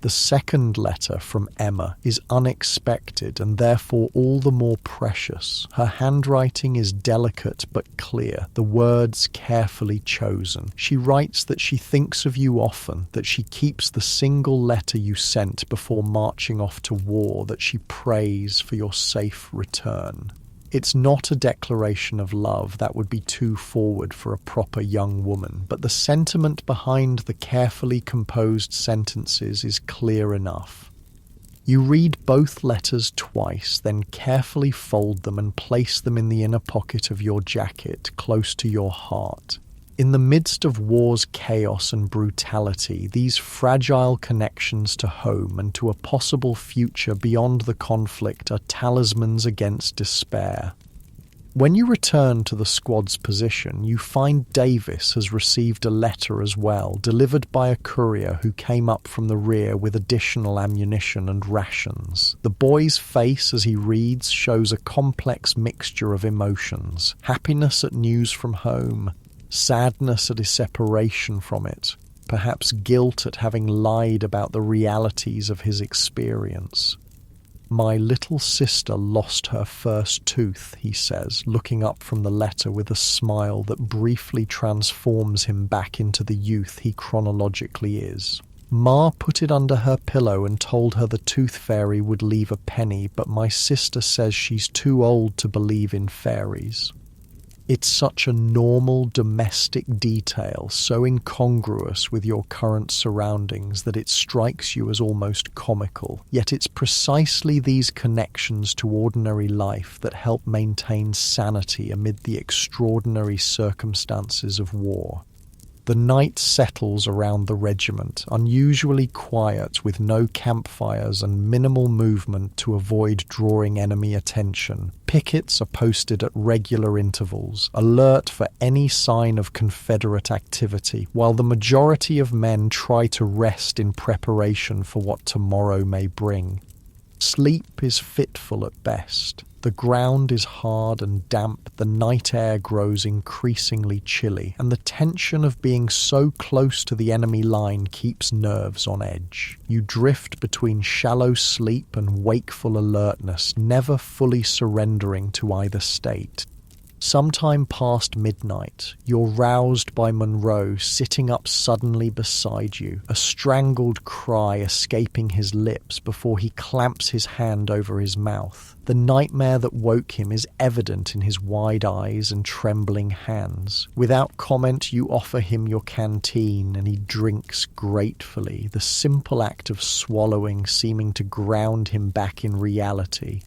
The second letter from Emma is unexpected and therefore all the more precious. Her handwriting is delicate but clear, the words carefully chosen. She writes that she thinks of you often, that she keeps the single letter you sent before marching off to war, that she prays for your safe return. It's not a declaration of love, that would be too forward for a proper young woman, but the sentiment behind the carefully composed sentences is clear enough. You read both letters twice, then carefully fold them and place them in the inner pocket of your jacket, close to your heart. In the midst of war's chaos and brutality, these fragile connections to home and to a possible future beyond the conflict are talismans against despair. When you return to the squad's position, you find Davis has received a letter as well, delivered by a courier who came up from the rear with additional ammunition and rations. The boy's face as he reads shows a complex mixture of emotions: happiness at news from home, sadness at his separation from it, perhaps guilt at having lied about the realities of his experience. "My little sister lost her first tooth," he says, looking up from the letter with a smile that briefly transforms him back into the youth he chronologically is. "Ma put it under her pillow and told her the tooth fairy would leave a penny, but my sister says she's too old to believe in fairies." It's such a normal domestic detail, so incongruous with your current surroundings that it strikes you as almost comical. Yet it's precisely these connections to ordinary life that help maintain sanity amid the extraordinary circumstances of war. The night settles around the regiment, unusually quiet with no campfires and minimal movement to avoid drawing enemy attention. Pickets are posted at regular intervals, alert for any sign of Confederate activity, while the majority of men try to rest in preparation for what tomorrow may bring. Sleep is fitful at best. The ground is hard and damp, the night air grows increasingly chilly, and the tension of being so close to the enemy line keeps nerves on edge. You drift between shallow sleep and wakeful alertness, never fully surrendering to either state. Sometime past midnight, you're roused by Monroe sitting up suddenly beside you, a strangled cry escaping his lips before he clamps his hand over his mouth. The nightmare that woke him is evident in his wide eyes and trembling hands. Without comment, you offer him your canteen and he drinks gratefully, the simple act of swallowing seeming to ground him back in reality.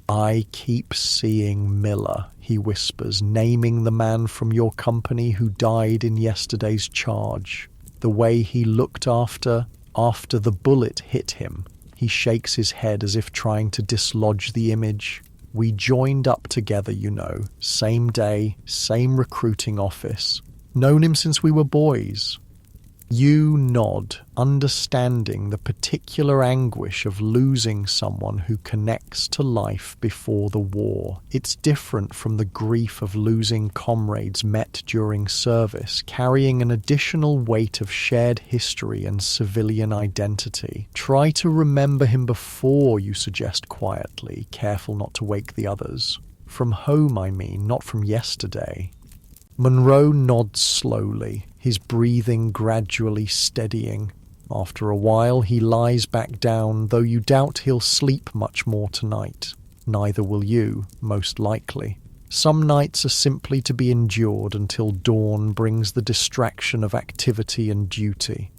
"I keep seeing Miller," he whispers, "naming the man from your company who died in yesterday's charge. The way he looked after the bullet hit him." He shakes his head as if trying to dislodge the image. "We joined up together, you know. Same day, same recruiting office. Known him since we were boys." You nod, understanding the particular anguish of losing someone who connects to life before the war. It's different from the grief of losing comrades met during service, carrying an additional weight of shared history and civilian identity. "Try to remember him before," you suggest quietly, careful not to wake the others. "From home, I mean, not from yesterday." Monroe nods slowly, his breathing gradually steadying. After a while, he lies back down, though you doubt he'll sleep much more tonight. Neither will you, most likely. Some nights are simply to be endured until dawn brings the distraction of activity and duty.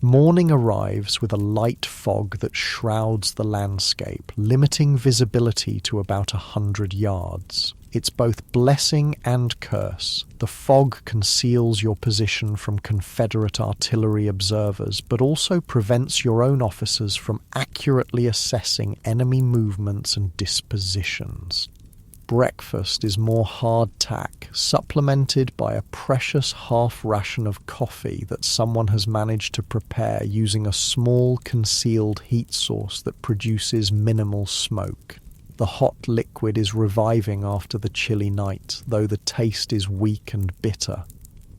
Morning arrives with a light fog that shrouds the landscape, limiting visibility to about 100 yards. It's both blessing and curse. The fog conceals your position from Confederate artillery observers, but also prevents your own officers from accurately assessing enemy movements and dispositions. Breakfast is more hardtack, supplemented by a precious half ration of coffee that someone has managed to prepare using a small concealed heat source that produces minimal smoke. The hot liquid is reviving after the chilly night, though the taste is weak and bitter.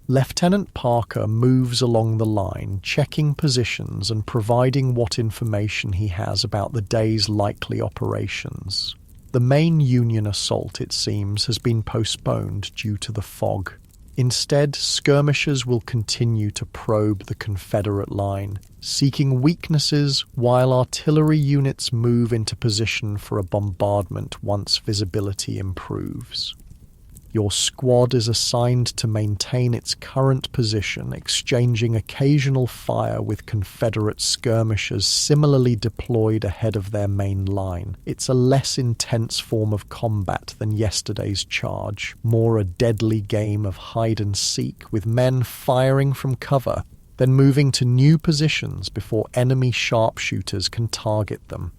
Lieutenant Parker moves along the line, checking positions and providing what information he has about the day's likely operations. The main Union assault, it seems, has been postponed due to the fog. Instead, skirmishers will continue to probe the Confederate line, seeking weaknesses while artillery units move into position for a bombardment once visibility improves. Your squad is assigned to maintain its current position, exchanging occasional fire with Confederate skirmishers similarly deployed ahead of their main line. It's a less intense form of combat than yesterday's charge, more a deadly game of hide-and-seek, with men firing from cover, then moving to new positions before enemy sharpshooters can target them.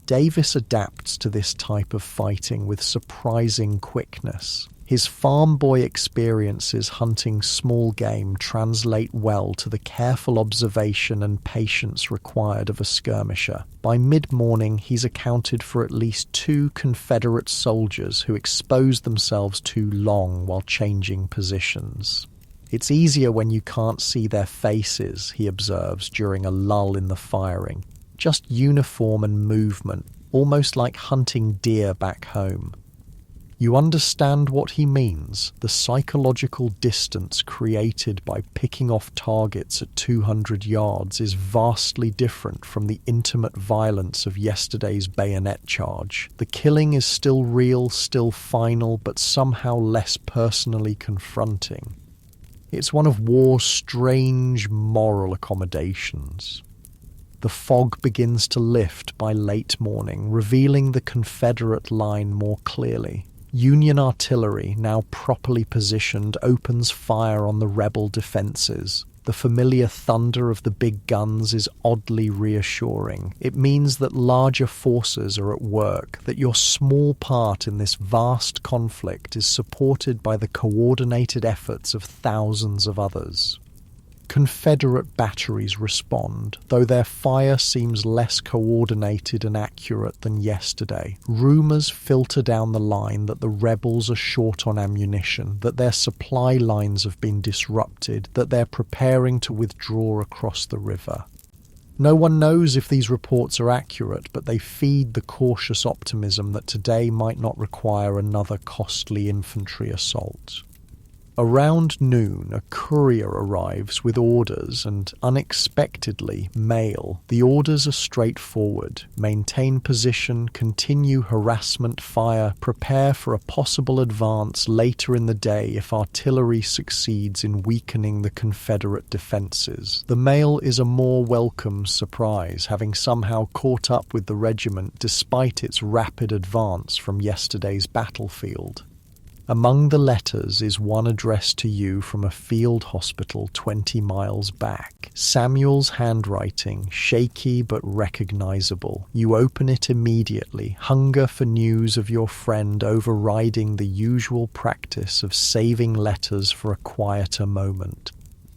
Davis adapts to this type of fighting with surprising quickness. His farm boy experiences hunting small game translate well to the careful observation and patience required of a skirmisher. By mid-morning, he's accounted for at least 2 Confederate soldiers who exposed themselves too long while changing positions. "It's easier when you can't see their faces," he observes during a lull in the firing. "Just uniform and movement, almost like hunting deer back home." You understand what he means. The psychological distance created by picking off targets at 200 yards is vastly different from the intimate violence of yesterday's bayonet charge. The killing is still real, still final, but somehow less personally confronting. It's one of war's strange moral accommodations. The fog begins to lift by late morning, revealing the Confederate line more clearly. Union artillery, now properly positioned, opens fire on the rebel defenses. The familiar thunder of the big guns is oddly reassuring. It means that larger forces are at work, that your small part in this vast conflict is supported by the coordinated efforts of thousands of others. Confederate batteries respond, though their fire seems less coordinated and accurate than yesterday. Rumors filter down the line that the rebels are short on ammunition, that their supply lines have been disrupted, that they're preparing to withdraw across the river. No one knows if these reports are accurate, but they feed the cautious optimism that today might not require another costly infantry assault. Around noon, a courier arrives with orders and, unexpectedly, mail. The orders are straightforward. Maintain position, continue harassment fire, prepare for a possible advance later in the day if artillery succeeds in weakening the Confederate defenses. The mail is a more welcome surprise, having somehow caught up with the regiment despite its rapid advance from yesterday's battlefield. Among the letters is one addressed to you from a field hospital 20 miles back. Samuel's handwriting, shaky but recognizable. You open it immediately, hunger for news of your friend overriding the usual practice of saving letters for a quieter moment.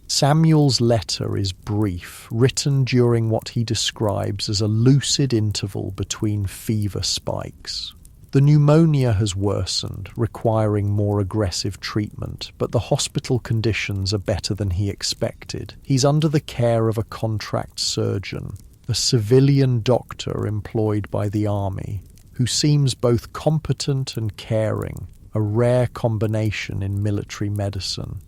Samuel's letter is brief, written during what he describes as a lucid interval between fever spikes. The pneumonia has worsened, requiring more aggressive treatment, but the hospital conditions are better than he expected. He's under the care of a contract surgeon, a civilian doctor employed by the army, who seems both competent and caring, a rare combination in military medicine.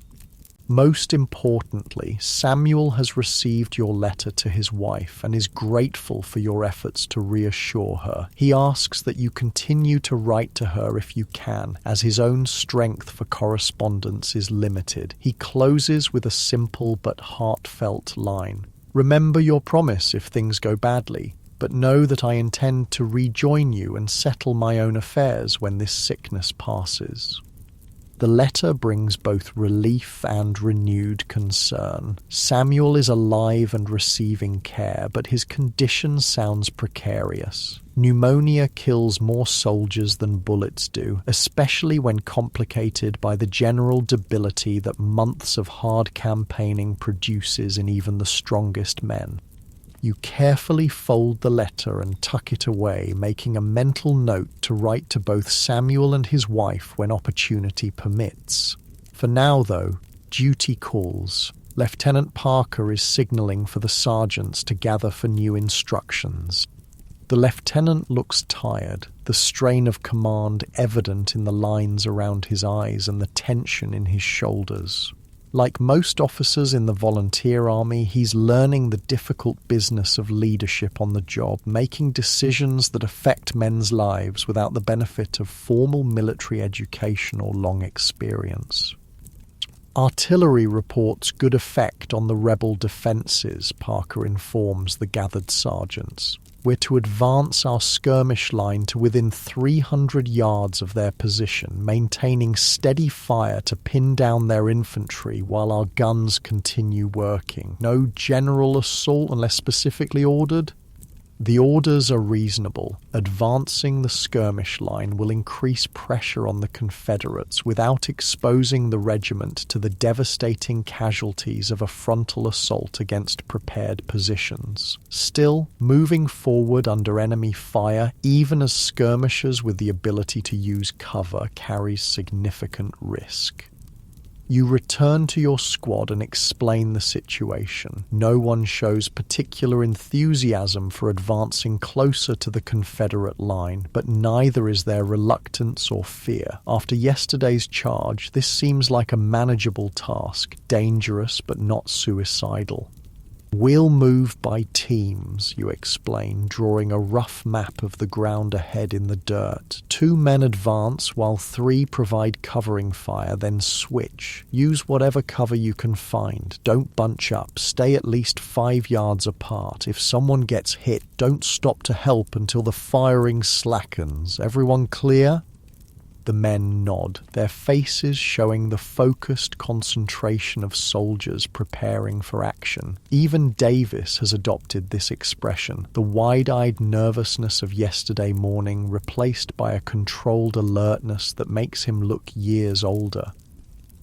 Most importantly, Samuel has received your letter to his wife and is grateful for your efforts to reassure her. He asks that you continue to write to her if you can, as his own strength for correspondence is limited. He closes with a simple but heartfelt line. Remember your promise if things go badly, but know that I intend to rejoin you and settle my own affairs when this sickness passes. The letter brings both relief and renewed concern. Samuel is alive and receiving care, but his condition sounds precarious. Pneumonia kills more soldiers than bullets do, especially when complicated by the general debility that months of hard campaigning produces in even the strongest men. You carefully fold the letter and tuck it away, making a mental note to write to both Samuel and his wife when opportunity permits. For now, though, duty calls. Lieutenant Parker is signaling for the sergeants to gather for new instructions. The lieutenant looks tired, the strain of command evident in the lines around his eyes and the tension in his shoulders. Like most officers in the volunteer army, he's learning the difficult business of leadership on the job, making decisions that affect men's lives without the benefit of formal military education or long experience. Artillery reports good effect on the rebel defences, Parker informs the gathered sergeants. We're to advance our skirmish line to within 300 yards of their position, maintaining steady fire to pin down their infantry while our guns continue working. No general assault unless specifically ordered. The orders are reasonable. Advancing the skirmish line will increase pressure on the Confederates without exposing the regiment to the devastating casualties of a frontal assault against prepared positions. Still, moving forward under enemy fire, even as skirmishers with the ability to use cover, carries significant risk. You return to your squad and explain the situation. No one shows particular enthusiasm for advancing closer to the Confederate line, but neither is there reluctance or fear. After yesterday's charge, this seems like a manageable task, dangerous but not suicidal. We'll move by teams, you explain, drawing a rough map of the ground ahead in the dirt. 2 men advance while 3 provide covering fire, then switch. Use whatever cover you can find. Don't bunch up. Stay at least 5 yards apart. If someone gets hit, don't stop to help until the firing slackens. Everyone clear? The men nod, their faces showing the focused concentration of soldiers preparing for action. Even Davis has adopted this expression, the wide-eyed nervousness of yesterday morning replaced by a controlled alertness that makes him look years older.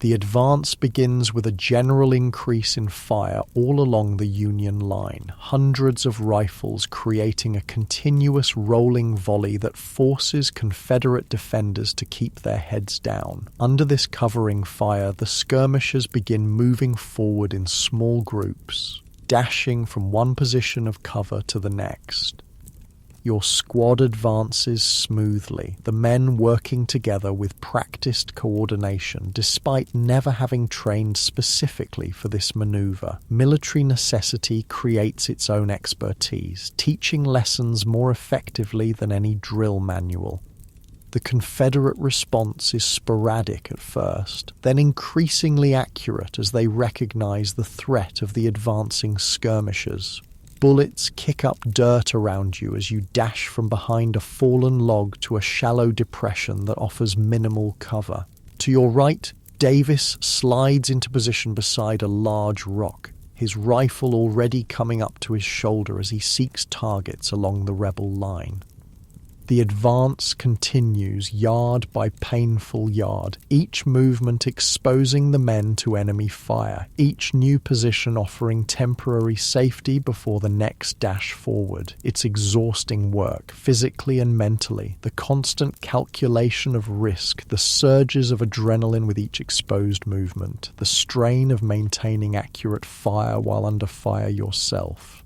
The advance begins with a general increase in fire all along the Union line, hundreds of rifles creating a continuous rolling volley that forces Confederate defenders to keep their heads down. Under this covering fire, the skirmishers begin moving forward in small groups, dashing from one position of cover to the next. Your squad advances smoothly, the men working together with practiced coordination despite never having trained specifically for this maneuver. Military necessity creates its own expertise, teaching lessons more effectively than any drill manual. The Confederate response is sporadic at first, then increasingly accurate as they recognize the threat of the advancing skirmishers. Bullets kick up dirt around you as you dash from behind a fallen log to a shallow depression that offers minimal cover. To your right, Davis slides into position beside a large rock, his rifle already coming up to his shoulder as he seeks targets along the rebel line. The advance continues yard by painful yard, each movement exposing the men to enemy fire, each new position offering temporary safety before the next dash forward. It's exhausting work, physically and mentally, the constant calculation of risk, the surges of adrenaline with each exposed movement, the strain of maintaining accurate fire while under fire yourself.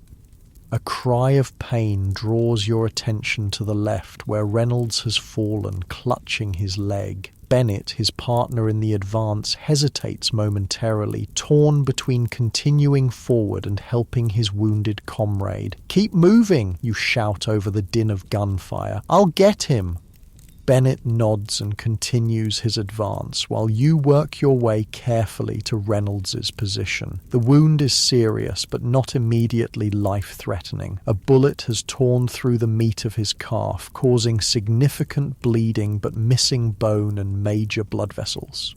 A cry of pain draws your attention to the left, where Reynolds has fallen, clutching his leg. Bennett, his partner in the advance, hesitates momentarily, torn between continuing forward and helping his wounded comrade. "Keep moving," you shout over the din of gunfire. "I'll get him." Bennett nods and continues his advance, while you work your way carefully to Reynolds's position. The wound is serious, but not immediately life-threatening. A bullet has torn through the meat of his calf, causing significant bleeding but missing bone and major blood vessels.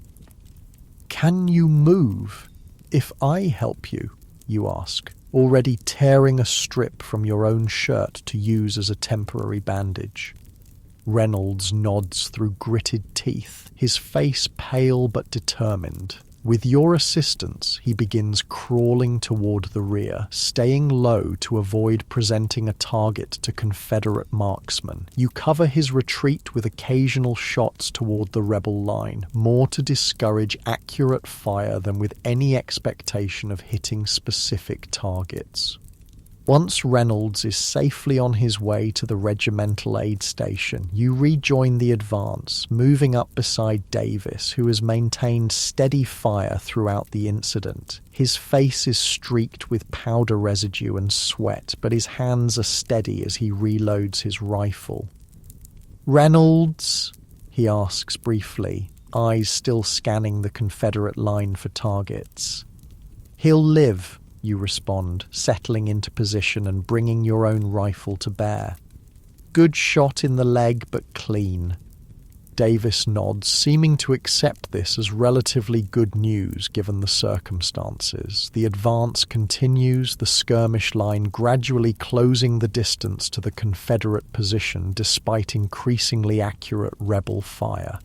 "Can you move? If I help you?" you ask, already tearing a strip from your own shirt to use as a temporary bandage. Reynolds nods through gritted teeth, his face pale but determined. With your assistance, he begins crawling toward the rear, staying low to avoid presenting a target to Confederate marksmen. You cover his retreat with occasional shots toward the rebel line, more to discourage accurate fire than with any expectation of hitting specific targets. Once Reynolds is safely on his way to the regimental aid station, you rejoin the advance, moving up beside Davis, who has maintained steady fire throughout the incident. His face is streaked with powder residue and sweat, but his hands are steady as he reloads his rifle. "Reynolds?" he asks briefly, eyes still scanning the Confederate line for targets. "He'll live," you respond, settling into position and bringing your own rifle to bear. "Good shot in the leg, but clean." Davis nods, seeming to accept this as relatively good news given the circumstances. The advance continues, the skirmish line gradually closing the distance to the Confederate position despite increasingly accurate rebel fire.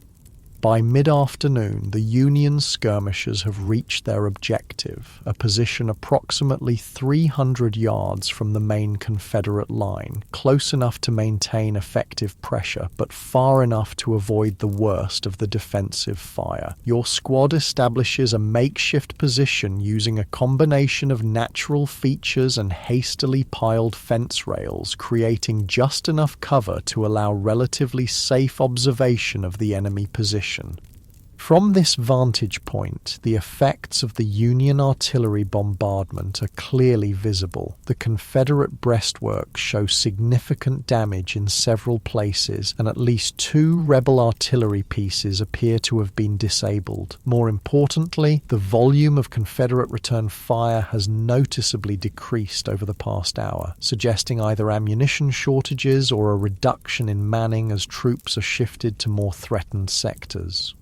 By mid-afternoon, the Union skirmishers have reached their objective, a position approximately 300 yards from the main Confederate line, close enough to maintain effective pressure, but far enough to avoid the worst of the defensive fire. Your squad establishes a makeshift position using a combination of natural features and hastily piled fence rails, creating just enough cover to allow relatively safe observation of the enemy position. From this vantage point, the effects of the Union artillery bombardment are clearly visible. The Confederate breastworks show significant damage in several places, and at least 2 rebel artillery pieces appear to have been disabled. More importantly, the volume of Confederate return fire has noticeably decreased over the past hour, suggesting either ammunition shortages or a reduction in manning as troops are shifted to more threatened sectors.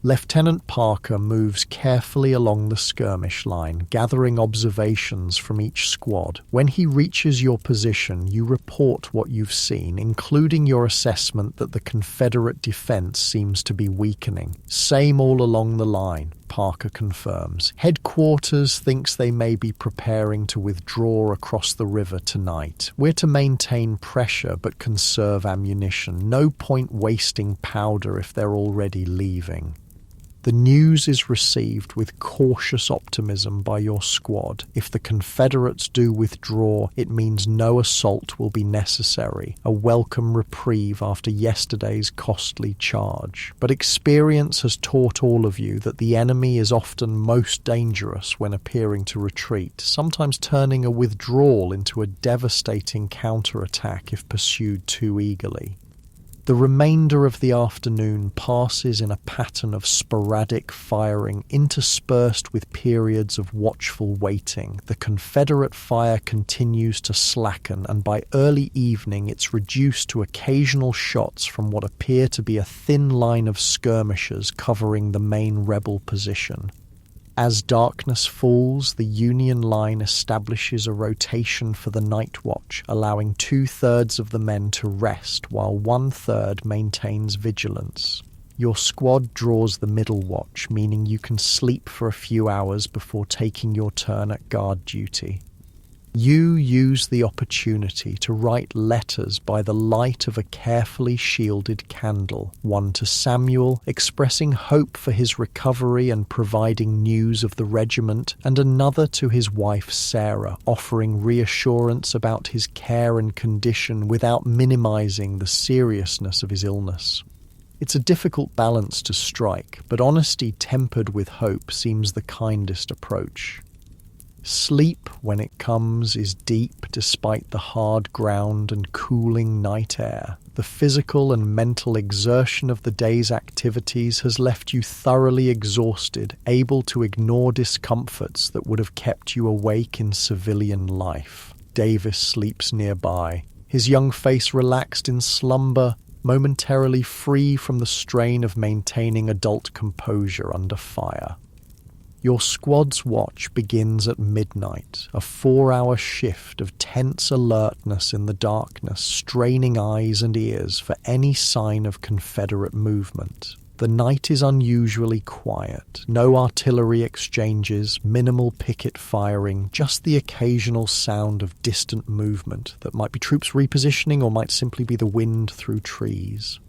Lieutenant Parker moves carefully along the skirmish line, gathering observations from each squad. When he reaches your position, you report what you've seen, including your assessment that the Confederate defense seems to be weakening. Same all along the line. Parker confirms. Headquarters thinks they may be preparing to withdraw across the river tonight. We're to maintain pressure but conserve ammunition. No point wasting powder if they're already leaving. The news is received with cautious optimism by your squad. If the Confederates do withdraw, it means no assault will be necessary, a welcome reprieve after yesterday's costly charge. But experience has taught all of you that the enemy is often most dangerous when appearing to retreat, sometimes turning a withdrawal into a devastating counterattack if pursued too eagerly. The remainder of the afternoon passes in a pattern of sporadic firing interspersed with periods of watchful waiting. The Confederate fire continues to slacken, and by early evening it's reduced to occasional shots from what appear to be a thin line of skirmishers covering the main rebel position. As darkness falls, the Union line establishes a rotation for the night watch, allowing 2/3 of the men to rest while 1/3 maintains vigilance. Your squad draws the middle watch, meaning you can sleep for a few hours before taking your turn at guard duty. You use the opportunity to write letters by the light of a carefully shielded candle, one to Samuel, expressing hope for his recovery and providing news of the regiment, and another to his wife Sarah, offering reassurance about his care and condition without minimizing the seriousness of his illness. It's a difficult balance to strike, but honesty tempered with hope seems the kindest approach. Sleep, when it comes, is deep despite the hard ground and cooling night air. The physical and mental exertion of the day's activities has left you thoroughly exhausted, able to ignore discomforts that would have kept you awake in civilian life. Davis sleeps nearby, his young face relaxed in slumber, momentarily free from the strain of maintaining adult composure under fire. Your squad's watch begins at midnight, a 4-hour shift of tense alertness in the darkness, straining eyes and ears for any sign of Confederate movement. The night is unusually quiet, no artillery exchanges, minimal picket firing, just the occasional sound of distant movement that might be troops repositioning or might simply be the wind through trees.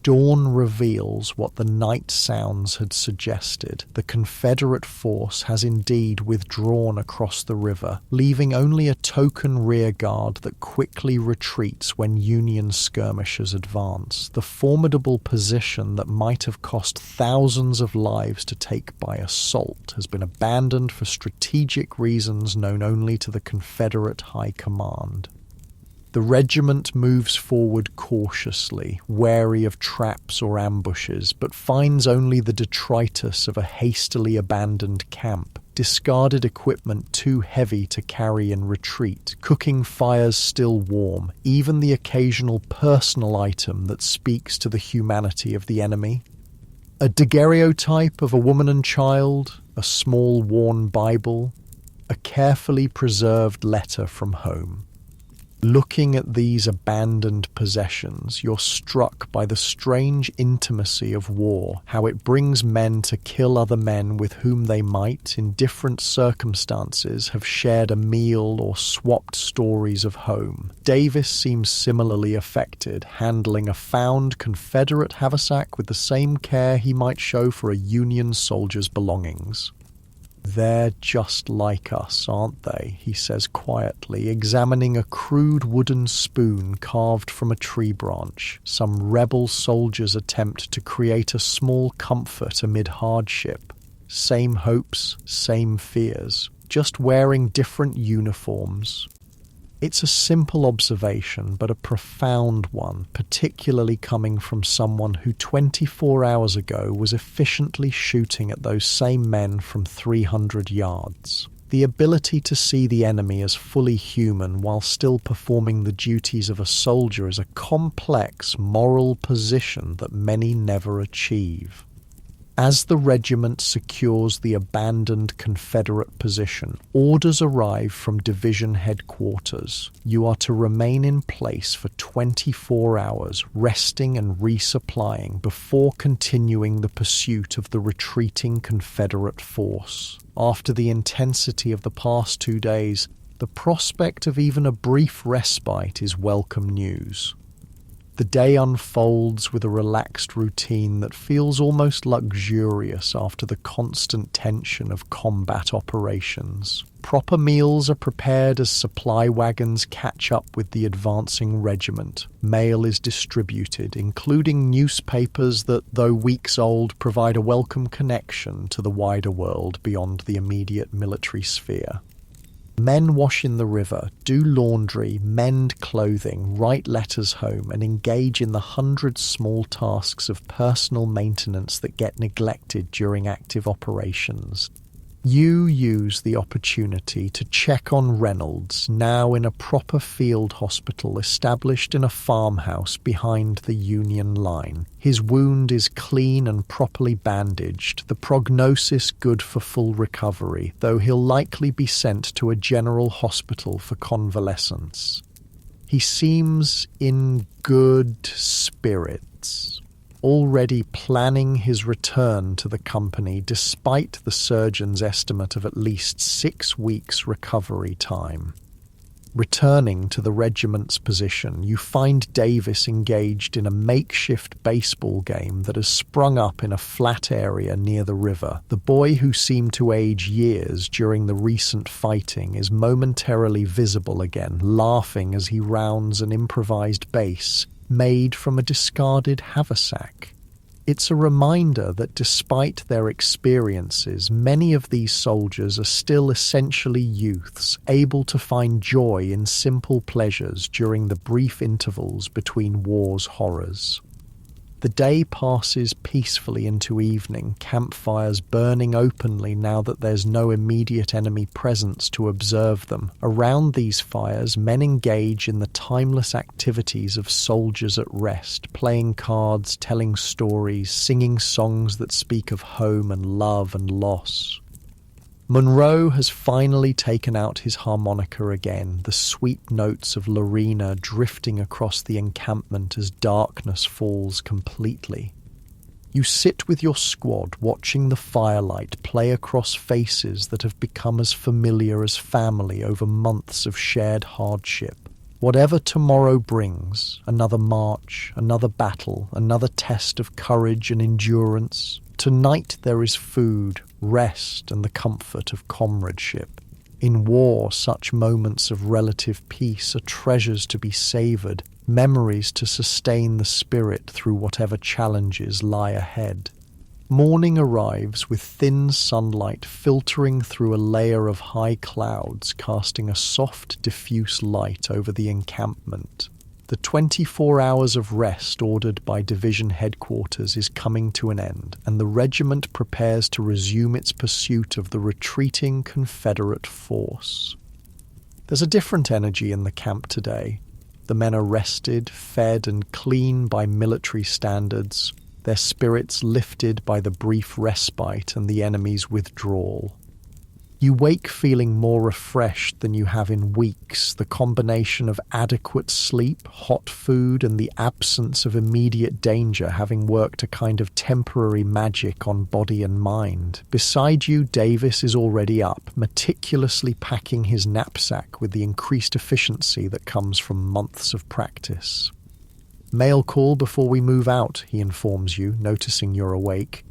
Dawn reveals what the night sounds had suggested. The Confederate force has indeed withdrawn across the river, leaving only a token rear guard that quickly retreats when Union skirmishers advance. The formidable position that might have cost thousands of lives to take by assault has been abandoned for strategic reasons known only to the Confederate High Command. The regiment moves forward cautiously, wary of traps or ambushes, but finds only the detritus of a hastily abandoned camp, discarded equipment too heavy to carry in retreat, cooking fires still warm, even the occasional personal item that speaks to the humanity of the enemy. A daguerreotype of a woman and child, a small worn Bible, a carefully preserved letter from home. Looking at these abandoned possessions, you're struck by the strange intimacy of war, how it brings men to kill other men with whom they might, in different circumstances, have shared a meal or swapped stories of home. Davis seems similarly affected, handling a found Confederate haversack with the same care he might show for a Union soldier's belongings. "They're just like us, aren't they?" he says quietly, examining a crude wooden spoon carved from a tree branch. Some rebel soldiers attempt to create a small comfort amid hardship. Same hopes, same fears, just wearing different uniforms. It's a simple observation, but a profound one, particularly coming from someone who 24 hours ago was efficiently shooting at those same men from 300 yards. The ability to see the enemy as fully human while still performing the duties of a soldier is a complex moral position that many never achieve. As the regiment secures the abandoned Confederate position, orders arrive from division headquarters. You are to remain in place for 24 hours, resting and resupplying before continuing the pursuit of the retreating Confederate force. After the intensity of the past 2 days, the prospect of even a brief respite is welcome news. The day unfolds with a relaxed routine that feels almost luxurious after the constant tension of combat operations. Proper meals are prepared as supply wagons catch up with the advancing regiment. Mail is distributed, including newspapers that, though weeks old, provide a welcome connection to the wider world beyond the immediate military sphere. Men wash in the river, do laundry, mend clothing, write letters home, and engage in the 100 small tasks of personal maintenance that get neglected during active operations. You use the opportunity to check on Reynolds, now in a proper field hospital established in a farmhouse behind the Union line. His wound is clean and properly bandaged, the prognosis good for full recovery, though he'll likely be sent to a general hospital for convalescence. He seems in good spirits, already planning his return to the company despite the surgeon's estimate of at least 6 weeks recovery time. Returning to the regiment's position, you find Davis engaged in a makeshift baseball game that has sprung up in a flat area near the river. The boy, who seemed to age years during the recent fighting, is momentarily visible again, laughing as he rounds an improvised base made from a discarded haversack. It's a reminder that despite their experiences, many of these soldiers are still essentially youths, able to find joy in simple pleasures during the brief intervals between war's horrors. The day passes peacefully into evening, campfires burning openly now that there's no immediate enemy presence to observe them. Around these fires, men engage in the timeless activities of soldiers at rest, playing cards, telling stories, singing songs that speak of home and love and loss. Monroe has finally taken out his harmonica again, the sweet notes of Lorena drifting across the encampment as darkness falls completely. You sit with your squad, watching the firelight play across faces that have become as familiar as family over months of shared hardship. Whatever tomorrow brings, another march, another battle, another test of courage and endurance, tonight there is food, rest, and the comfort of comradeship. In war, such moments of relative peace are treasures to be savoured, memories to sustain the spirit through whatever challenges lie ahead. Morning arrives with thin sunlight filtering through a layer of high clouds, casting a soft, diffuse light over the encampment. The 24 hours of rest ordered by division headquarters is coming to an end, and the regiment prepares to resume its pursuit of the retreating Confederate force. There's a different energy in the camp today. The men are rested, fed, and clean by military standards, their spirits lifted by the brief respite and the enemy's withdrawal. You wake feeling more refreshed than you have in weeks, the combination of adequate sleep, hot food, and the absence of immediate danger having worked a kind of temporary magic on body and mind. Beside you, Davis is already up, meticulously packing his knapsack with the increased efficiency that comes from months of practice. "Mail call before we move out," he informs you, noticing you're awake.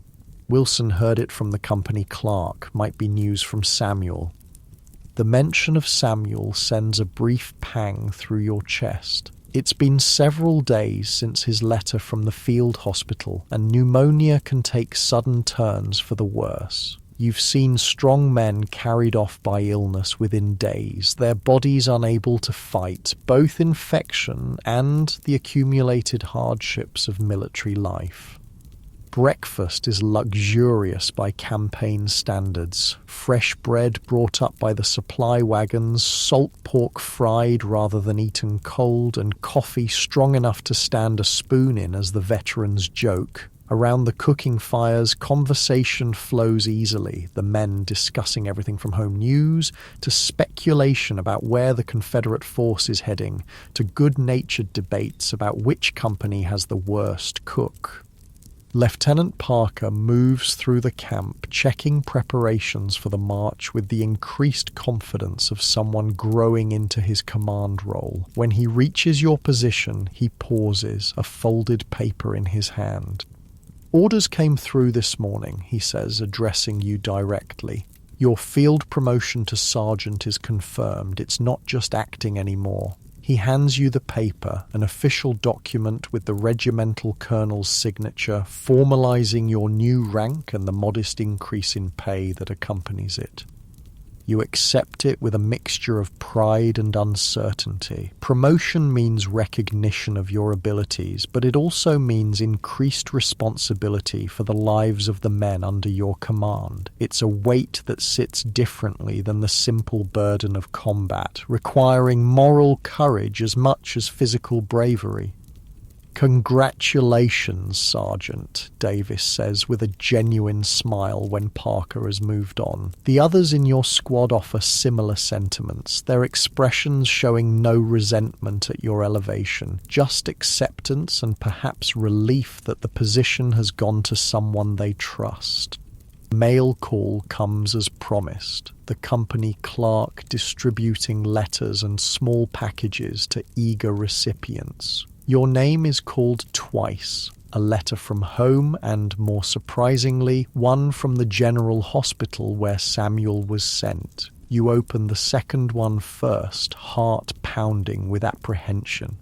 Wilson heard it from the company clerk, might be news from Samuel. The mention of Samuel sends a brief pang through your chest. It's been several days since his letter from the field hospital, and pneumonia can take sudden turns for the worse. You've seen strong men carried off by illness within days, their bodies unable to fight both infection and the accumulated hardships of military life. Breakfast is luxurious by campaign standards. Fresh bread brought up by the supply wagons, salt pork fried rather than eaten cold, and coffee strong enough to stand a spoon in as the veterans joke. Around the cooking fires, conversation flows easily, the men discussing everything from home news to speculation about where the Confederate force is heading, to good-natured debates about which company has the worst cook. Lieutenant Parker moves through the camp, checking preparations for the march with the increased confidence of someone growing into his command role. When he reaches your position, he pauses, a folded paper in his hand. "Orders came through this morning," he says, addressing you directly. "Your field promotion to sergeant is confirmed. It's not just acting anymore." He hands you the paper, an official document with the regimental colonel's signature, formalizing your new rank and the modest increase in pay that accompanies it. You accept it with a mixture of pride and uncertainty. Promotion means recognition of your abilities, but it also means increased responsibility for the lives of the men under your command. It's a weight that sits differently than the simple burden of combat, requiring moral courage as much as physical bravery. "Congratulations, Sergeant," Davis says with a genuine smile when Parker has moved on. The others in your squad offer similar sentiments, their expressions showing no resentment at your elevation, just acceptance and perhaps relief that the position has gone to someone they trust. Mail call comes as promised, the company clerk distributing letters and small packages to eager recipients. Your name is called twice, a letter from home and, more surprisingly, one from the General Hospital where Samuel was sent. You open the second one first, heart pounding with apprehension.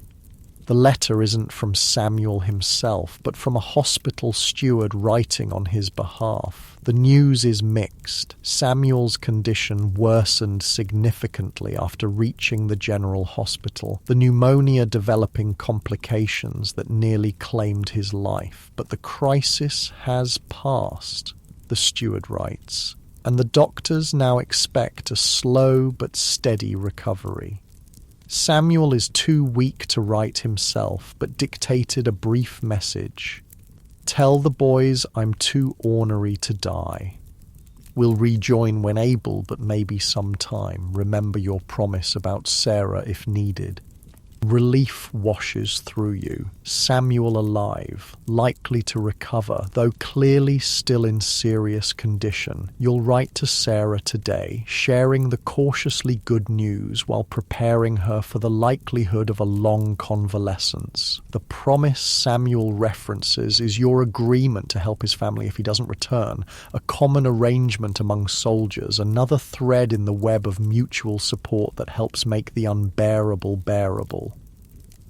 The letter isn't from Samuel himself, but from a hospital steward writing on his behalf. The news is mixed. Samuel's condition worsened significantly after reaching the General Hospital, the pneumonia developing complications that nearly claimed his life. But the crisis has passed, the steward writes, and the doctors now expect a slow but steady recovery. Samuel is too weak to write himself, but dictated a brief message. "Tell the boys I'm too ornery to die. We'll rejoin when able, but maybe sometime. Remember your promise about Sarah if needed." Relief washes through you. Samuel alive, likely to recover, though clearly still in serious condition. You'll write to Sarah today, sharing the cautiously good news while preparing her for the likelihood of a long convalescence. The promise Samuel references is your agreement to help his family if he doesn't return, a common arrangement among soldiers, another thread in the web of mutual support that helps make the unbearable bearable.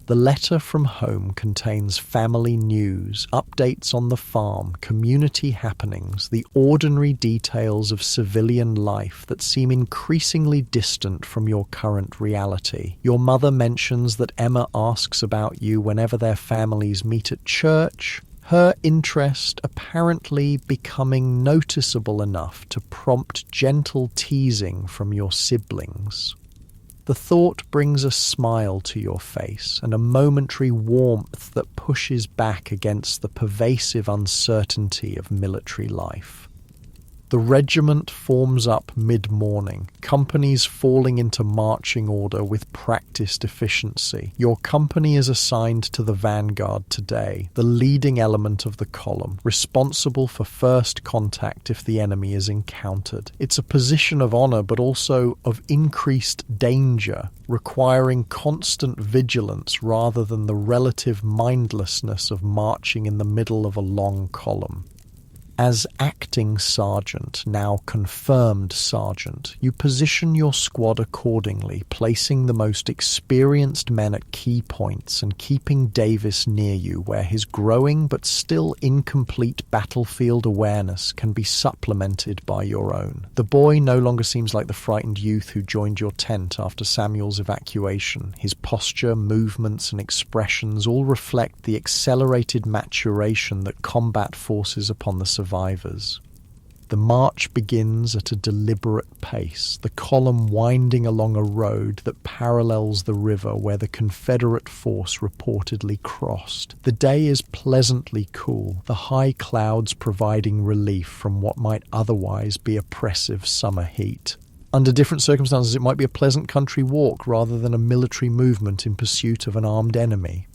The letter from home contains family news, updates on the farm, community happenings, the ordinary details of civilian life that seem increasingly distant from your current reality. Your mother mentions that Emma asks about you whenever their families meet at church, her interest apparently becoming noticeable enough to prompt gentle teasing from your siblings. The thought brings a smile to your face and a momentary warmth that pushes back against the pervasive uncertainty of military life. The regiment forms up mid-morning, companies falling into marching order with practiced efficiency. Your company is assigned to the vanguard today, the leading element of the column, responsible for first contact if the enemy is encountered. It's a position of honor, but also of increased danger, requiring constant vigilance rather than the relative mindlessness of marching in the middle of a long column. As acting sergeant, now confirmed sergeant, you position your squad accordingly, placing the most experienced men at key points and keeping Davis near you where his growing but still incomplete battlefield awareness can be supplemented by your own. The boy no longer seems like the frightened youth who joined your tent after Samuel's evacuation. His posture, movements, and expressions all reflect the accelerated maturation that combat forces upon the survivors. The The march begins at a deliberate pace, the column winding along a road that parallels the river where the Confederate force reportedly crossed. The day is pleasantly cool, the high clouds providing relief from what might otherwise be oppressive summer heat. Under different circumstances, it might be a pleasant country walk rather than a military movement in pursuit of an armed enemy.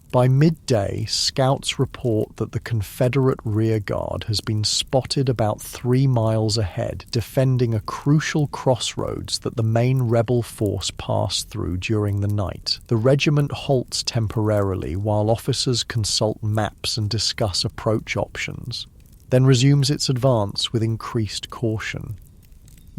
By midday, scouts report that the Confederate rearguard has been spotted about 3 miles ahead, defending a crucial crossroads that the main rebel force passed through during the night. The regiment halts temporarily while officers consult maps and discuss approach options, then resumes its advance with increased caution.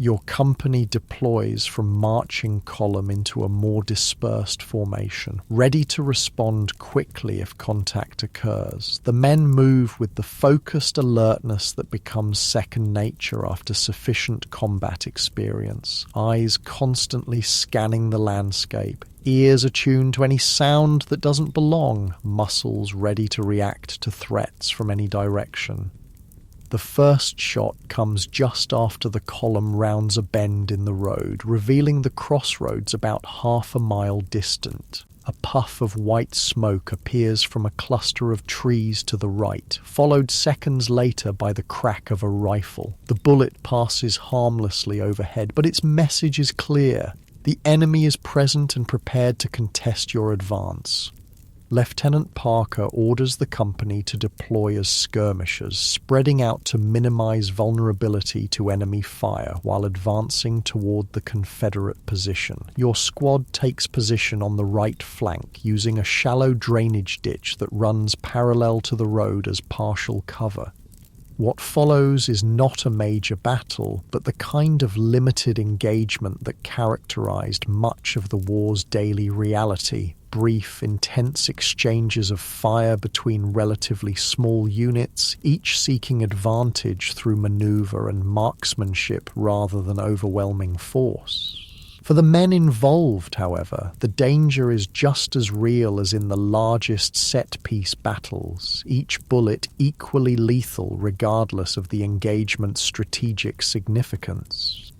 Your company deploys from marching column into a more dispersed formation, ready to respond quickly if contact occurs. The men move with the focused alertness that becomes second nature after sufficient combat experience, eyes constantly scanning the landscape, ears attuned to any sound that doesn't belong, muscles ready to react to threats from any direction. The first shot comes just after the column rounds a bend in the road, revealing the crossroads about half a mile distant. A puff of white smoke appears from a cluster of trees to the right, followed seconds later by the crack of a rifle. The bullet passes harmlessly overhead, but its message is clear. The enemy is present and prepared to contest your advance. Lieutenant Parker orders the company to deploy as skirmishers, spreading out to minimize vulnerability to enemy fire while advancing toward the Confederate position. Your squad takes position on the right flank using a shallow drainage ditch that runs parallel to the road as partial cover. What follows is not a major battle, but the kind of limited engagement that characterized much of the war's daily reality. Brief, intense exchanges of fire between relatively small units, each seeking advantage through maneuver and marksmanship rather than overwhelming force. For the men involved, however, the danger is just as real as in the largest set-piece battles, each bullet equally lethal regardless of the engagement's strategic significance.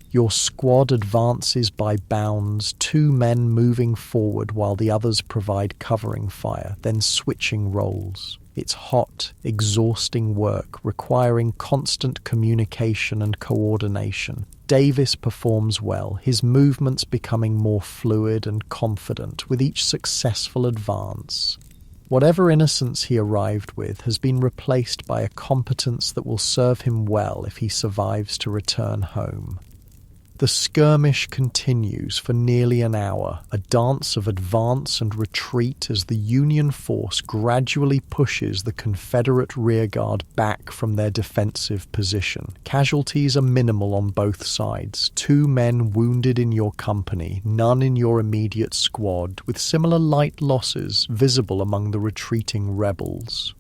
Your squad advances by bounds, 2 men moving forward while the others provide covering fire, then switching roles. It's hot, exhausting work, requiring constant communication and coordination. Davis performs well, his movements becoming more fluid and confident with each successful advance. Whatever innocence he arrived with has been replaced by a competence that will serve him well if he survives to return home. The skirmish continues for nearly an hour, a dance of advance and retreat as the Union force gradually pushes the Confederate rearguard back from their defensive position. Casualties are minimal on both sides, 2 men wounded in your company, none in your immediate squad, with similar light losses visible among the retreating rebels.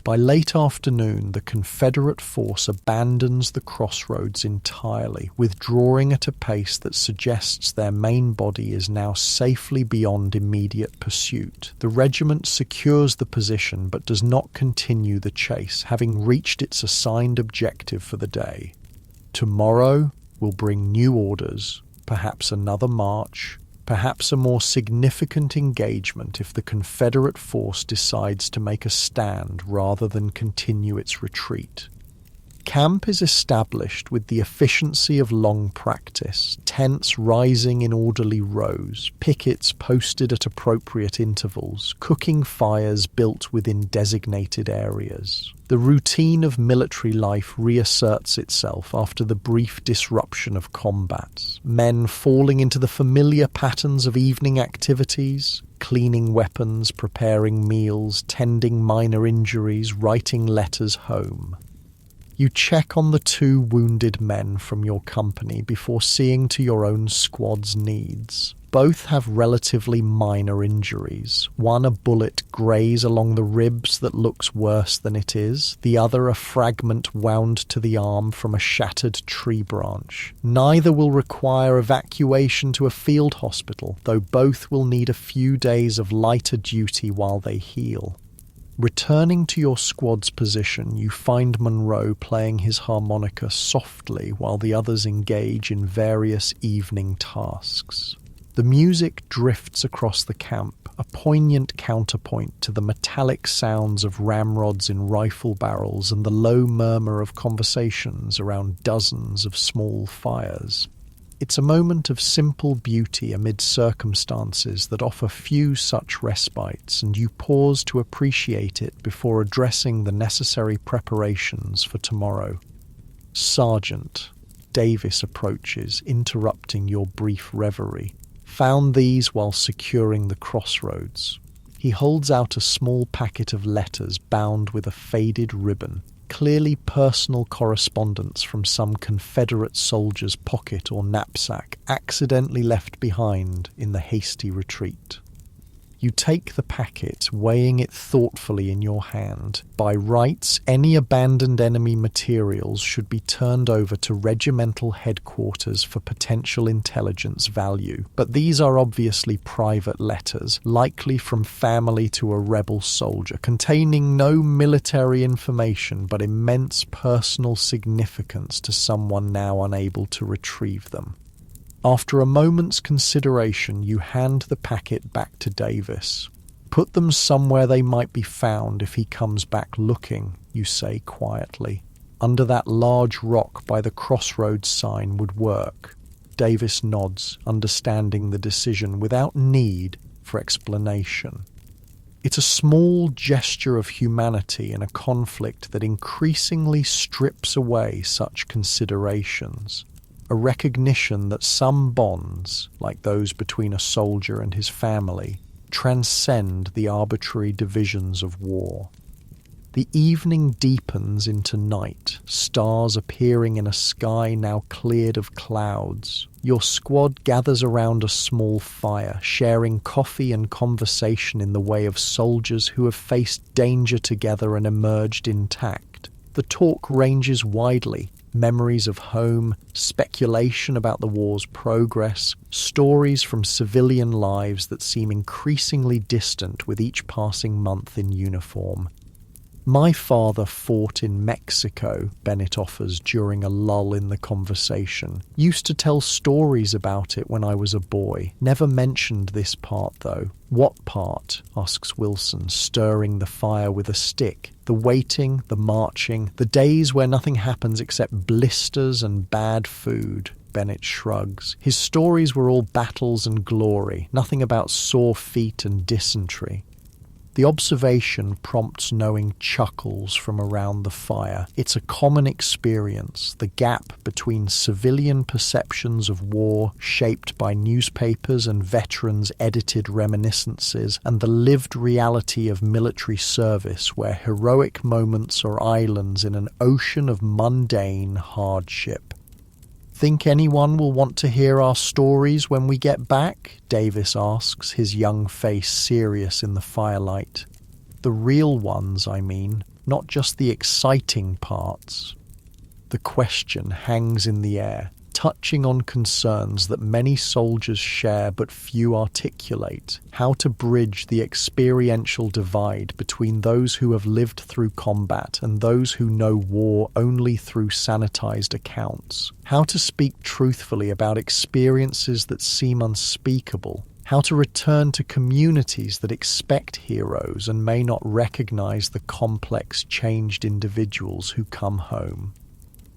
By late afternoon, the Confederate force abandons the crossroads entirely, withdrawing at a pace that suggests their main body is now safely beyond immediate pursuit. The regiment secures the position but does not continue the chase, having reached its assigned objective for the day. Tomorrow will bring new orders, perhaps another march, perhaps a more significant engagement if the Confederate force decides to make a stand rather than continue its retreat. Camp is established with the efficiency of long practice, tents rising in orderly rows, pickets posted at appropriate intervals, cooking fires built within designated areas. The routine of military life reasserts itself after the brief disruption of combat, men falling into the familiar patterns of evening activities, cleaning weapons, preparing meals, tending minor injuries, writing letters home. You check on the 2 wounded men from your company before seeing to your own squad's needs. Both have relatively minor injuries. One a bullet graze along the ribs that looks worse than it is, the other a fragment wound to the arm from a shattered tree branch. Neither will require evacuation to a field hospital, though both will need a few days of lighter duty while they heal. Returning to your squad's position, you find Monroe playing his harmonica softly while the others engage in various evening tasks. The music drifts across the camp, a poignant counterpoint to the metallic sounds of ramrods in rifle barrels and the low murmur of conversations around dozens of small fires. It's a moment of simple beauty amid circumstances that offer few such respites, and you pause to appreciate it before addressing the necessary preparations for tomorrow. Sergeant, Davis approaches, interrupting your brief reverie. Found these while securing the Crossroads. He holds out a small packet of letters bound with a faded ribbon, clearly personal correspondence from some Confederate soldier's pocket or knapsack accidentally left behind in the hasty retreat. You take the packet, weighing it thoughtfully in your hand. By rights, any abandoned enemy materials should be turned over to regimental headquarters for potential intelligence value. But these are obviously private letters, likely from family to a rebel soldier, containing no military information but immense personal significance to someone now unable to retrieve them. After a moment's consideration, you hand the packet back to Davis. Put them somewhere they might be found if he comes back looking, you say quietly. Under that large rock by the Crossroads sign would work. Davis nods, understanding the decision without need for explanation. It's a small gesture of humanity in a conflict that increasingly strips away such considerations. A recognition that some bonds, like those between a soldier and his family, transcend the arbitrary divisions of war. The evening deepens into night, stars appearing in a sky now cleared of clouds. Your squad gathers around a small fire, sharing coffee and conversation in the way of soldiers who have faced danger together and emerged intact. The talk ranges widely. Memories of home, speculation about the war's progress, stories from civilian lives that seem increasingly distant with each passing month in uniform. My father fought in Mexico, Bennett offers during a lull in the conversation. Used to tell stories about it when I was a boy. Never mentioned this part, though. What part? Asks Wilson, stirring the fire with a stick. The waiting, the marching, the days where nothing happens except blisters and bad food. Bennett shrugs. His stories were all battles and glory, nothing about sore feet and dysentery. The observation prompts knowing chuckles from around the fire. It's a common experience, the gap between civilian perceptions of war shaped by newspapers and veterans' edited reminiscences and the lived reality of military service where heroic moments are islands in an ocean of mundane hardship. Think anyone will want to hear our stories when we get back? Davis asks, his young face serious in the firelight. The real ones, I mean, not just the exciting parts. The question hangs in the air, touching on concerns that many soldiers share but few articulate. How to bridge the experiential divide between those who have lived through combat and those who know war only through sanitized accounts. How to speak truthfully about experiences that seem unspeakable. How to return to communities that expect heroes and may not recognize the complex, changed individuals who come home.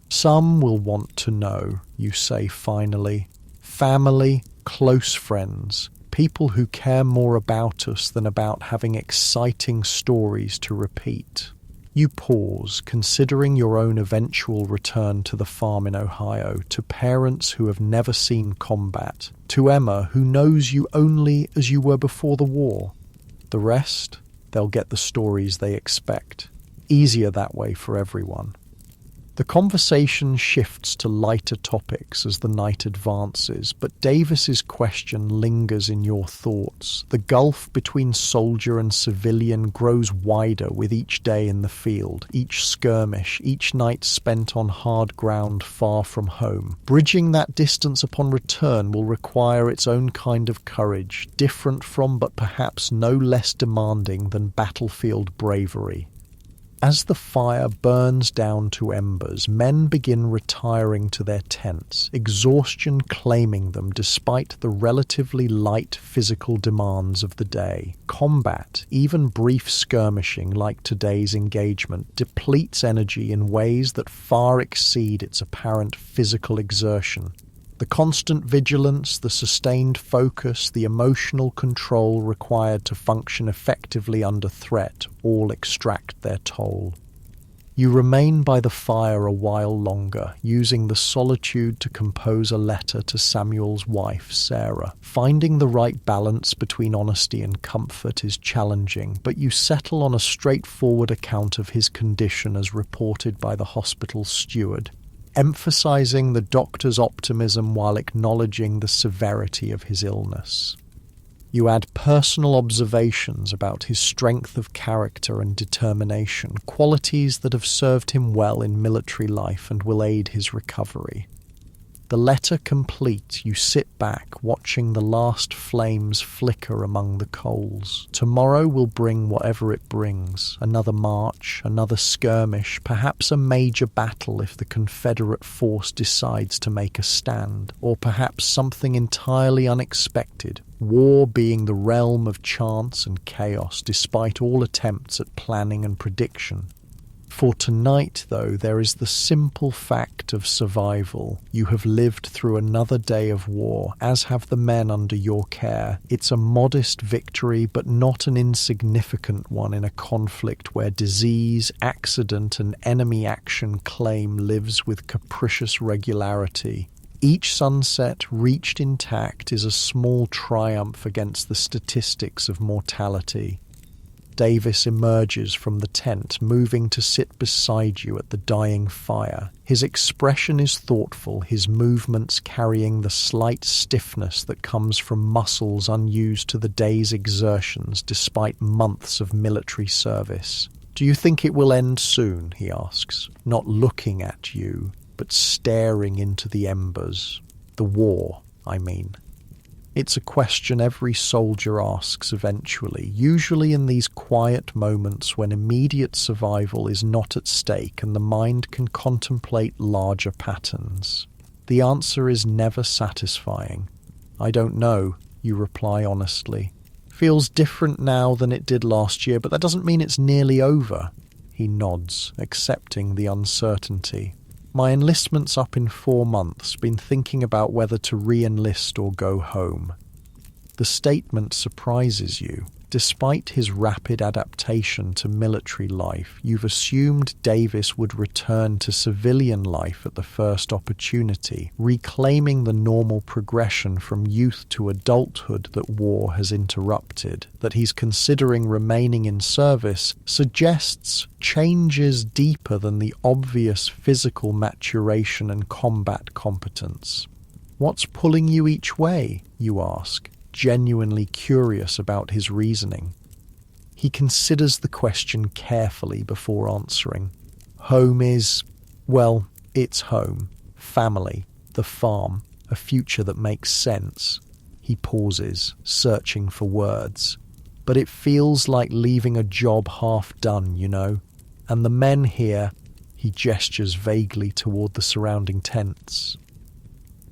Some will want to know, you say finally. Family, close friends, people who care more about us than about having exciting stories to repeat. You pause, considering your own eventual return to the farm in Ohio, to parents who have never seen combat, to Emma, who knows you only as you were before the war. The rest, they'll get the stories they expect. Easier that way for everyone. The conversation shifts to lighter topics as the night advances, but Davis's question lingers in your thoughts. The gulf between soldier and civilian grows wider with each day in the field, each skirmish, each night spent on hard ground far from home. Bridging that distance upon return will require its own kind of courage, different from but perhaps no less demanding than battlefield bravery. As the fire burns down to embers, men begin retiring to their tents, exhaustion claiming them despite the relatively light physical demands of the day. Combat, even brief skirmishing like today's engagement, depletes energy in ways that far exceed its apparent physical exertion. The constant vigilance, the sustained focus, the emotional control required to function effectively under threat all extract their toll. You remain by the fire a while longer, using the solitude to compose a letter to Samuel's wife, Sarah. Finding the right balance between honesty and comfort is challenging, but you settle on a straightforward account of his condition as reported by the hospital steward, emphasizing the doctor's optimism while acknowledging the severity of his illness. You add personal observations about his strength of character and determination, qualities that have served him well in military life and will aid his recovery. The letter complete, you sit back, watching the last flames flicker among the coals. Tomorrow will bring whatever it brings. Another march, another skirmish, perhaps a major battle if the Confederate force decides to make a stand, or perhaps something entirely unexpected, war being the realm of chance and chaos despite all attempts at planning and prediction. For tonight, though, there is the simple fact of survival. You have lived through another day of war, as have the men under your care. It's a modest victory, but not an insignificant one in a conflict where disease, accident, and enemy action claim lives with capricious regularity. Each sunset reached intact is a small triumph against the statistics of mortality. Davis emerges from the tent, moving to sit beside you at the dying fire. His expression is thoughtful, his movements carrying the slight stiffness that comes from muscles unused to the day's exertions despite months of military service. "Do you think it will end soon?" he asks, not looking at you, but staring into the embers. The war, I mean. It's a question every soldier asks eventually, usually in these quiet moments when immediate survival is not at stake and the mind can contemplate larger patterns. The answer is never satisfying. "I don't know," you reply honestly. "Feels different now than it did last year, but that doesn't mean it's nearly over." He nods, accepting the uncertainty. "My enlistment's up in 4 months, been thinking about whether to re-enlist or go home." The statement surprises you. Despite his rapid adaptation to military life, you've assumed Davis would return to civilian life at the first opportunity, reclaiming the normal progression from youth to adulthood that war has interrupted. That he's considering remaining in service suggests changes deeper than the obvious physical maturation and combat competence. "What's pulling you each way?" you ask, genuinely curious about his reasoning. He considers the question carefully before answering. "Home is, well, it's home. Family, the farm, a future that makes sense." He pauses, searching for words. "But it feels like leaving a job half done, you know. And the men here," he gestures vaguely toward the surrounding tents.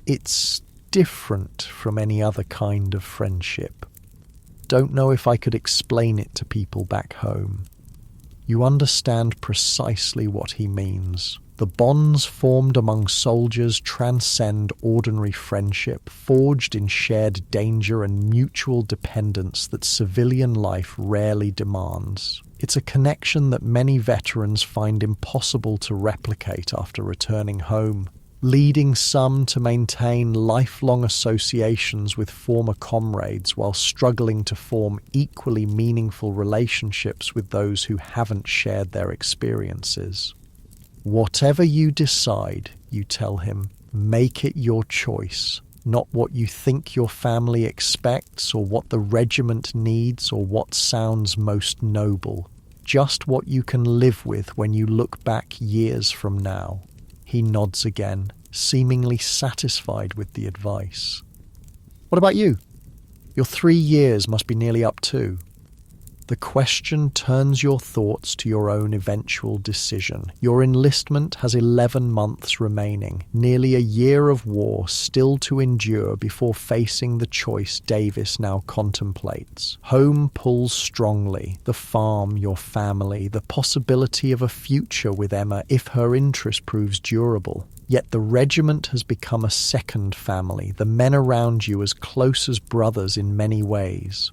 "It's different from any other kind of friendship. Don't know if I could explain it to people back home." You understand precisely what he means. The bonds formed among soldiers transcend ordinary friendship, forged in shared danger and mutual dependence that civilian life rarely demands. It's a connection that many veterans find impossible to replicate after returning home, leading some to maintain lifelong associations with former comrades while struggling to form equally meaningful relationships with those who haven't shared their experiences. Whatever you decide, you tell him, make it your choice, not what you think your family expects or what the regiment needs or what sounds most noble, just what you can live with when you look back years from now. He nods again, seemingly satisfied with the advice. What about you? Your 3 years must be nearly up too. The question turns your thoughts to your own eventual decision. Your enlistment has 11 months remaining, nearly a year of war still to endure before facing the choice Davis now contemplates. Home pulls strongly, the farm, your family, the possibility of a future with Emma if her interest proves durable. Yet the regiment has become a second family, the men around you as close as brothers in many ways.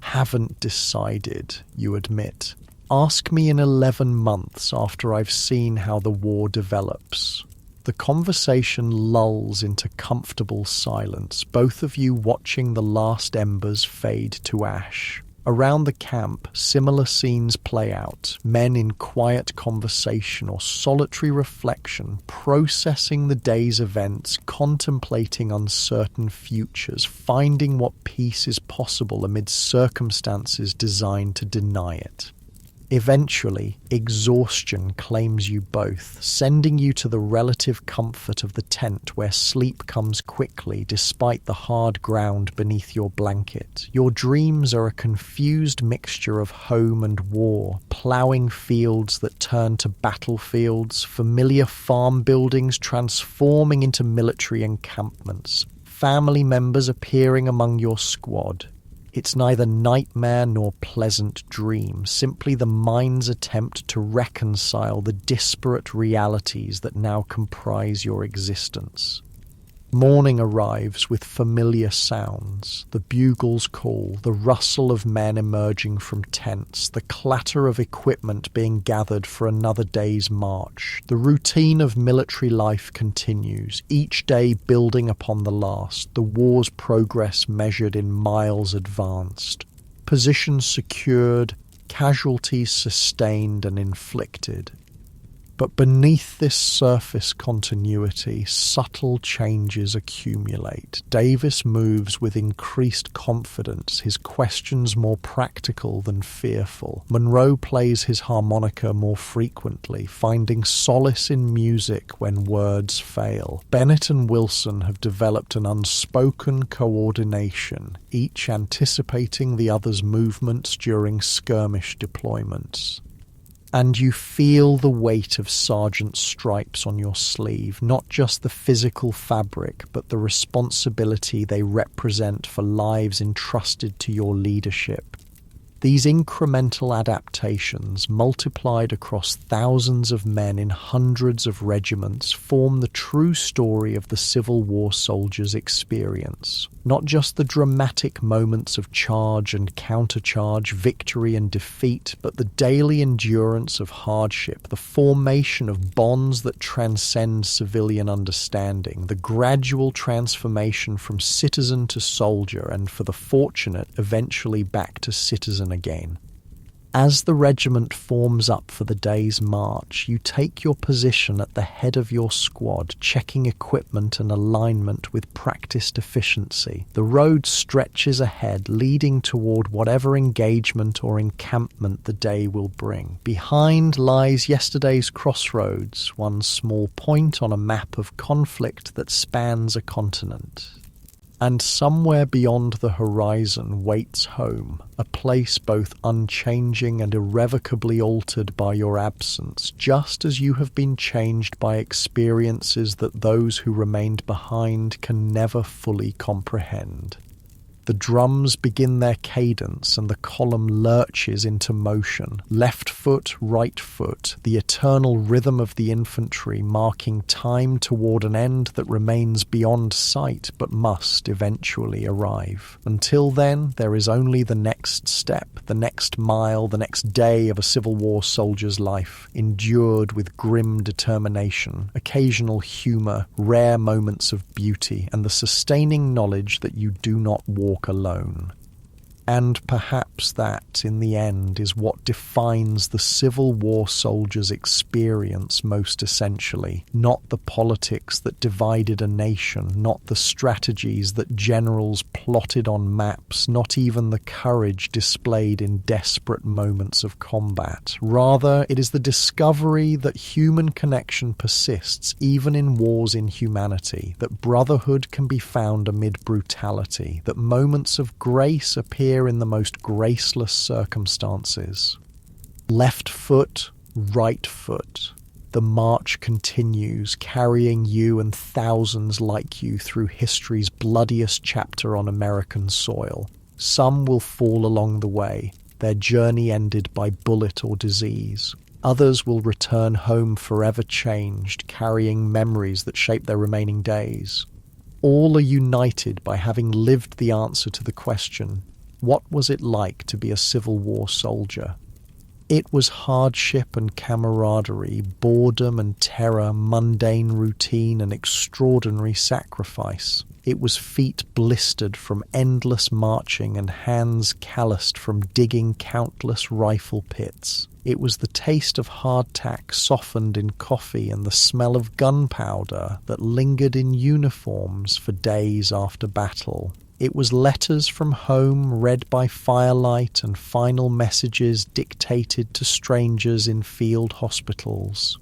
Haven't decided, you admit. Ask me in 11 months after I've seen how the war develops. The conversation lulls into comfortable silence, both of you watching the last embers fade to ash. Around the camp, similar scenes play out, men in quiet conversation or solitary reflection, processing the day's events, contemplating uncertain futures, finding what peace is possible amid circumstances designed to deny it. Eventually, exhaustion claims you both, sending you to the relative comfort of the tent where sleep comes quickly despite the hard ground beneath your blanket. Your dreams are a confused mixture of home and war, ploughing fields that turn to battlefields, familiar farm buildings transforming into military encampments, family members appearing among your squad. It's neither nightmare nor pleasant dream, simply the mind's attempt to reconcile the disparate realities that now comprise your existence. Morning arrives with familiar sounds, the bugle's call, the rustle of men emerging from tents, the clatter of equipment being gathered for another day's march. The routine of military life continues, each day building upon the last, the war's progress measured in miles advanced. Positions secured, casualties sustained and inflicted. But beneath this surface continuity, subtle changes accumulate. Davis moves with increased confidence, his questions more practical than fearful. Monroe plays his harmonica more frequently, finding solace in music when words fail. Bennett and Wilson have developed an unspoken coordination, each anticipating the other's movements during skirmish deployments. And you feel the weight of sergeant's stripes on your sleeve, not just the physical fabric, but the responsibility they represent for lives entrusted to your leadership. These incremental adaptations, multiplied across thousands of men in hundreds of regiments, form the true story of the Civil War soldier's experience. Not just the dramatic moments of charge and countercharge, victory and defeat, but the daily endurance of hardship, the formation of bonds that transcend civilian understanding, the gradual transformation from citizen to soldier, and for the fortunate, eventually back to citizen again. As the regiment forms up for the day's march, you take your position at the head of your squad, checking equipment and alignment with practiced efficiency. The road stretches ahead, leading toward whatever engagement or encampment the day will bring. Behind lies yesterday's Crossroads, one small point on a map of conflict that spans a continent. And somewhere beyond the horizon waits home, a place both unchanging and irrevocably altered by your absence, just as you have been changed by experiences that those who remained behind can never fully comprehend. The drums begin their cadence and the column lurches into motion. Left foot, right foot, the eternal rhythm of the infantry marking time toward an end that remains beyond sight but must eventually arrive. Until then, there is only the next step, the next mile, the next day of a Civil War soldier's life, endured with grim determination, occasional humor, rare moments of beauty, and the sustaining knowledge that you do not walk alone. And perhaps that, in the end, is what defines the Civil War soldier's experience most essentially. Not the politics that divided a nation, not the strategies that generals plotted on maps, not even the courage displayed in desperate moments of combat. Rather, it is the discovery that human connection persists even in wars in humanity, that brotherhood can be found amid brutality, that moments of grace appear in the most graceless circumstances. Left foot, right foot. The march continues, carrying you and thousands like you through history's bloodiest chapter on American soil. Some will fall along the way, their journey ended by bullet or disease. Others will return home forever changed, carrying memories that shape their remaining days. All are united by having lived the answer to the question, what was it like to be a Civil War soldier? It was hardship and camaraderie, boredom and terror, mundane routine and extraordinary sacrifice. It was feet blistered from endless marching and hands calloused from digging countless rifle pits. It was the taste of hardtack softened in coffee and the smell of gunpowder that lingered in uniforms for days after battle. It was letters from home read by firelight and final messages dictated to strangers in field hospitals.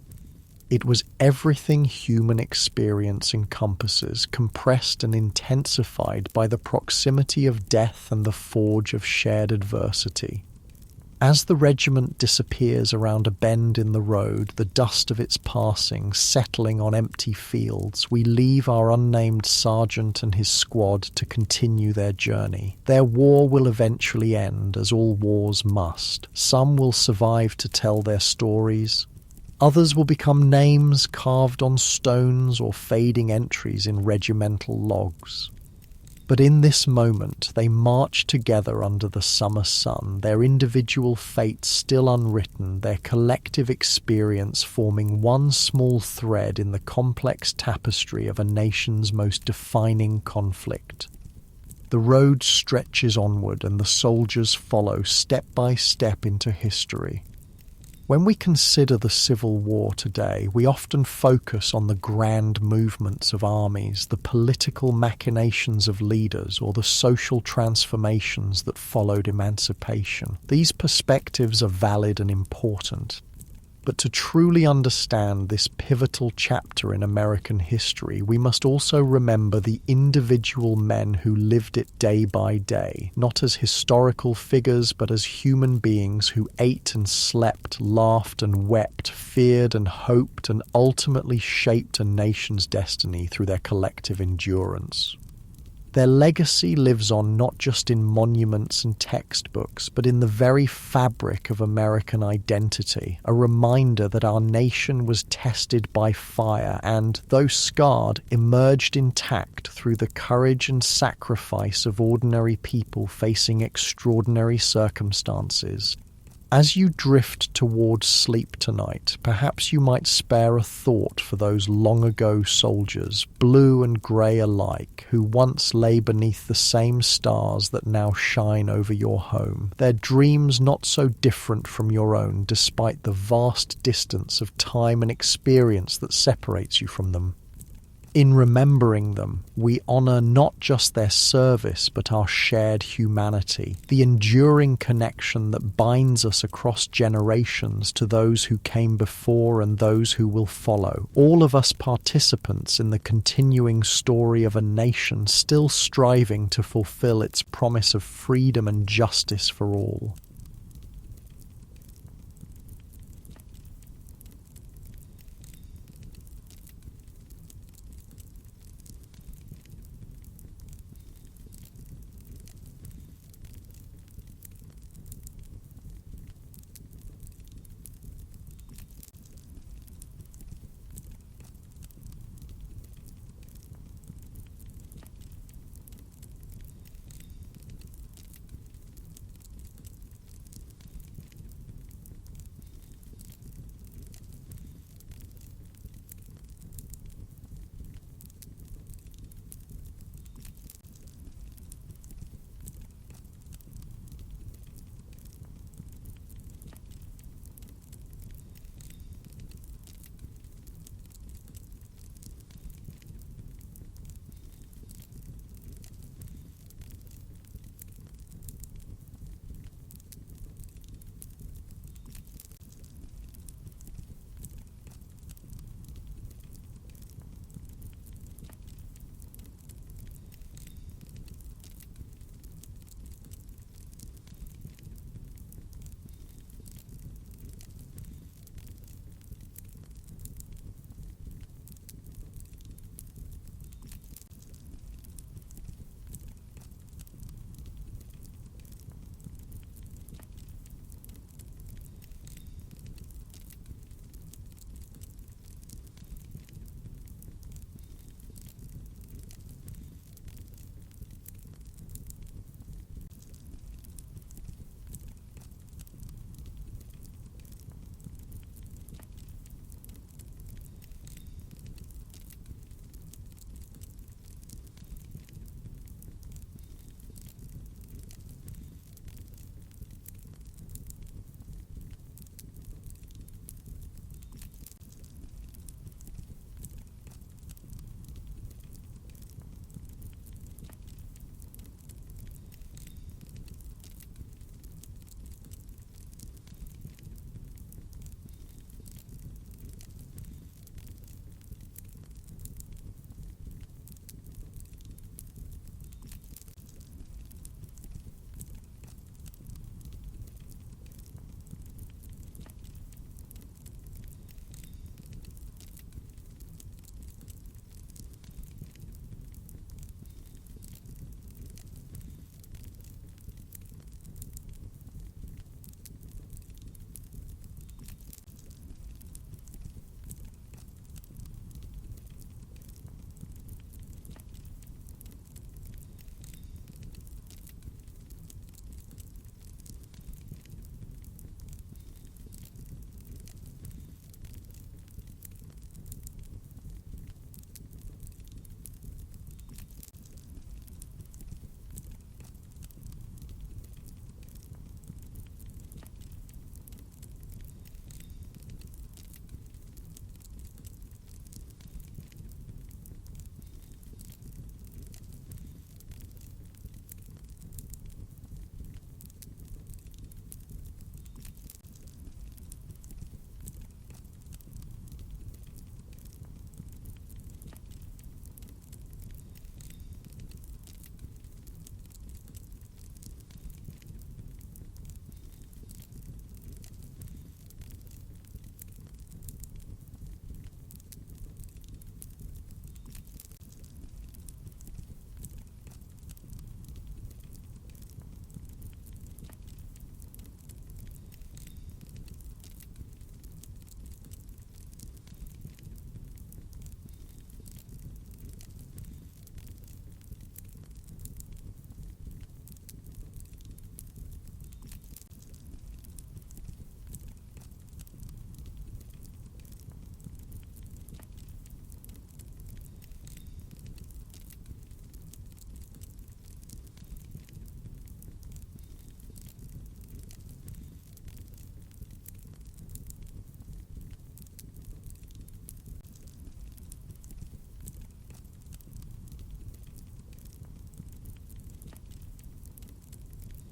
It was everything human experience encompasses, compressed and intensified by the proximity of death and the forge of shared adversity. As the regiment disappears around a bend in the road, the dust of its passing settling on empty fields, we leave our unnamed sergeant and his squad to continue their journey. Their war will eventually end, as all wars must. Some will survive to tell their stories. Others will become names carved on stones or fading entries in regimental logs. But in this moment, they march together under the summer sun, their individual fates still unwritten, their collective experience forming one small thread in the complex tapestry of a nation's most defining conflict. The road stretches onward and the soldiers follow step by step into history. When we consider the Civil War today, we often focus on the grand movements of armies, the political machinations of leaders, or the social transformations that followed emancipation. These perspectives are valid and important. But to truly understand this pivotal chapter in American history, we must also remember the individual men who lived it day by day, not as historical figures, but as human beings who ate and slept, laughed and wept, feared and hoped, and ultimately shaped a nation's destiny through their collective endurance. Their legacy lives on not just in monuments and textbooks, but in the very fabric of American identity, a reminder that our nation was tested by fire and, though scarred, emerged intact through the courage and sacrifice of ordinary people facing extraordinary circumstances. As you drift towards sleep tonight, perhaps you might spare a thought for those long-ago soldiers, blue and grey alike, who once lay beneath the same stars that now shine over your home, their dreams not so different from your own despite the vast distance of time and experience that separates you from them. In remembering them, we honour not just their service but our shared humanity, the enduring connection that binds us across generations to those who came before and those who will follow, all of us participants in the continuing story of a nation still striving to fulfil its promise of freedom and justice for all.